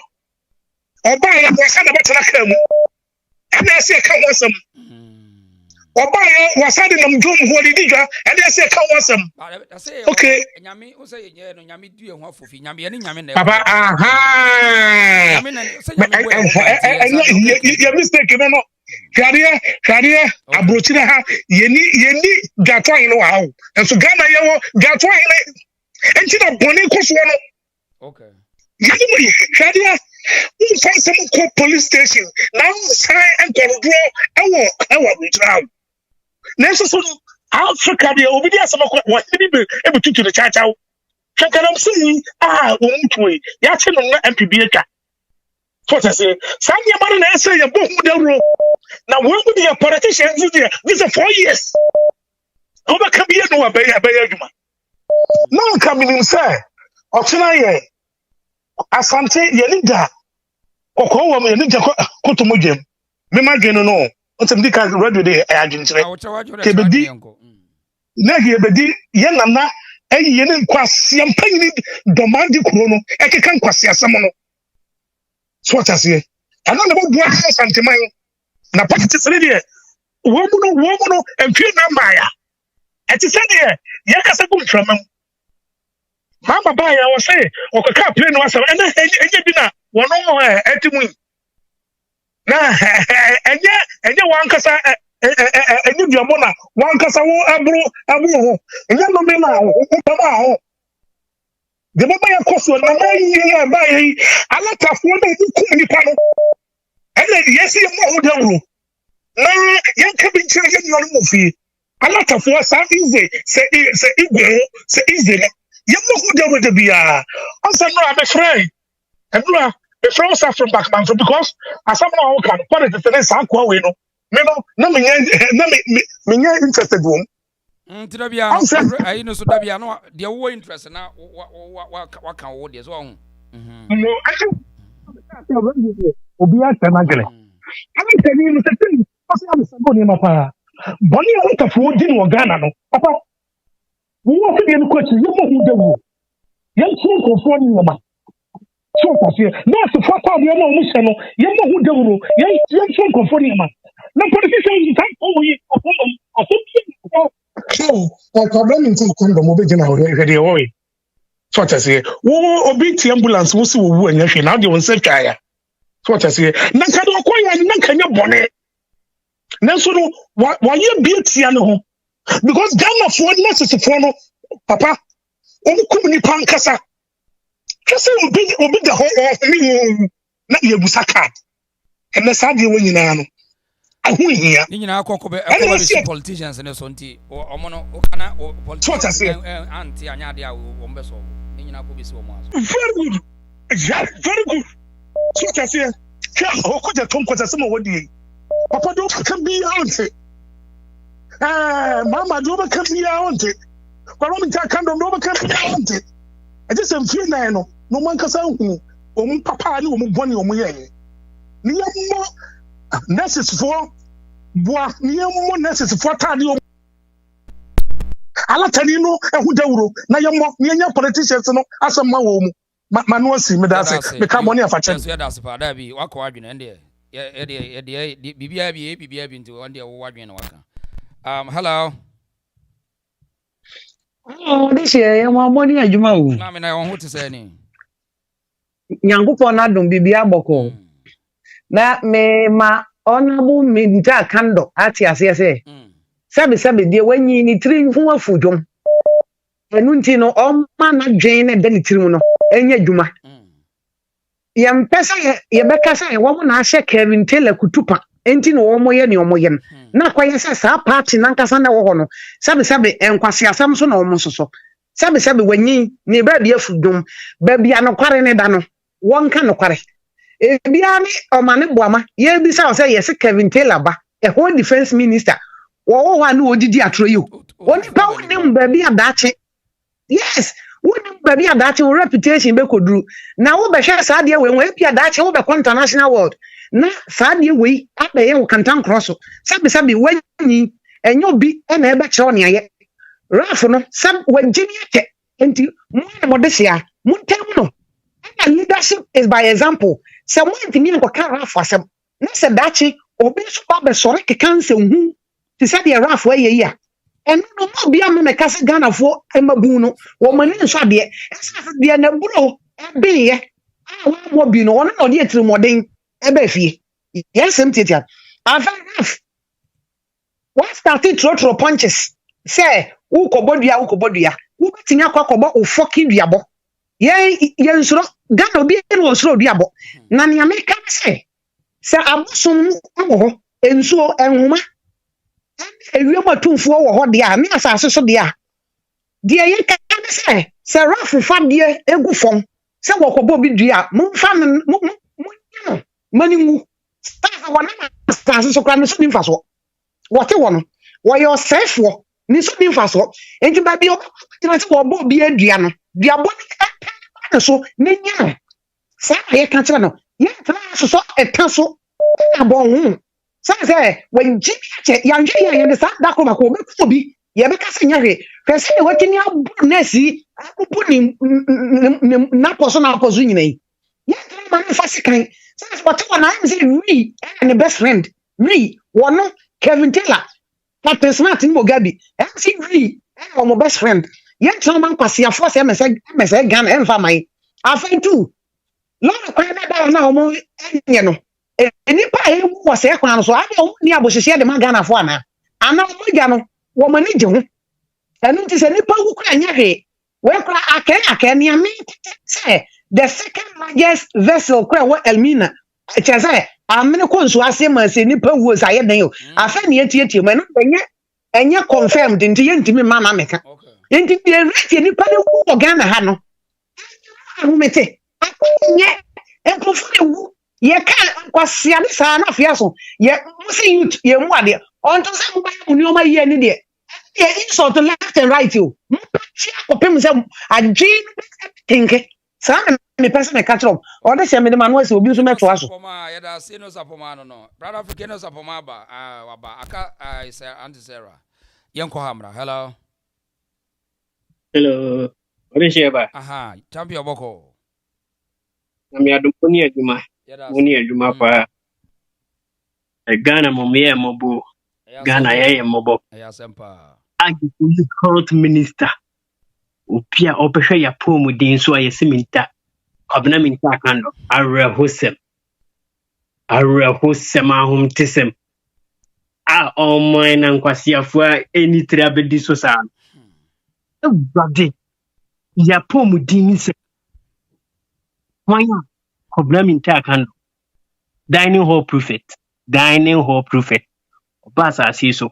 oba ya wasa na betena ka mu ene sɛ ka wasam oba ya wasa de nam dom ho di dwa ene sɛ ka wasam okay nyame wo sɛ yenye no nyame due ho afofi nyame ye nyame na papa nyame na sɛ nyame ya mistake no hwade abrochira ha yeni gatwan no wa ho enso Ghana ye wo gatwan ne enti na bone koso no okay yeni hwade find some call police station now sign and control ewo withdraw neso so Africa dey obi dey some what be able to the church out check am see omuntwe ya che no na MPB atwa so say sanya mara na say ya bohu da ro na we go dey politicians this is 4 years over come here no abaya adwuma Now coming in, sir. Oxena, Asante, Yanida, Oko, Yanida, Kotomojem. Mema geno no. Otem di ka radio de agency. Kebedi. Nagi ebedi yenana yene nkwasi ampani domandi kuro no ekeka nkwasi asem no. So what ase? Ana na bo Asante man. Na pakiti sere de wo mu no entwe na maya. Eti se de ye kasa gum tramam. Mama ba ya wo say okaka play no asem ena enye bi na wono etimu. Na enye wan kasa enye biamo na wan kasa wo abru ho enye no me na ho pama ho de baba ya koso na ya ba yi alatafo na ku ni pa no ene yesi mo ho dawro na yanka bi nche ye nyo no fi alatafo sa ize se igwe se ize na ye mo ho dawro de bia ansa no abefrey ebra the friends are from Backman, so because as someone who can put it in the same way, no, me interested one. I know so that no, they are interested now. What can hold as well? No, I think Obia Temagre. I mean, tell you the thing. I'm saying, Papa, Bonnie, I want to forward in Ghana. No, Papa, we want to be in question. You know who they were. Young children for one. So kasi na so fa kwa bi na omu se no ye mo hu dawuro ye so konfo ni ma na politicians yi tan o yi so problem in kon do mo be gina o he de o yi so kasi wo obi ti ambulance wo si wo wu anya hwe na de won se twaya so kasi na ka do ko ya na ka nya bone na so no wa ye bi tia no ho because Ghana for nurses for no papa o ku ni pankasa kasi obi the whole me na ye busaka and na sadi we nyina no ahu hia ni nyina akoko be politicians ne so nti omo no kana politicians anti anya de a wo mbe so ni nyina ko be si wo mo aso very good very good so kasi ka Okudjeto nkwata se mo wodi papa do kan bi anti mama do ba kan bi anti kwaro mi ta kan do ba kan bi anti I just am feeling no man kasa hu papa ni boni ye ni yammo nurses for boa ni yammo nurses for tani ala tani no ehu dawuro na yammo ni anya politicians no asema wo mu ma no si me da se me ka boni afache so ya da se pa da bi wakọ adwene ende ye bibia bi nti won de wo adwene na waka hello. Oh, this year, I'm money at Juma. I mean, I want to say any. Yangupo na dum bibia boko. Na me ma honorable minta kando ati asese. Sabe de wanyi ni tiri hu afudwom. Enu nti no o ma na dwen na de ni tiri mu no enya dwuma. Yem pesa ye beka sa ye wo na ahye Kevin Taylor kutupa. Enti no wo moye ne omoye no. Na kwaye sa party na nkasa na wo ho no. Sabe enkwase asam so na wo soso. Sabe wanyi ni ba bia fudwom. Ba bia no kware ne da no. Wonka no kware. Bia ni o ma ne boama. Ye bi sa o say yes Kevin Taylor ba. A whole defense minister. Wo wa no odidi atro you. Oni pa wonim ba bia dache. Yes. Wonim ba bia dache wo reputation be koduru. Na wo be hwe sa de we bia dache wo be international world. Na saadi we abaye wo kantan kroso sabi wanyi enyo bi na ebe kire oni aye rafo no sab wajini ake enti mo de sia mo tem no and leadership is by example se mo ntimi nko ka rafo asem na se dachi obi so ba sore ke kanse hu ti sabi rafo aye ya eno no mo bia me ka se Ghana fo emabu no wo mani nso ade esa de na buro ebe ye wa mo bi no no de etirimoden ebe fie yes mtitia enough what started Tr0uble punches say ukobodua wo betinya kwakobo o fucking duabo ye nsuro Ghana obi no nsuro duabo na ne America say abosom wo ensuo enhuma ewiam atumfuo wo ho de a me asase so de a de ye ka say rafu fa de egu fom say wokobo bi dua mumfa maningu staff wana asase so kra no so nimfa so wote wono wo yo sefo ni so ni fa so enti ba bi o tina se wo bo bi adua no dua bo ni so ni nya sa ye kan tira no ye tira so etan so na bo hu sa se when ji che ya nje ya ye sa da ko ba ko be ko bi ye be ka se nya hwe pese ne watini abu na si abu ni na poso nyina yi ye tira ma fa se kan sa se what one am say we and the best friend we one Kevin Taylor Captain Smart ni Mogabi MC we and my best friend ye tira ma kwase afo se mese gan emfa mai afan tu Lord kwa na omo enye no enipa e wo se kwa no so ade omo ni abohyehe de magana fo ana omo gya no wo mani je ho enu ti se nipa wu kwa nya hwe we kwa aka ni ami say the second largest vessel kwa wo Elmina che say amene ko nso ase ma se nipa wu sa ye den yo afa ni etietie ma no enye confirmed nti ye ntimi mama meka nti de rate nipa ne wu Ghana ha no ahumete nye enkofu ewu ye kan kwasia ni sa na afia so ye musi youth ye mu ade on to say mu ni o ma ye ni de ye insult left and right you chia ko pem say agin think sa na me person me catch up o de se me de manu se obi so me to aso poma ye da se no sapoma no brother african no sapoma ba waba aka is Auntie Sarah yenko hamra hello ore sheba aha champion boko na mi adumuni aduma pa Ghana momiye mobo Ghana yeye mobo ya sempa agriculture health minister opia opehwe ya pomu din so ayesiminta kwabena minta kando arehosem ahum tisem omo na nkwasiafo eni triabedi so sa brade ya pomu din se wanya kwabena minta kando dining hall prophet obasa asiso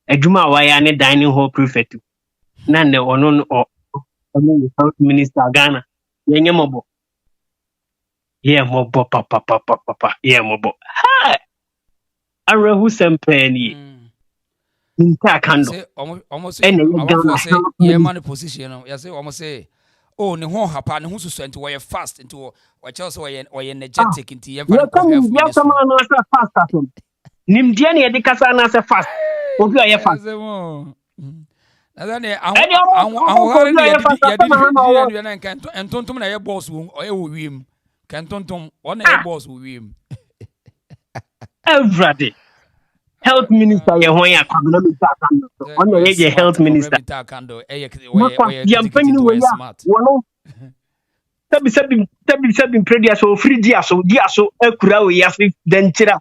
adwuma waya ne dining hall prophet na ne ono health minister Ghana yenye mobo papa ye mobo ha arehu sempeni nta kando almost say ye man position no ya say almost say oh ne ho hapa ne ho susu enti wo ye fast enti wo cha so wo ye energetic enti ye fa ko health minister na say fast atom nimdia ne de kasa na say fast obi o ye fast Azane awhare ne yadi na entontom na ye boss wo wo wiem kentontom ona ye boss wo wiem everybody health minister ye ho ya kwabena minister kando ona ye health minister kando ye yampani wo ya wono tabi predia so free dia so akura wo ya fi denchira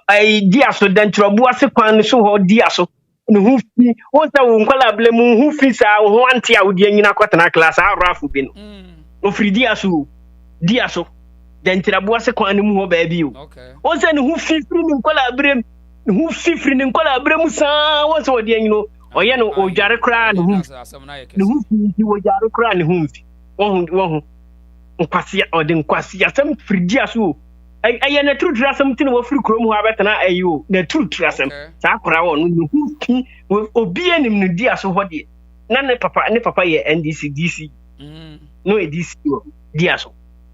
ai dia so denchira bo ase kwan so ho dia so ne hu fi wonta wo nkwala blemu hu fi sa ho anti a wo dia nyina kwatena class a rafu bi no o free dia so denchira bo ase kwan ne mu ho ba bi o wonta ne hu fi free ne nkwala blem hu fi free ne nkwala blem sa wonta wo dia nyino oye no o jare kra ne hu fi wo jare kra ne hu fi wo nkwasi ode nkwasi asem fridi aso aye na true asem tin wo free krom ho abetana ayo na true asem sa akora wo no hu obi anim no di aso ho de na ne papa ye NDC DC no EDC di aso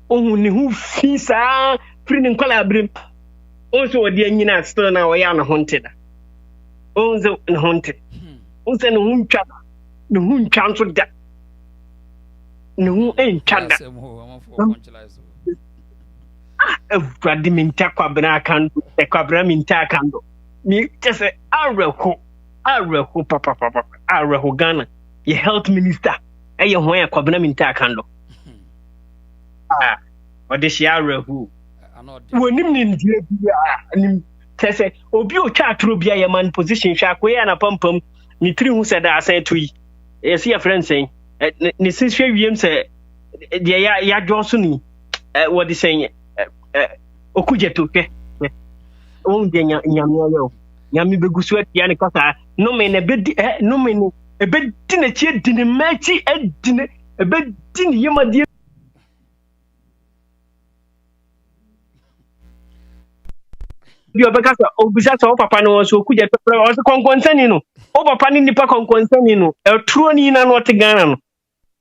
ohun ne hu fi sa free ne nkwala abrem onso ode anyina still na wo ya no hunted onzo no hunted onse no hu ntwa nso da no enchada Brady minta kwabena kando kwabena minta kando mi tese areho papa areho Ghana ye health minister eye ho ya kwabena minta kando ode shi areho wonim ni ndie bia nim tese obi o twa Tr0uble ye man position hwa koya na pampam ni tri hu se da asan to yi e see your friend saying ne sinhwe wiem se de ya dwoso ni what is saying Okudjeto ke on de nyame begusu atia ne kasa no me ne bedi no me ne ebedi na chi di ne machi edine ebedi ne yemade bi obekasa obisa so papa no so Okudjeto o so konkonsani no o papa ni nipa konkonsani no etro ni na no te Ghana no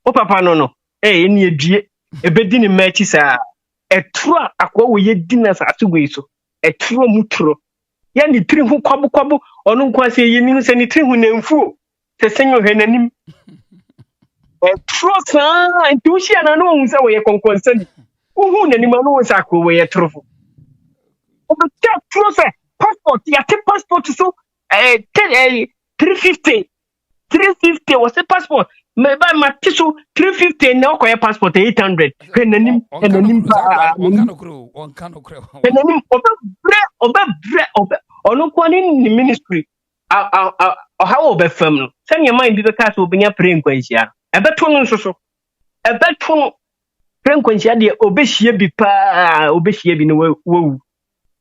o papa no eni edue ebedi ni machi sa etro akwa wo ye dina sa asugwe so etro mutro ya ni tiri hu kwabu ono nkwa se ye ni se ni tiri hu na mfuo se senyo hwe nanim etro sa intuition na no unsa wo ye konkonsani uhu nanim no unsa akwa wo ye trofo Okudjeto true say passport ya take passport so 350 was a passport me ba ma tiso 350 na okoye passport 800 kenanim pa kenanim obe ono kwani ni ministry how obe fam no say your mind be ka so obenya prenkwanhia ebeto no nso so ebeto prenkwanhia de obehie bi pa obehie bi no wawu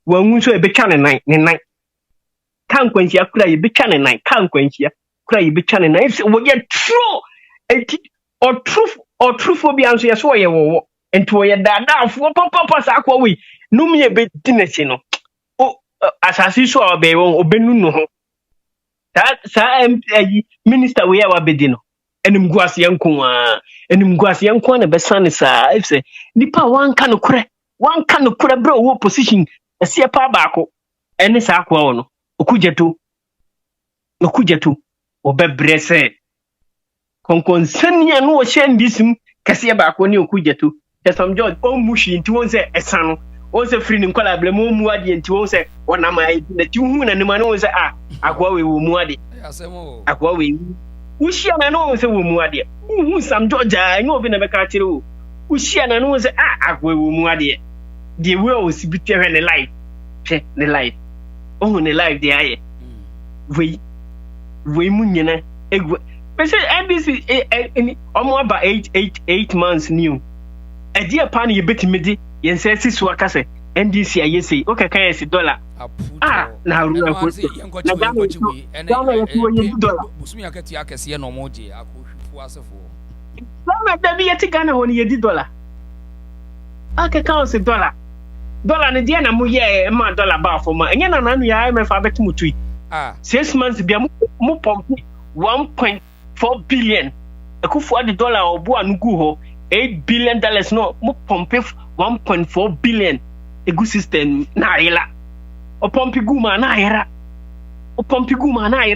wangu so ebetwa ne nan kan kwanhia kura ye betwa ne nan kan kwanhia kura ye betwa ne nan if wo ye true or truthful bi anso ye so ye wo ento ye dadaafo papa sa akwa we num ye be dinesi no o asasi so obe won obenu no ho sa minister we ya wa bedi no enim guase yanko na besane sa if say nipa wan ka no kure bro wo position esie pa baako ene sa akwa wo no Okudjeto obebrese konkonsania no wo shendisim kase baako ni Okudjeto some George o mushi nti won se esano won se free ni nkwala ble mo mu ade nti won se wona ma na ti hu na ne ma no won se akwa we wo mu ade akwa we ushia na no won se wo mu ade hu some George anyo obi na be ka kire wo ushia na no won se akwa we wo mu ade the way o si bitte hwe ne life the life oh ne life dey aye we mu nyina egwe pese NBC omo aba 8 months new edia pan ye betimedi yen se siso akase NDC ayese o keka yes dollar na ruwa ko na Ghana ye ko ye dollar busumi akati akese ye no moje akohwifu asefo Ghana da bi ye ti Ghana woni ye di dollar akeka o se dollar ne dia na mu ye ma dollar ba fo ma enye na nanu ya IMF abetumutui 6 months bia mu pomp 1.4 billion ekufu adi dollar obo anugu ho $8 billion no mu pomp 1.4 billion egu system na ila o pomp guma na ira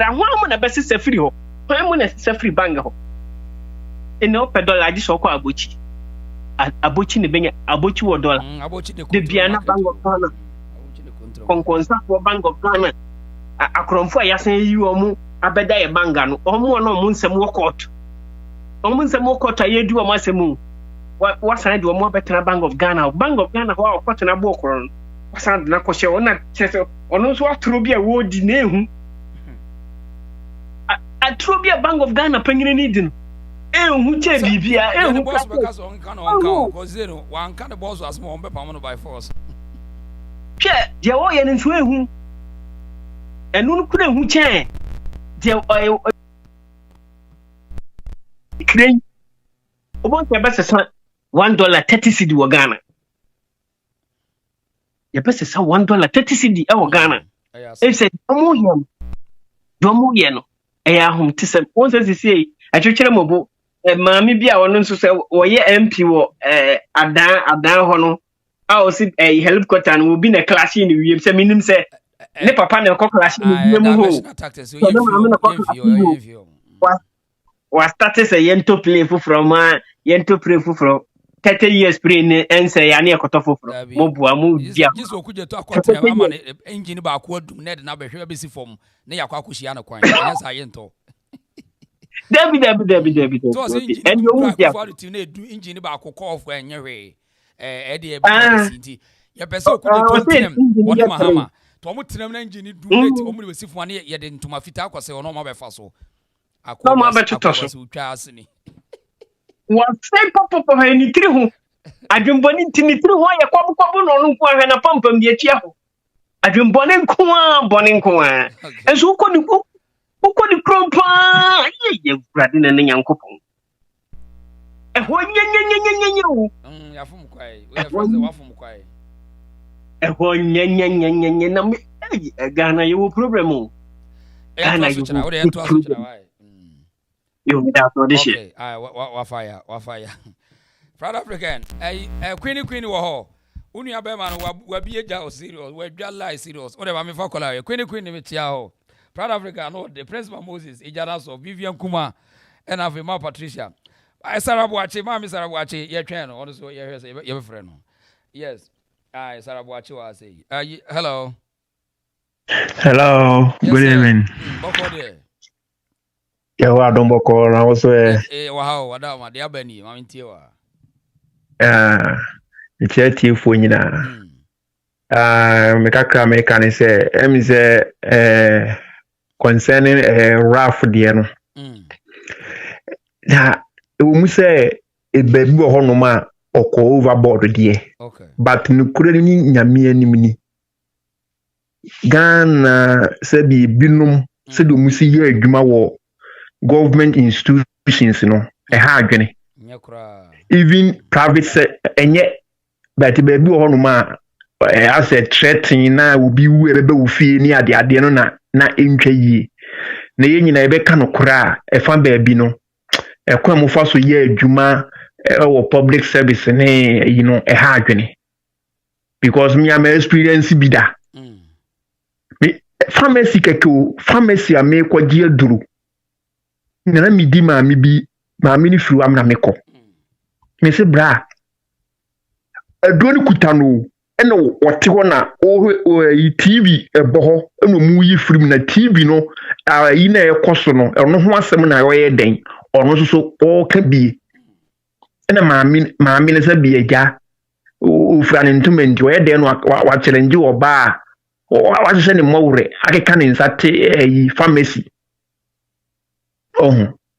ho amu na besi safri ho amu na safri bank ho ene o pe dollar di so kwa abochi ne benya abochi wo dollar de bia na bank of Ghana konkonsa for bank of Ghana akromfo ayasan yi omu abeda ye banga no omu no omu nsem wo court ayedu omu asemu wasan de omu abetena bank of Ghana ho court na bo okoro wasan de na kohye ona chese ono so atro bia wo di na ehu atro bia bank of Ghana panyine ni di no ehu che bibia ehu because on cause no one can boss as mo be pam no by force che je wo ye nso ehu enu no kura ehu che je kren obon te be sesa $1 30 cedi wo Ghana ye be sesa $1 30 cedi e wo Ghana e se domo ye no e ya hom te se won se sisi atwetwere mobo maami bi a wono nso se wo ye MP wo adan ho no a o si helicopter no bi na clash ni wiem se minim se ne papa na ko clash ni wiem ho wa start say yento play from 30 years play ni ense ya na ekoto foforo mo bua mo dia just Okudjeto akote ama engine ba ko adum na de na behwe be si form na yakwa akohia na kwan nya sa yento David. So and you will have to do engine ba ko call for enyewe e de e be city ya pese Okudjeto tinem wona Mahama to mo tinem na engine do net o mo be sifo na ye de ntoma fita akwase ono ma be fa so akwa ma be tuto so utwa asini wa sei popo ha ni tiri hu adwemboni ntini tiri hu ye kwabu no nko ahwe na pampam bi atia ho adwemboni nko a enso uko ni krompa ye brade na nyankopon ho nyenyenyenyenyenye yafum kwai we fase wafum kwai ɛhɔ nyanyanyanyanya na me Ghana yɛwɔ problem o Ghana yɛwɔ yo me da so de shit wa fire Proud African queen wo ho unu abema no wa bi eja o serious wa dwa lie serious o de ba me fa kola queen me tia ho Proud Africa no the principal Moses ejara so Vivian Kuma and ave ma Patricia Sarabuachi ma Sarabuachi ye twen no ono so ye hwese ye be frɛ no yes Sarabuachi wa say hello good evening yeah wa don boko na wo so wa ha wa da ma de abani ma ntie wa Ncheti fo nyina mekakra meka ne se em se concerning RAF de no na mu se e baby wo hono ma oko overboard de but nukure ni nyame anim ni Ghana se bi binum se do musi ye adwuma wo government institutions no ha adwene even private enye but baby ho no ma as a threat na obi wu ebe wo fie ni ade no na entwa yi na ye nyina ebe ka no kora e fa baby no e kwa mo fa so ye adwuma wo public service ne you know e ha adwene because me am experience bi da me pharmacy keko pharmacy ame kwa die duru na mi di ma mi bi ma mi ni fru am na me ko me se bra adoni kutano eno wote ho na o TV ebo ho eno mu yi film na TV no yi na ekoso no eno ho asem na yo ye den ono so o ka bi ena maami ne se bi eja o fra ne ntumenti o ye den no wa challenge oba wa se ne mawure akeka ne nsate yi pharmacy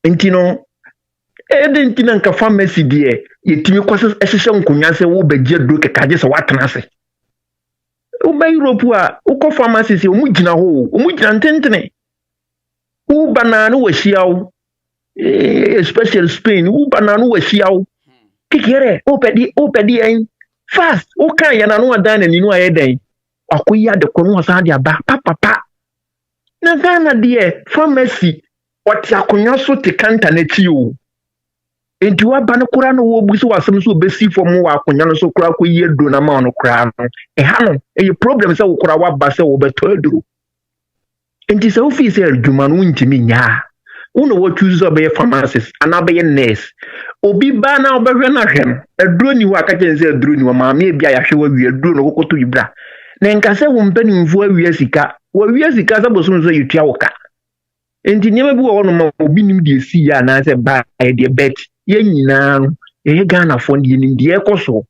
entino edintina nka pharmacy die yetimi kwase ehihye nkonya se wo bagye do kekaje se watena se wo ba Europe a wo pharmacy se omu gina ho omu gina ntentene wo banana wo hyiaw especially Spain wo banana wo hyiaw kikere o pedi en fast wo kan ya na no adan na ninu ayeden akoya de kono wasa de aba papa na Ghana die pharmacy wati akonya so te kanta na ti o enti wa ba no kura no wo buso wasem so besi fom wa akonya no so kura ko yi do na ma no kura no ha no e problem se wo kura wa ba se wo beto aduru enti se office adwuma no ntimi nya uno wo choose obey pharmacist ana be nurse obi ba na obehwe na hwem aduro ni wo akaje se aduro ni wo ma me bia ya hwe wa wi aduro no kokoto ibra na nka se wo mpani mfu awi sika wo wi sika se boso so yitua wo ka enti nyema bi wo no ma obi nim de si ya na se ba e de bet ye nyina no e Ghana fo ndi nim de ekoso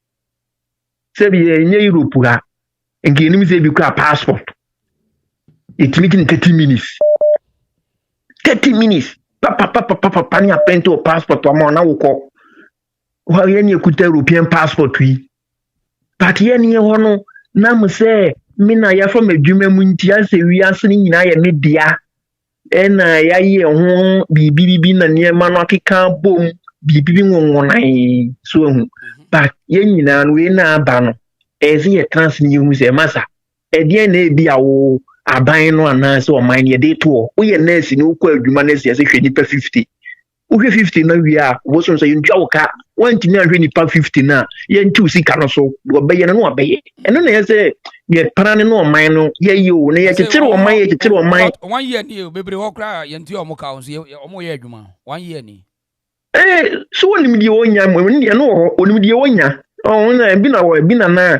se bi nye Europe ha enke nim se bi kwa passport it making 30 minutes 30 minutes papa ni apento passport wa na wo ko wa ye ni ekuta European passport wi but ye ni ho no na mo se mi na ya from adwuma mu nti ase wi ase ni nyina ye me dia ena ya ye ho bibi na niema no akeka bom bibi nwonwonai so hu but ye nyina no we na aba no ezi ye trans ni hu se masa e die na ebi awo aban no ana se o man ye dey to wo ye nurse ni ukọ adwuma nurse ye se hwe nipa 50 uhwe 50 na wi a wo so you ntwa wo ka wantimi ahwe nipa 50 na ye ntu sika no so wo beye no obeye eno na ye se ye parane no man no ye yi o na ye kekere o man ye kekere o man 1 year ni bebre ho kra ye ntu o mo ka so o mo ye adwuma 1 year ni so woni mi wonya mo ni no oni mi wonya na bi na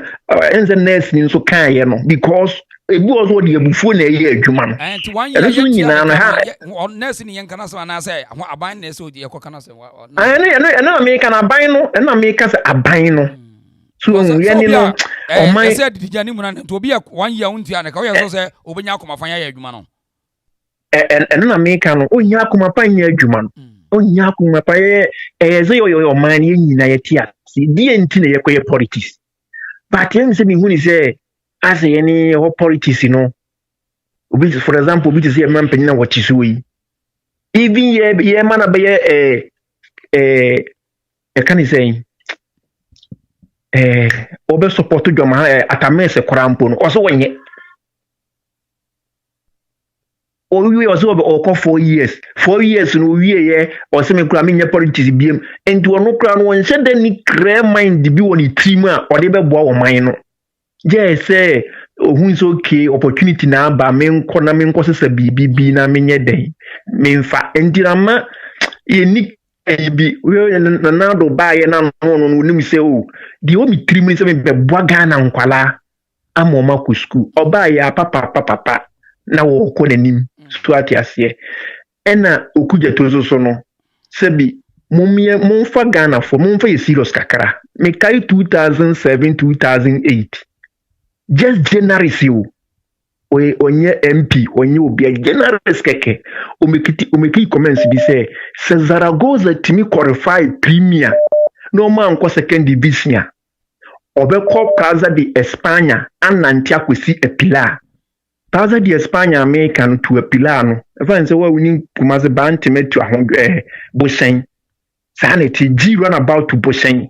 enze nurse ni so kan ye no because ebu ozo de abufuo na ye adwuma no and 1 year so nyina no ha nurse ni yen kana so na say aban nurse odi ekọ kana so na me kana aban no na me ka say aban no so ye ni no o man say didijani mu na to obi 1 year unti ana ka we so say obenya akoma ya adwuma no na me ka no onya akoma fan ya adwuma no onya akoma pa ye ze yo man ye nyina ye tia si die nti na ye koye politics but yen se mi hu ni say as any politics no obi for example obi say man penina what is we even ye man be can you say obe support dwoma atamese korampo no oso wenye owie oso okọ 4 years no wie ye ose me kura me nye politics biem enti ono kura no won hye de ni clear mind bi woni team a ode be boa wo man no je say ohun so okay opportunity na ba me nko na me nko sesa bibi na me nye den me mfa enti na ma ye ni bi we na do ba ye na no nim se o di o mi trim ni se me be boa Ghana nkwala amoma ku school oba ya papa na wo ko nanim so ati ase ena Okudjeto so no sebi mumfa Ghana for mumfa ye serious kakra me kai 2007 2008 just January siu onye MP onye obi January keke omeki comments bi say Zaragoza timi qualify premier no man ko second division obekọ Plaza de España anantia kwesi epila Plaza de España American to epila no efa nse wa wini kumaze bantime to Boshen sanity G run about to Boshen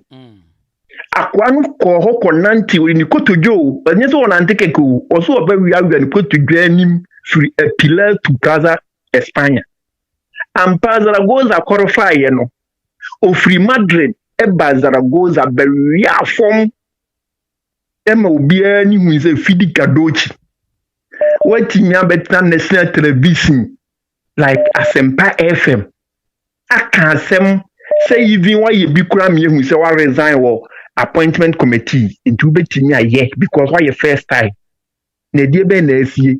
akwanu ko hoko nanti ni kotojo enye so nante keko oso obawi awi ni kotojo anim firi epila to Plaza España Zaragoza qualify no ofri Madrid Zaragoza beria form Emma ubia ni hunze fidi kadochi. What in your better national television like Asempa FM. I can't say even why you be cram you who say I resign or appointment committee into betinia yet because why your first time. Ne die be na esie.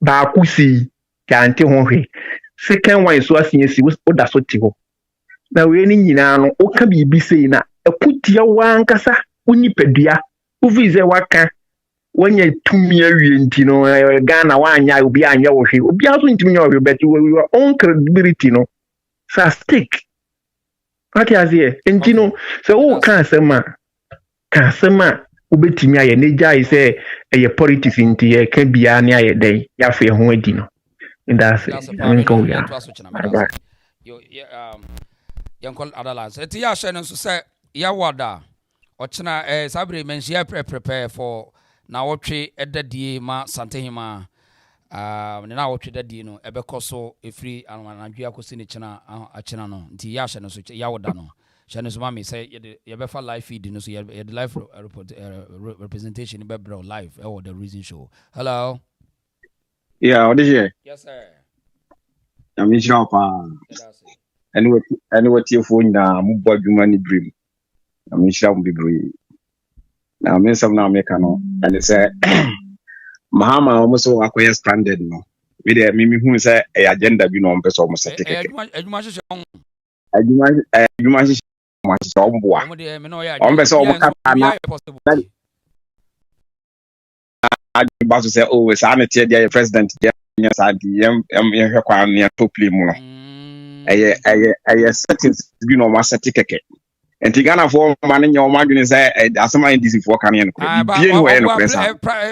Ba akusi kanti honhwe. Second one so asiesi wo da so ti ho. Na we ni nyina no o ka bibi sei na ekutia wankasa unipadua uvize waka wanye tumi awie nti no Ghana wanya obi anya wo hwe obi aso ntimi nya wo bet your own credibility no sa stick ati azie nti no so wo kan sema ubetimi aye neja ise eye politics nti ye ka bia ne aye den ya fe ho adi no ndase nko ya yankol adalance eti ya hye no so se ya wada ochina sabre menshia prepare for na wotwe edadie ma santehima ne na wotwe dadie no ebekoso efri anadwe akosi ne china achina no nti ya hye no so ya wada no hye no so mami say ye be fa live feed no so ye the live report representation be bro live or the reason show. Hello. Yeah, what is it? Yes sir. I'm in shop anyway your phone na mu boduma ni dream. I'm sure I'm be brave. Now, I'm some now make no, and they say Mahama almost so acquire standard no. We there, me who say a agenda be no person almost a ticket. You must say, oh, it's a president. Yes, I am here to play more. I settings, you know, my certificate. And Tigana for manning your margin is as a mind is for coming.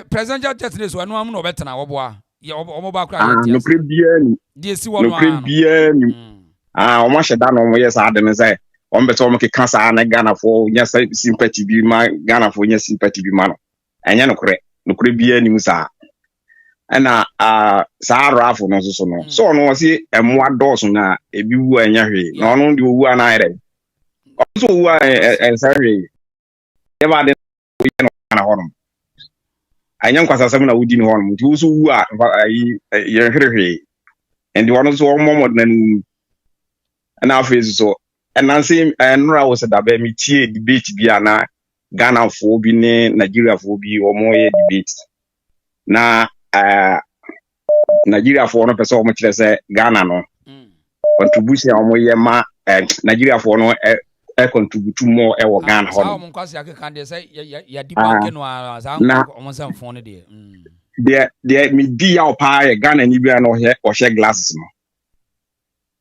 President Justice one woman no better now, boy. Your mobile no Caribbean. This one no Caribbean. Almost a done on yes, I didn't say. On Betomic cancer and Ghana for yes, sympathy be my Ghana for yes, sympathy be man. And you know, correct, no Caribbean news are. And Sarah for no so. So no see a more dozen na a view and yahi. No one do one item. Also, sorry, never did home. I young was a seminar within home, those who are and the one also more than an office so. And Nancy and I was at the BMT debate Biana, Ghana phobia, Nigeria phobia, or more debates. Now, Nigeria for no person much as Ghana no contribution on my Nigeria for no. I contribute more Ghana. How Monkwasi can they say ya debunking was almost on phone there. There me be our pie Ghana and Libya no here or share glasses.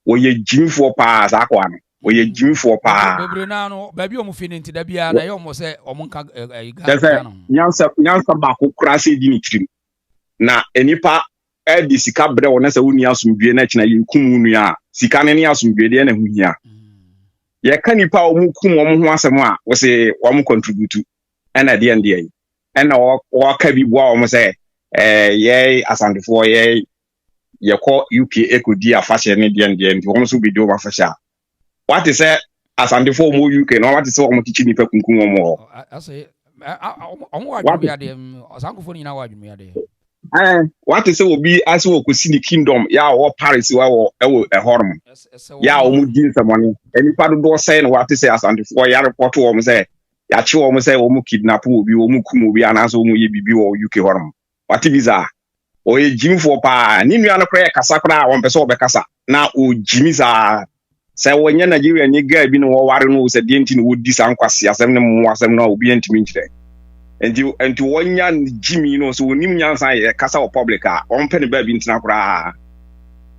Or ye gym for pass aquan, or ye gym for pa. Baby, I'm feeling to the beer. I almost say, Omonka, Yansa Baku Crassi Dimitri. Now, any pa the Sicabre or Nessa Unias will be a national in Kumunia, Sicananias will be the enemy here. ye ka nipa o mu kum o mu ho asem a wo se wo mu contribute na de ande na o ka bi bo o mu se ye asandefo ye ko UK ekodi afashe ne de ande nti wo mu so bi do ba fasha what is asandefo mo UK no what is wo mu kichi nipa kunkum wo mo ase omo wadwumi ade osankofo ni na wadwumi ade what is obi as wo kosi ni kingdom ya wo Paris wa wo ehorm ya o mu din samoni enipa do say no what is asandefo ya report wo mu say ya chi wo mu say wo mu kidnap obi wo mu kum obi anaso wo mu ye bibi wo UK horm what visa o ye jimfo pa ni nua no kra kasa kra wo mpese wo be kasa na o jimiza say wo nya Nigeria ni ga bi no wo ware no se de ntini wo di san kwase asem ne mo asem na obi ntimi nkyire enti wonya jimi no so onim nyansa ye kasa wo public a on pe ne ba bi ntina kra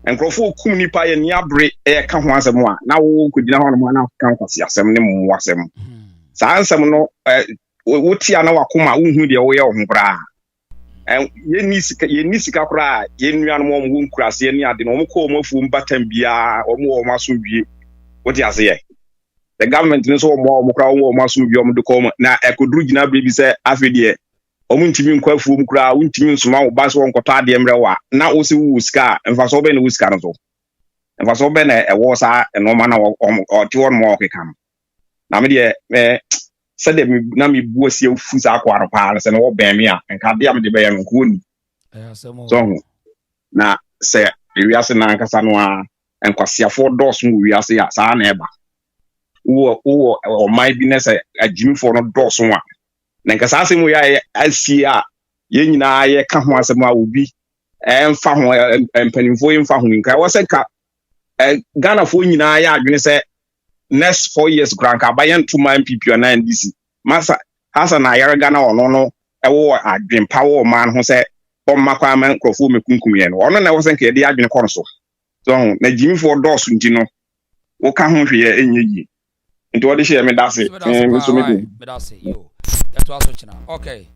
enkrofo kum nipa ye ni abre ka ho asem a na wo kodina ho no na kan kwase asem ne mo asem sa ansem no wo tia na wakoma wo hu de wo ye wo kra ye ni sika kra ye nua no mo nkura se ni ade no mo ko mo fu mbatam bia o mo maso bie wo ti ase ye the government ni so mo kra wo maso bie o mo de ko na ekoduru gina bebi se afedie o mo ntimi nkwa fu mo kra wo ntimi nsoma wo ba so nkoto ade mrewa na wo se wu sika mfa so be na wu sika no so mfa so be na wo sa no ma na o ti won mo okekam na me de said na mi buosi ofuza akwaro pa se no ben mi a nka de am de be yan ko ni so na se wiase na nkasa no a enkwasiafo dɔso mu wiase ya saa na eba wo o mai bi na se agimfo no dɔso a na nkasa asem wo ya asi a ye nyina ye ka ho asem a obi emfa ho empanimfo emfa ho nka wo se ka Ghana fo nyina ya adwene se next 4 years granka bayan to my MPP na NDC masa hasa na yare Ghana ono ewo adwen power man ho se o makwa man krofo mekunkum ye no ono na wo se nke de adwen kɔ so na jimi for dos nti no wo ka ho hwe enye yi nti wo de hye me dase so me dase yo that was so china okay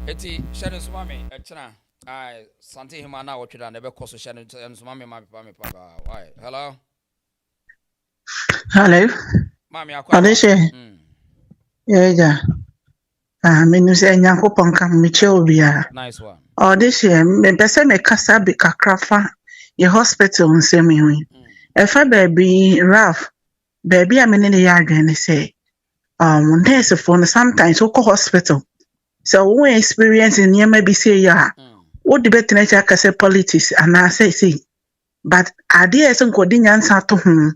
eti share so mame china ai sante hima na wo tweda na be kɔ so share so mame ma papa why hello. Hello. Mami akwa. Adeshe. Yeah. Menu se Nyankopon kam me che obia. Nice one. Adeshe me pese me kasa be kakrafa ye hospital nsemi hu. Efa baby Ralph. Baby amene ne ya adwene say nurse for sometimes we go hospital. So we experience in yema bi say ya. What the better nature kase politics and I say but idea is nkodi nyansa to ho.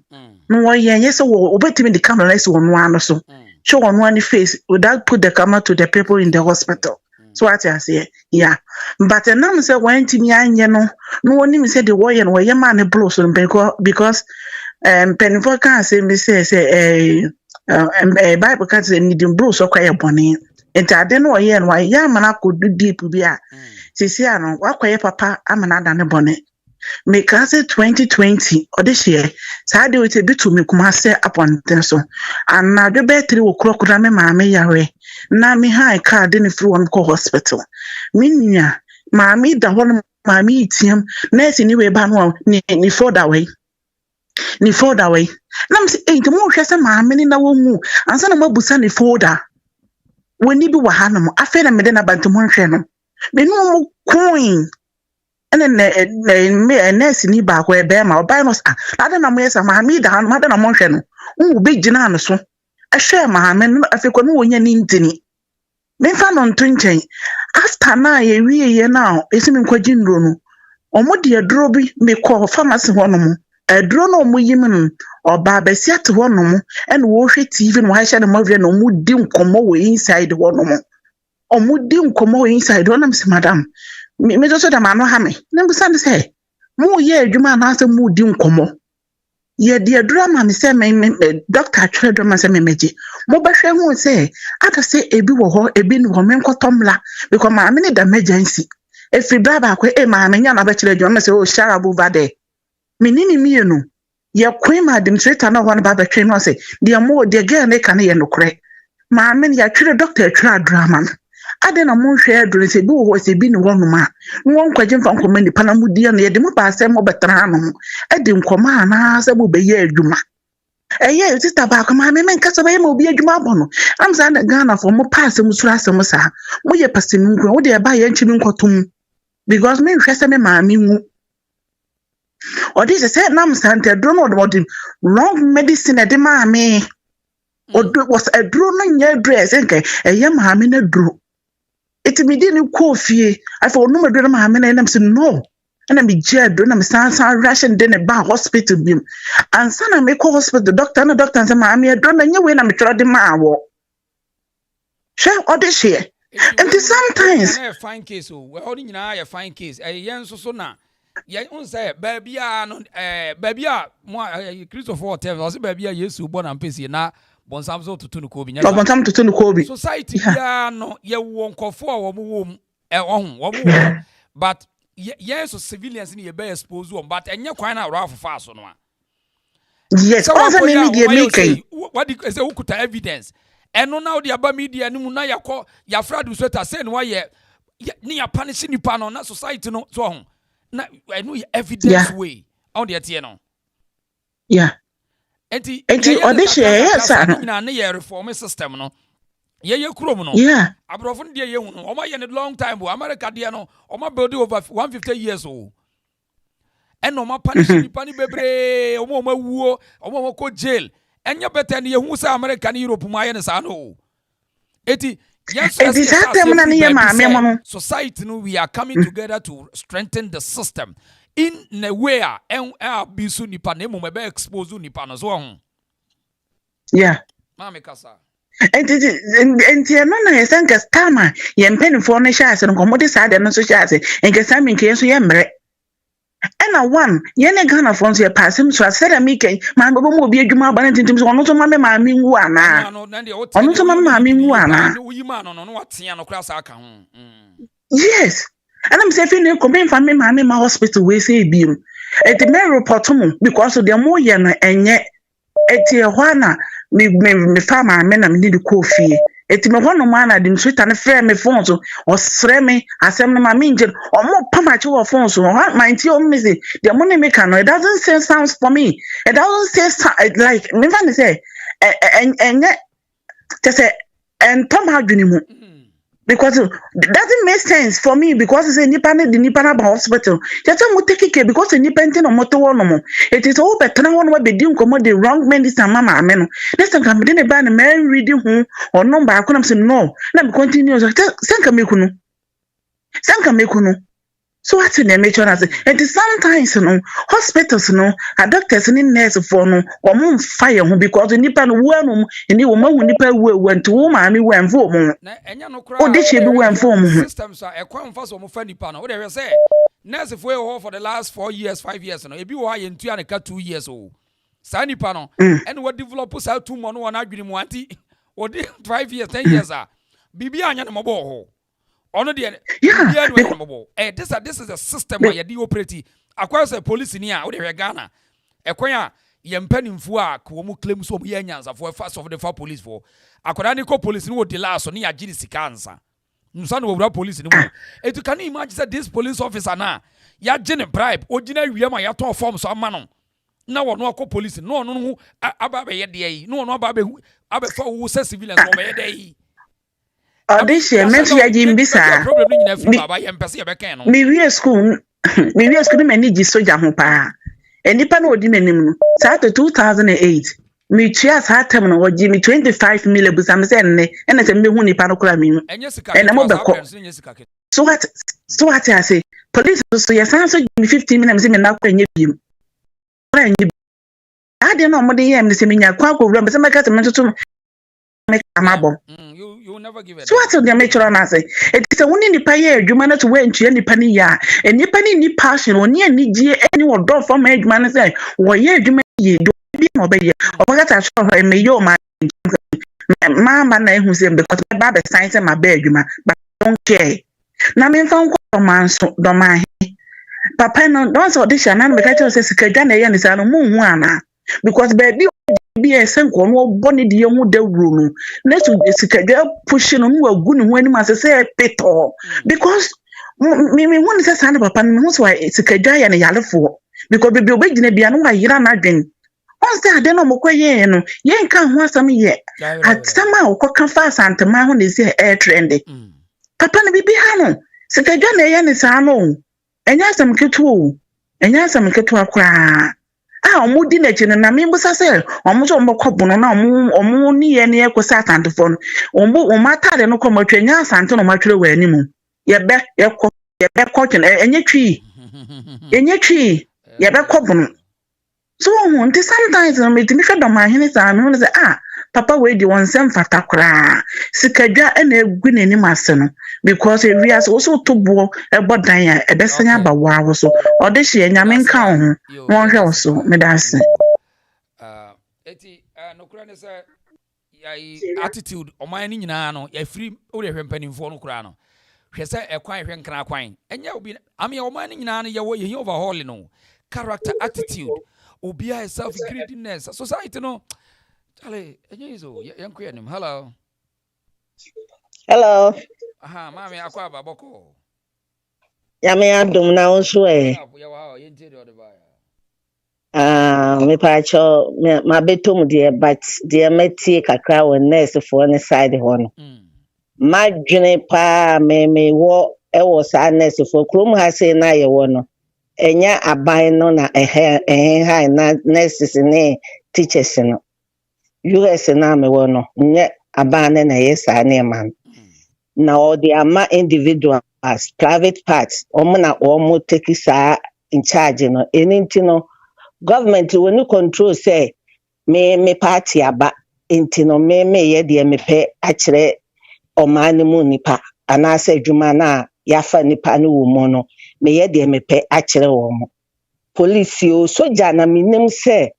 No one yes obetimi the camera is on one so show on one face without put the camera to the people in the hospital. So what I say yeah but now say when timi anye no one him say the warrior no ye man blow so because penfo can say me say Bible can say need blow so kwaya boni enti ade no ye no ya man akodu deep bia sisi ano wakwaye papa amana da ne boni make us 2020 or this year saa de we be to me kuma say upon them so and na de battery wo krokura me maame yare na me high car de ne free one ko hospital minya maame da hon maame itiam nurse ni we ba no ni for that way na me say to mo hwese maame ni na wo mu ansa na mabusa ni folder woni bi wa hanom afa na me de na bantu mo hwe no me no coin and then nurse ni ba ko ebe ma oba no sa ade na mo yesa ma mi da no ade na mo hwe no wo be gina no so ehwe ma me no afeko no wonya ni ntini me fa no nto nchen after na ye wie na esimi nkwaji ndro no omo de aduro bi me ko pharmacy ho no mo aduro no mo yim no oba besi ate ho no mo and wo hwe TV no ha hye no mo hwe no mo di nkomo we inside ho no mo omo di nkomo we inside ho na me madam me just da mano ha me na busa say mo ye adwuma na ase mo di nkomo ye de drama me say me doctor atwere drama say me meje mo ba hwe hu say ata say ebi wo ho ebi ni ho me nkotomla because ma me ne da emergency efi baba akwa ma me nya na ba kire adwuma say o sharabu bade me nini mienu ye kwema administrator na ho na baba twe no say de mo de girl ne kan ye nokre ma me ya twere doctor atwere drama ade na mo hwe adure se bi wo se bi ni wonuma won kwaje mfa nkoma ni pana mudi na ye de mo ba se mo betra no ade nkoma na se bo be ye adwuma Yeah, sister back, my men Casabay will be a jumabono. I'm saying a Ghana for more pass and Musa. We are passing what they are buying Chimin Cotum. Because me, Chester, mammy, or this is said, Nam Santa, don't know what the wrong medicine at the mammy. Or was a drone in your dress, and a young mammy drew. It me didn't coffee. I thought no, madam, mammy, and I'm saying no. And I'm be jailed, and I'm saying, ration dinner bar hospital beam. And son, I make hospital, the doctor, and the doctor, and mammy, I don't know when I'm trying to my share all this here. And sometimes a fine case, we're holding a fine case. A young so now. Yeah, on say, baby, baby, Christopher Tell us, baby, yes, who born and PC now, born some to Tunukobi. But come to Tunukobi. Society, yeah, no, you won't call for one, but yes, civilians in your bay exposed one, but and you're quite out rough fast on one. Yes, also media making. What is the Okuta evidence? And now the Abba media, and Munaya call your friend who said, saying why ye near punishing you pan on that society, no so. I know evidence way on the Atieno. Yeah. And the audition, yes, I reform system, no. Yeah, Chromo. Yeah. I brought dear young, or my a long time, America, Diano, or my body over 150 years old. And no more punishing Panny Bebre, or more war, or more co jail. And you're better than you who say American Europe, my and Sano. Yes, society, we are coming together to strengthen the system in a way and be soon nipanemo may be exposed to nipanos one. Yeah. Mammy Casa. And Tiana, I think as Tama, Yen Penny for the shots and commodity side and so shots, and get some in case we embrace. And I won, Yen Ghana from your passing, so I said, I'm making my mother will be a Juma Banning to one of my mean one. Yes. And I'm saying, you come in from me, my hospital, we say beam. At the Mary Potomo, because of the more yana and yet at Tijuana, me farmer, men, I need a coffee. It's me one man I didn't treat and fair me phones or sreme assembly my minjin or more pamacho phones or my tea missy. The money maker, it doesn't say sounds for me. It doesn't say like me can say and yet to say and Tom how do because it doesn't make sense for me because it's a Nipana hospital. Just I'm take care because a Nipentin or motor. It is all better than one way be doing commode the wrong medicine, Mamma. Men, let's think I'm in a band and man reading who or number. I couldn't say no. Let me continue. Sanka Mekuno. So what's in the nature as it is sometimes hospitals doctors and nurses for no or moon fire because the Nipan worm and you woman went to woman me went for moon. Oh, this should be went for systems are a quite fast or funny panel. What they say? Nurse if we for the last 4 years, 5 years, and if you are in 2 years old. Sunny panel and what developers have 2 months one arguing wanty or 5 years, 10 years are. Bibi anya mobile. Ono de this is a system where you operate across the police in here we Ghana ekwan ye mpanimfo a ko mu claim so ye nyansa for first of the for police for akoda ni ko police ni wo de last so ni ya gidi sikansa nsa no wura police ni wo etu can you imagine that this police officer na ya gene bribe ogina wiam a ya ton form so ama no na wo no ko police no no aba be ye de yi no no aba be fa wo se civilians wo be ye de yi. Audition, mention ya Jimbisa. Me we school, many soja hopa. And Nipan would dinner, Saturday 2008. Me cheers had terminal or Jimmy 25 million busam send, and as a new Nipanoclamin. And I'm over. So what I say, police, so your son, so 15 minutes in now can you. I don't know what they am the seminar, Quaco, remember some to make a marble. You never give it. So what's the nature of say? It is only the payer, you manage to wait to any penny ya, and your penny need passion or near need anyone door from age man say, why you may do be obey, or what I saw her may your man. Mamma, who said because my baby signs in my bedroom, but don't care. Now, me found a man so don't mind. Papa, no, don't audition, and the catcher says, Kajana and is a moon, because baby. Be a senko no boni de mu da wuro no na to sikaga push no mu agu ne ho ani ma say peto because me won say san papa me ho so sikaga ya ne yalefo because baby obegina bia no wa yira na dwen On say ade no mokwa ye no ye nka ho asam ye atama okoka fa asantema ho ne se air trend papa ne bibi ha no sikadwa na ye ne sa no enya asam ketu akwa omudi na chine na mimbusa se omuso mbokwabu no na omu ni ye ne ekosa asantefo no omata no komatwa nya asante no matwere wa animu ye be kɔtwen enye twi ye be kɔbunu so nti sometimes no me timi hwɛ dɔm ahene saa me ho sɛ papa we di won sem fata kra sikadwa na egu n'anim ase no because we as also to bo ebo dan a ebesanya ba wa so ɔde hye nyame nka ho won hwɛ wo so me da ase eti no kra ne sɛ attitude ɔman ni nyinaa no ya free wo de hwɛ mpanimfo no kra no hwɛ sɛ ɛkwan hwɛ nkra kwan ɛnyɛ obi ame ɔman ni nyinaa no yɛwɔ yɛ overhaul no character attitude obi a self greediness society no Charlie, hello. Hello. Aha, mami akwa baboko. Ya me adum na onso me pacho ma betom de but de meti kakra won nurse for ne side ho no. Ma dwene pa me wo e wo sa nurse for krom ha say na ye wo no. Enya aban no na ha na nurses ne teachers no. US na me wo no nye abane na yesa na man na all the ama individual as private parts na take sa in charge no enti no government when you control say me party aba enti no me ye de me pe akire omane mu nipa ana se dwuma na yafa nipa no wo mu no me ye de me pe akire wo mu police o soja na minim say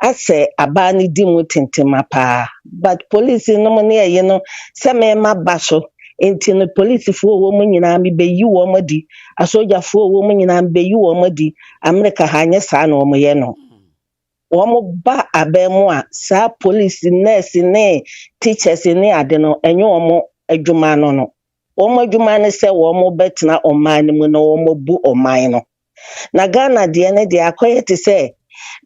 ase abani di mu tentema pa but police no money ye no se me ma baso enti no police fo wo mu nyina me be yi wo madi asoja fo wo mu nyina be yi wo madi america ha nya sa na wo mo ye no wo mo ba abemu a sa police nurse ne teachers ne ade no enye wo mo adwuma no wo mo adwuma ne se wo mo betena oman mu no wo mo bu oman no na Ghana de ne de akoye te se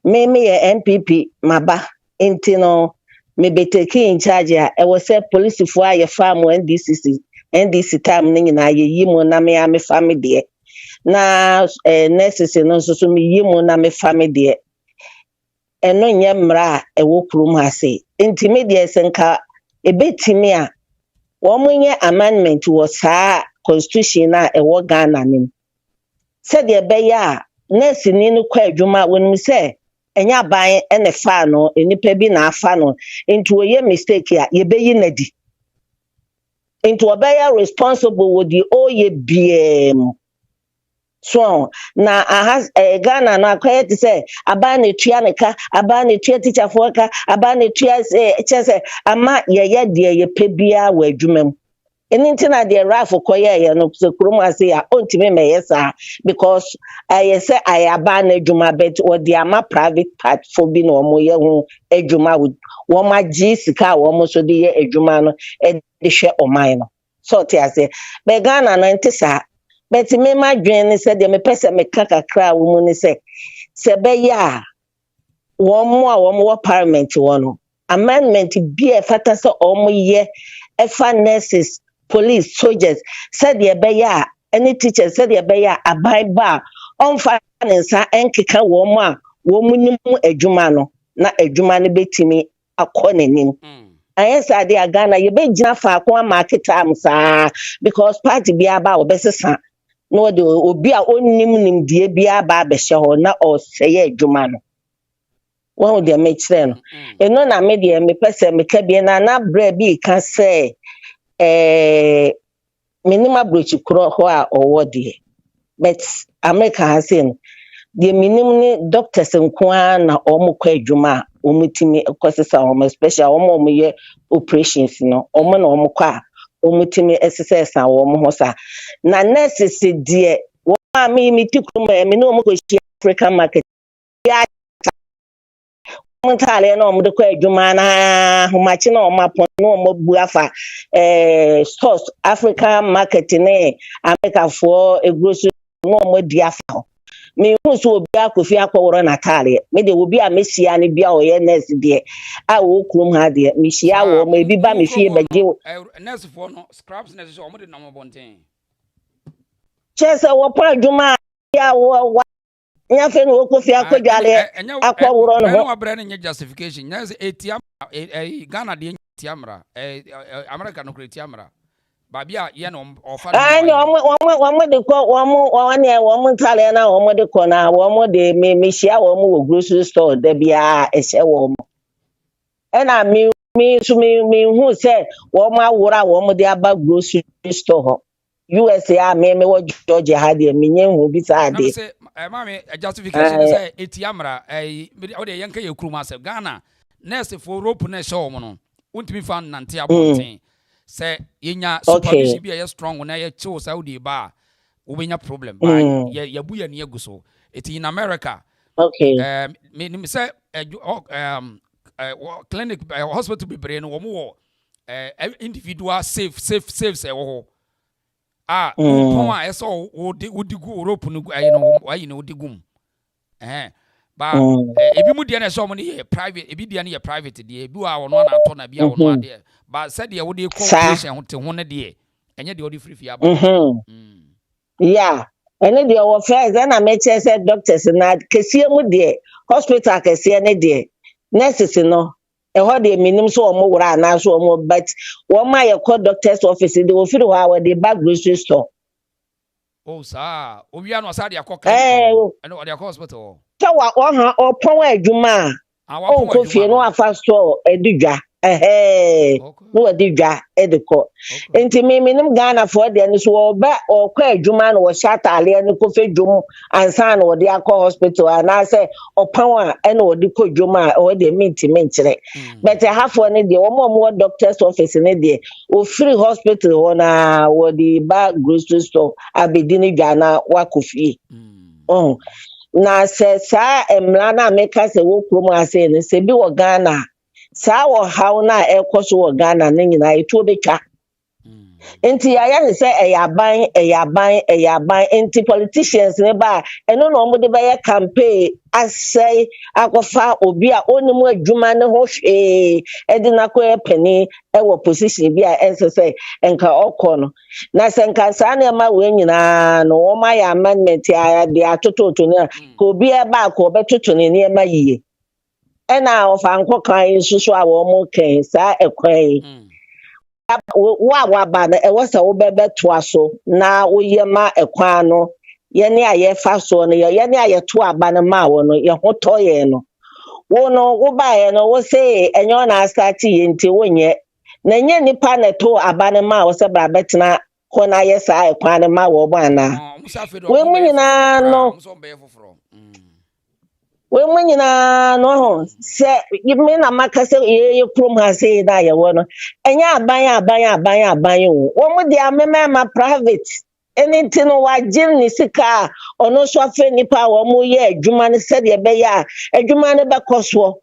me ye MPP maba enti no me be taking in charge a e was say police fo aye farm NDC time ni na ye yimu na me family de na nurses no so me yimu na me family de eno nye mra e wo krum ase enti me de senka e betimi a wo munye amendment wo saa constitution na e wo Ghana nim said de be ya nurse ni no kwa adwuma wonu say enya ban ene fa no enipa bi na afa no into ye mistake ya ye be yi nadi into obaya responsible with the oye bm so na ahas Ghana na akwete say abane tua neka abane tua teacher for ka abane tua say ama ye de ye pebia wa adwumam enti na de rafo koye no so krom ase ya ontime meyesa because I say I abane adwuma bet or the ama private part for bi no mo ye ho adwuma wo ma gi sika wo mo so de ye adwuma no e de hwe oman no so te ase be Ghana na enti sa bet me ma dwen ni se de me pese me kakakra wo mu ni se be ya wo mo parliament wo no amendment bi e fata se o mo ye efa nurses police soldiers said the beya any teachers said the beya abai ba on finance enkeka wo mu a wo mu nim adwuma no na adwuma no betimi akonenim ayesa de Ghana ye be gina fa ko market am sa because party bi aba obesesa no de obi a onnim die bi aba abehye ho na o seye adwuma no wo de me kire no eno na me de me pese me ka bi na bra bi ka say minimum brochi kro ho a owode but America has seen the minimum doctors nko na omukwa adwuma omutimi kosesa om special om ye operations no om na omukwa omutimi exercise na om ho sa na nurses die wo ma mi tikrum me no omukwa African market ya mutale no mo de kwa adwuma na homachi na omapon no mo bu afa stores African market ne America for egrocery no mo di afa me hu so obi akofi akọworo na tare me de obi a mesia ne bia oye nurse de a wo krum ha de me hia wo ma ebi ba me fie baje nurse for no scraps nurse so omo de na mo bonten chese wo pa adwuma ya wo nya fe no kofi akọdwale akọworo no ho no abra ne justification nurse etiam Ghana de etiamra America no etiamra Babia ye no ofa no ani omo de ko omo ntale na omo de ko na omo de me hia omo wo grocery store da bia ehye wo mo na me hu say omo awura omo de aba grocery store ho USA me wo George ha de me nyen hu bi sa de say mama justification say etiamra o de yenka ye kuruma say Ghana nurse for rope na show mo no untimi fan nante abonten say yenya supervision bi a strong na ye chill say odi ba obenya problem ba ye bu ye ne aguso it in America me say clinic hospital be brain wo mo individual safe say wo pon a eso odi gu Europe no ayi no ayi no odi gum ba ebi mu de na so mo ne private ebi de na ye private de ebi wa wono na to na bia wono ade ba said ye wo de condition ho te ho ne de enye de odi free free aba yeah ene de wo first na me che say doctors na kesie mu de hospital kesie ne de nurses no ho de minim so omo wura na so omo but wo ma ye call doctors office de wo firi ho a de bag grocery store sa obi anu sa de akọ clinic no de akọ hospital so wa opon adwuma o ko fie no afa store edudwa no edudwa edeko enti minim Ghana for de no so oba okọ adwuma no wo shata ale no ko fe dwom ansa na wo de akọ hospital na say opon a na wo de ko dwoma o de minti menkyere but halfo ne de wo doctors office ne de o free hospital ho na wo de ba grocery store abedini dwa na wakofie na se sa emla na meka se wo krom ase ne se bi wo Ghana sa wo haw na ekoso wo Ghana ne nyina etu obetwa enti ya ne se eyaban enti politicians ne ba eno no mo de ba ye campaign asai akofa obi a onimu adwuma ne ho edina ko epeni ewo position bi a ense enka okono na se nka sa na ma we nyina no wo ma ya amendment ya de atototo ne ko obi e ba ko betoto ne ma yiye ena ofa nkokan susu a wo mo kan sa ekwan wa ba na ewo sa wo bebe to aso na wo ye ma ekwan no ye ne aye fa so no ye ne aye to aba no ma wo no ye ho to ye no wo no wo ba ye no wo say enyo na start ye nti wo nye na nye nipa na to aba no ma wo se bra betena ko na ye sa ekwan no ma wo ba na we mu nyina no we mu nyina no ho se me na maka se ye krom ha se na ye wo no enya aban wo mu dia ma private anything wa jin ni sika ono so afa nipa wo mu ye adwuma ne se de be ya adwuma ne be koso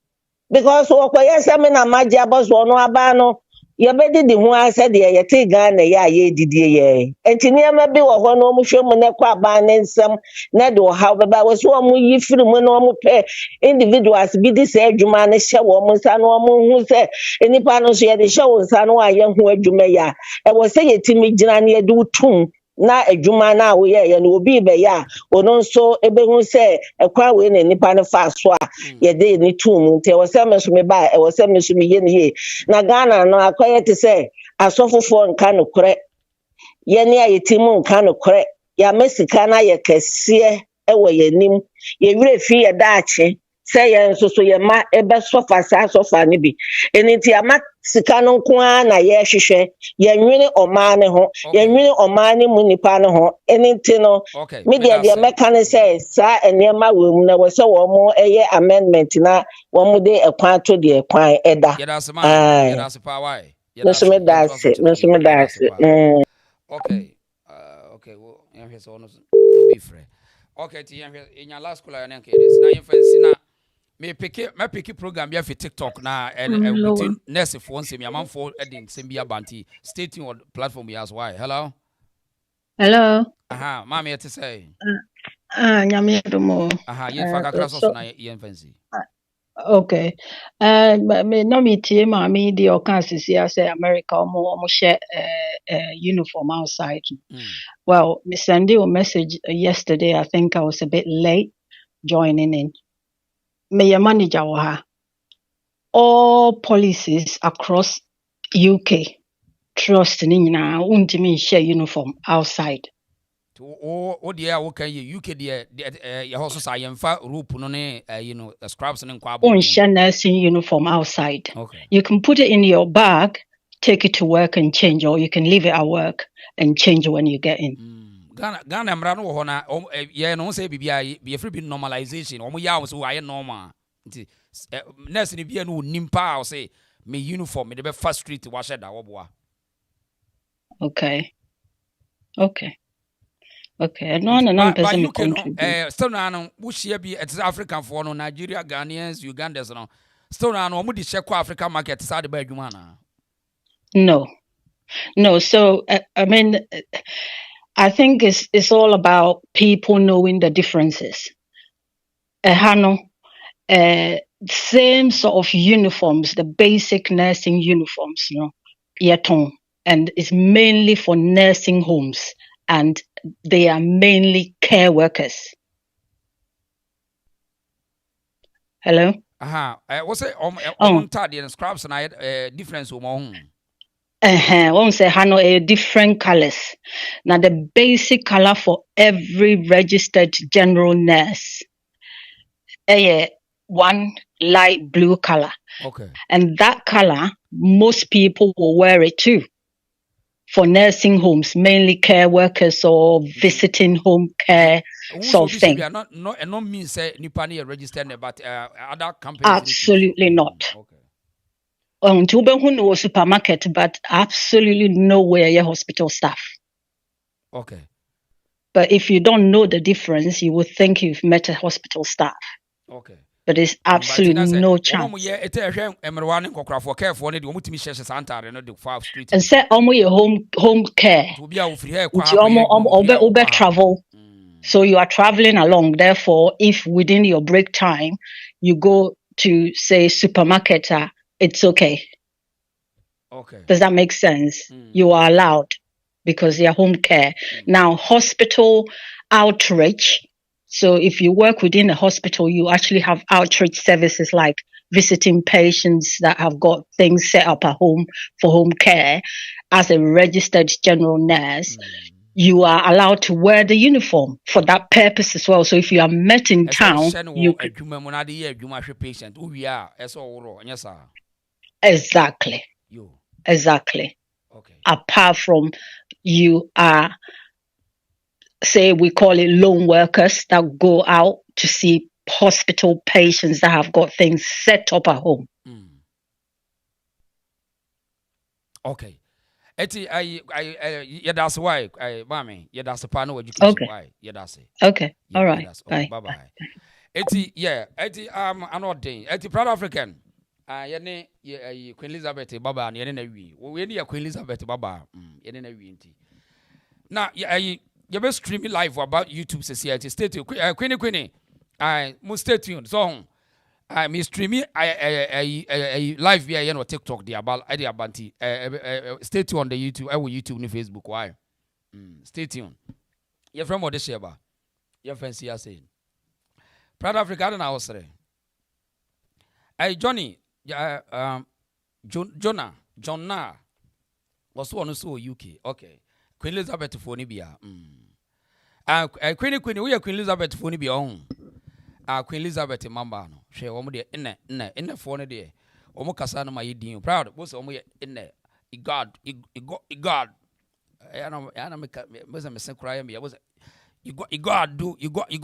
because wo ko ye se me na maji aboso no aba no ye be didi hu ase de ye te Ghana ya ye didi ye enti niam bi wo ho no mu hwemu ne kwa aba ne nsam na de wo ha be ba wo so mu yi firi mu no mu pe individuals bi di se adwuma ne hye wo mu nsa no mu hu se nipa no so ye de hye wo nsa no aye hu adwuma ya e wo se ye timi gina ne ye de utum na adwuma na wo ye no obi be ya ono nso ebehu se ekwa we na nipa no fa so a ye de ni tum nte wo se me so me ba e wo se me so me ye ne ye na Ghana no akoye te se asofofo nka no kore ye ne ayetimu nka no kore ya mesika na ye kese e wo ye nim ye wire fi ye daache se ye nso so ye ma ebe sofa sa sofa ne bi eniti ama sika no nko na ye hwehwe ye nwene oma ne ho ye nwene oma ne mu nipa ne ho eniti no media de meka ne se sa enema wom na wo se wo mo eye amendment na wo mo de ekwan to de ekwan eda ye da se pa why me so me da se okay okay wo yan hwe so no be free okay ti yan hwe in your last call ya nke this na yan fancy na me pick program bi for TikTok na between nurse for nsem ya man for edin nsem bi abanti stay tuned on platform ya as why hello Hello. Mama, you to say. Nyame domo. Aha, ye fa kakra so na ye fancy. Okay. Me no me tie ma me di o kan sisi say America omo share uniform outside. Well, me send you a message yesterday. I think I was a bit late joining in. Me your manager wa ha. All policies across UK trust ni nyina untimi share uniform outside. O dear okay UK dear your house sa yemfa rope no ne scrubs ne kwa On share nursing uniform outside. Okay. You can put it in your bag, take it to work and change, or you can leave it at work and change when you get in. Ghana mra no ho na ye no say bibia be free be normalization. Omo ya so why normal. Nti nurse ni bia no nimpa o say me uniform me de be fast street wa sheda wo boa. Okay. No, person you can still no we share be it's African for no Nigeria, Ghanaians, Ugandans no. Still no omo di check African market side ba adwuma na. No, so I mean I think it's all about people knowing the differences. Same sort of uniforms, the basic nursing uniforms, yeton, and it's mainly for nursing homes, and they are mainly care workers. Hello? What's it on tardy and scrubs and difference One say hano a different colors. Now the basic color for every registered general nurse, one light blue color. Okay. And that color, most people will wear it too. For nursing homes, mainly care workers or visiting home care sort of thing. Not mean say Nipani registered, but other companies. Absolutely not. Okay. Supermarket, but absolutely nowhere your hospital staff. Okay. But if you don't know the difference, you would think you've met a hospital staff. Okay. But there's absolutely no chance. And say home care. Travel. So you are traveling along. Therefore, if within your break time you go to say supermarket, it's okay. Okay. Does that make sense? You are allowed because they are home care. Now, hospital outreach. So if you work within a hospital, you actually have outreach services like visiting patients that have got things set up at home for home care. As a registered general nurse, you are allowed to wear the uniform for that purpose as well. So if you are met in town, you could... Exactly. Exactly. Okay. Apart from you are, say we call it lone workers that go out to see hospital patients that have got things set up at home. Okay. Eti that's why mami that's panel education why that's okay all right bye bye eti anodin eti proud African yene Queen Elizabeth baba na yene na wi we ne Queen Elizabeth baba yene na wi nti na you be streaming live about YouTube society stay tuned Queen must stay tuned so me streaming live via on TikTok the about stay tuned on the YouTube YouTube and Facebook why stay tuned you're from what this year ba your fancy are saying Proud Africa na osre Johnny Jonna was one so UK okay Queen Elizabeth for ni bia Queen we are Queen Elizabeth for ni bia on Queen Elizabeth mamba no hwe wo mo de enne fo no de wo mo kasa no ma yedin proud bo se wo mo ye enne God ana me me se kura ya me wo se you go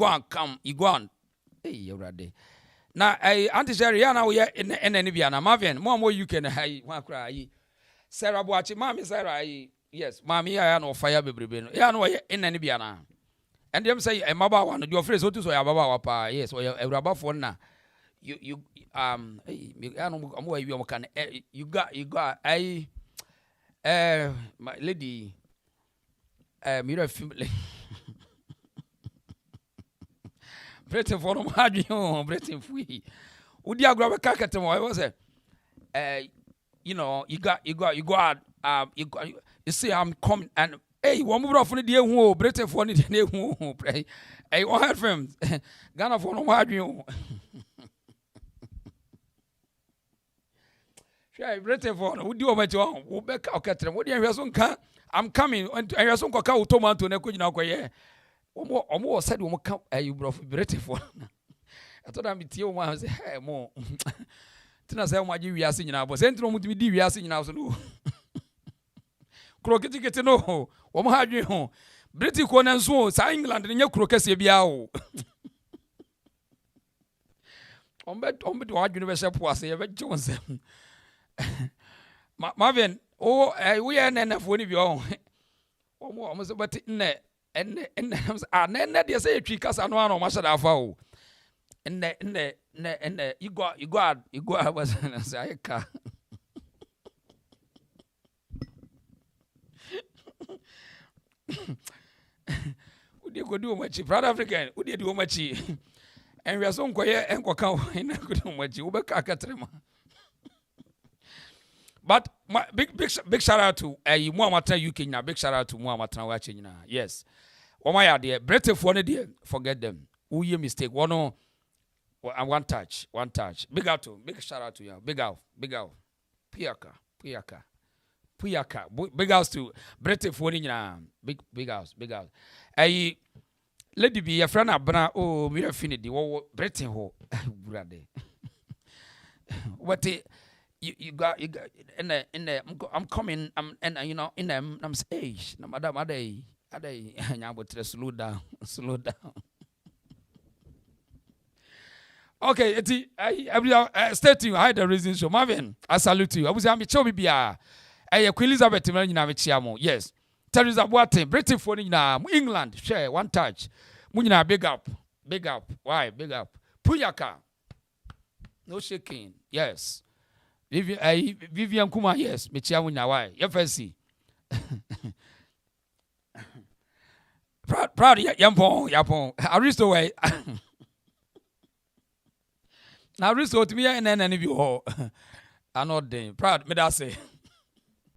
and come you go and hey already na anti Sherry ya na wo ye enne ne bia na Marvin mo UK na hai wa kura yi Sarah Boachi mami Sarah yes mami ya no fire bebrebe no ya no wo ye enne ne bia na and them say a maba one your phrase what to so ya baba wapa yes or everaba for na you you got my lady mira Britain for no hard Britain free. Would you grab a cacket? I was you know, you see, I'm coming and hey, one more from the dear who Britain for the day who pray. Hey, what had from Ghana for no hard you. Britain for no, would you over to who back our cattle? What do you have? I'm coming and I was on cacao tomato and I couldn't know where. Or more said, we come, you brought Britain for. I thought I'm with you once, hey, more. Tina say what you are singing now, but Central would be we are singing now. So, croquet get to know. What had you home? British corn and so, England and your croquet biao. On bet what universal was a red Jones. Marvin, oh, we are enough one of your own. One more almost about it in there. And then they say, because I know I must have found. And you go was a car. Would you go do much? Proud African, would you do much? And we are so quiet and walk out in a good much. You back a catrema. But my big shout out to Muamata UK now. Big shout out to Muamata watching now. Yes. Oh my idea. British for the dear. Forget them. Who you mistake? One touch. Big shout out to you. Big out. Puyaka. Big house to British for the big house. Hey, lady be a friend abna. Oh, me a finity. Oh, British ho. Brother. What you got in the I'm coming. And you know in them I'm age. No madam ade. Slow down. Okay, I stay tuned. I had the reason show. Marvin, I salute you. I was a show me Queen Elizabeth yes. Tr0uble, British for England. Share one touch. Munina big up. Why big up? Puyaka. No shaking. Yes. Vivian Kuma. Yes. Michiamunya. Why? FSC. Proud Yapon. Aristo way. Now Aristo to me and then any of you all. I'm not proud. Me that say.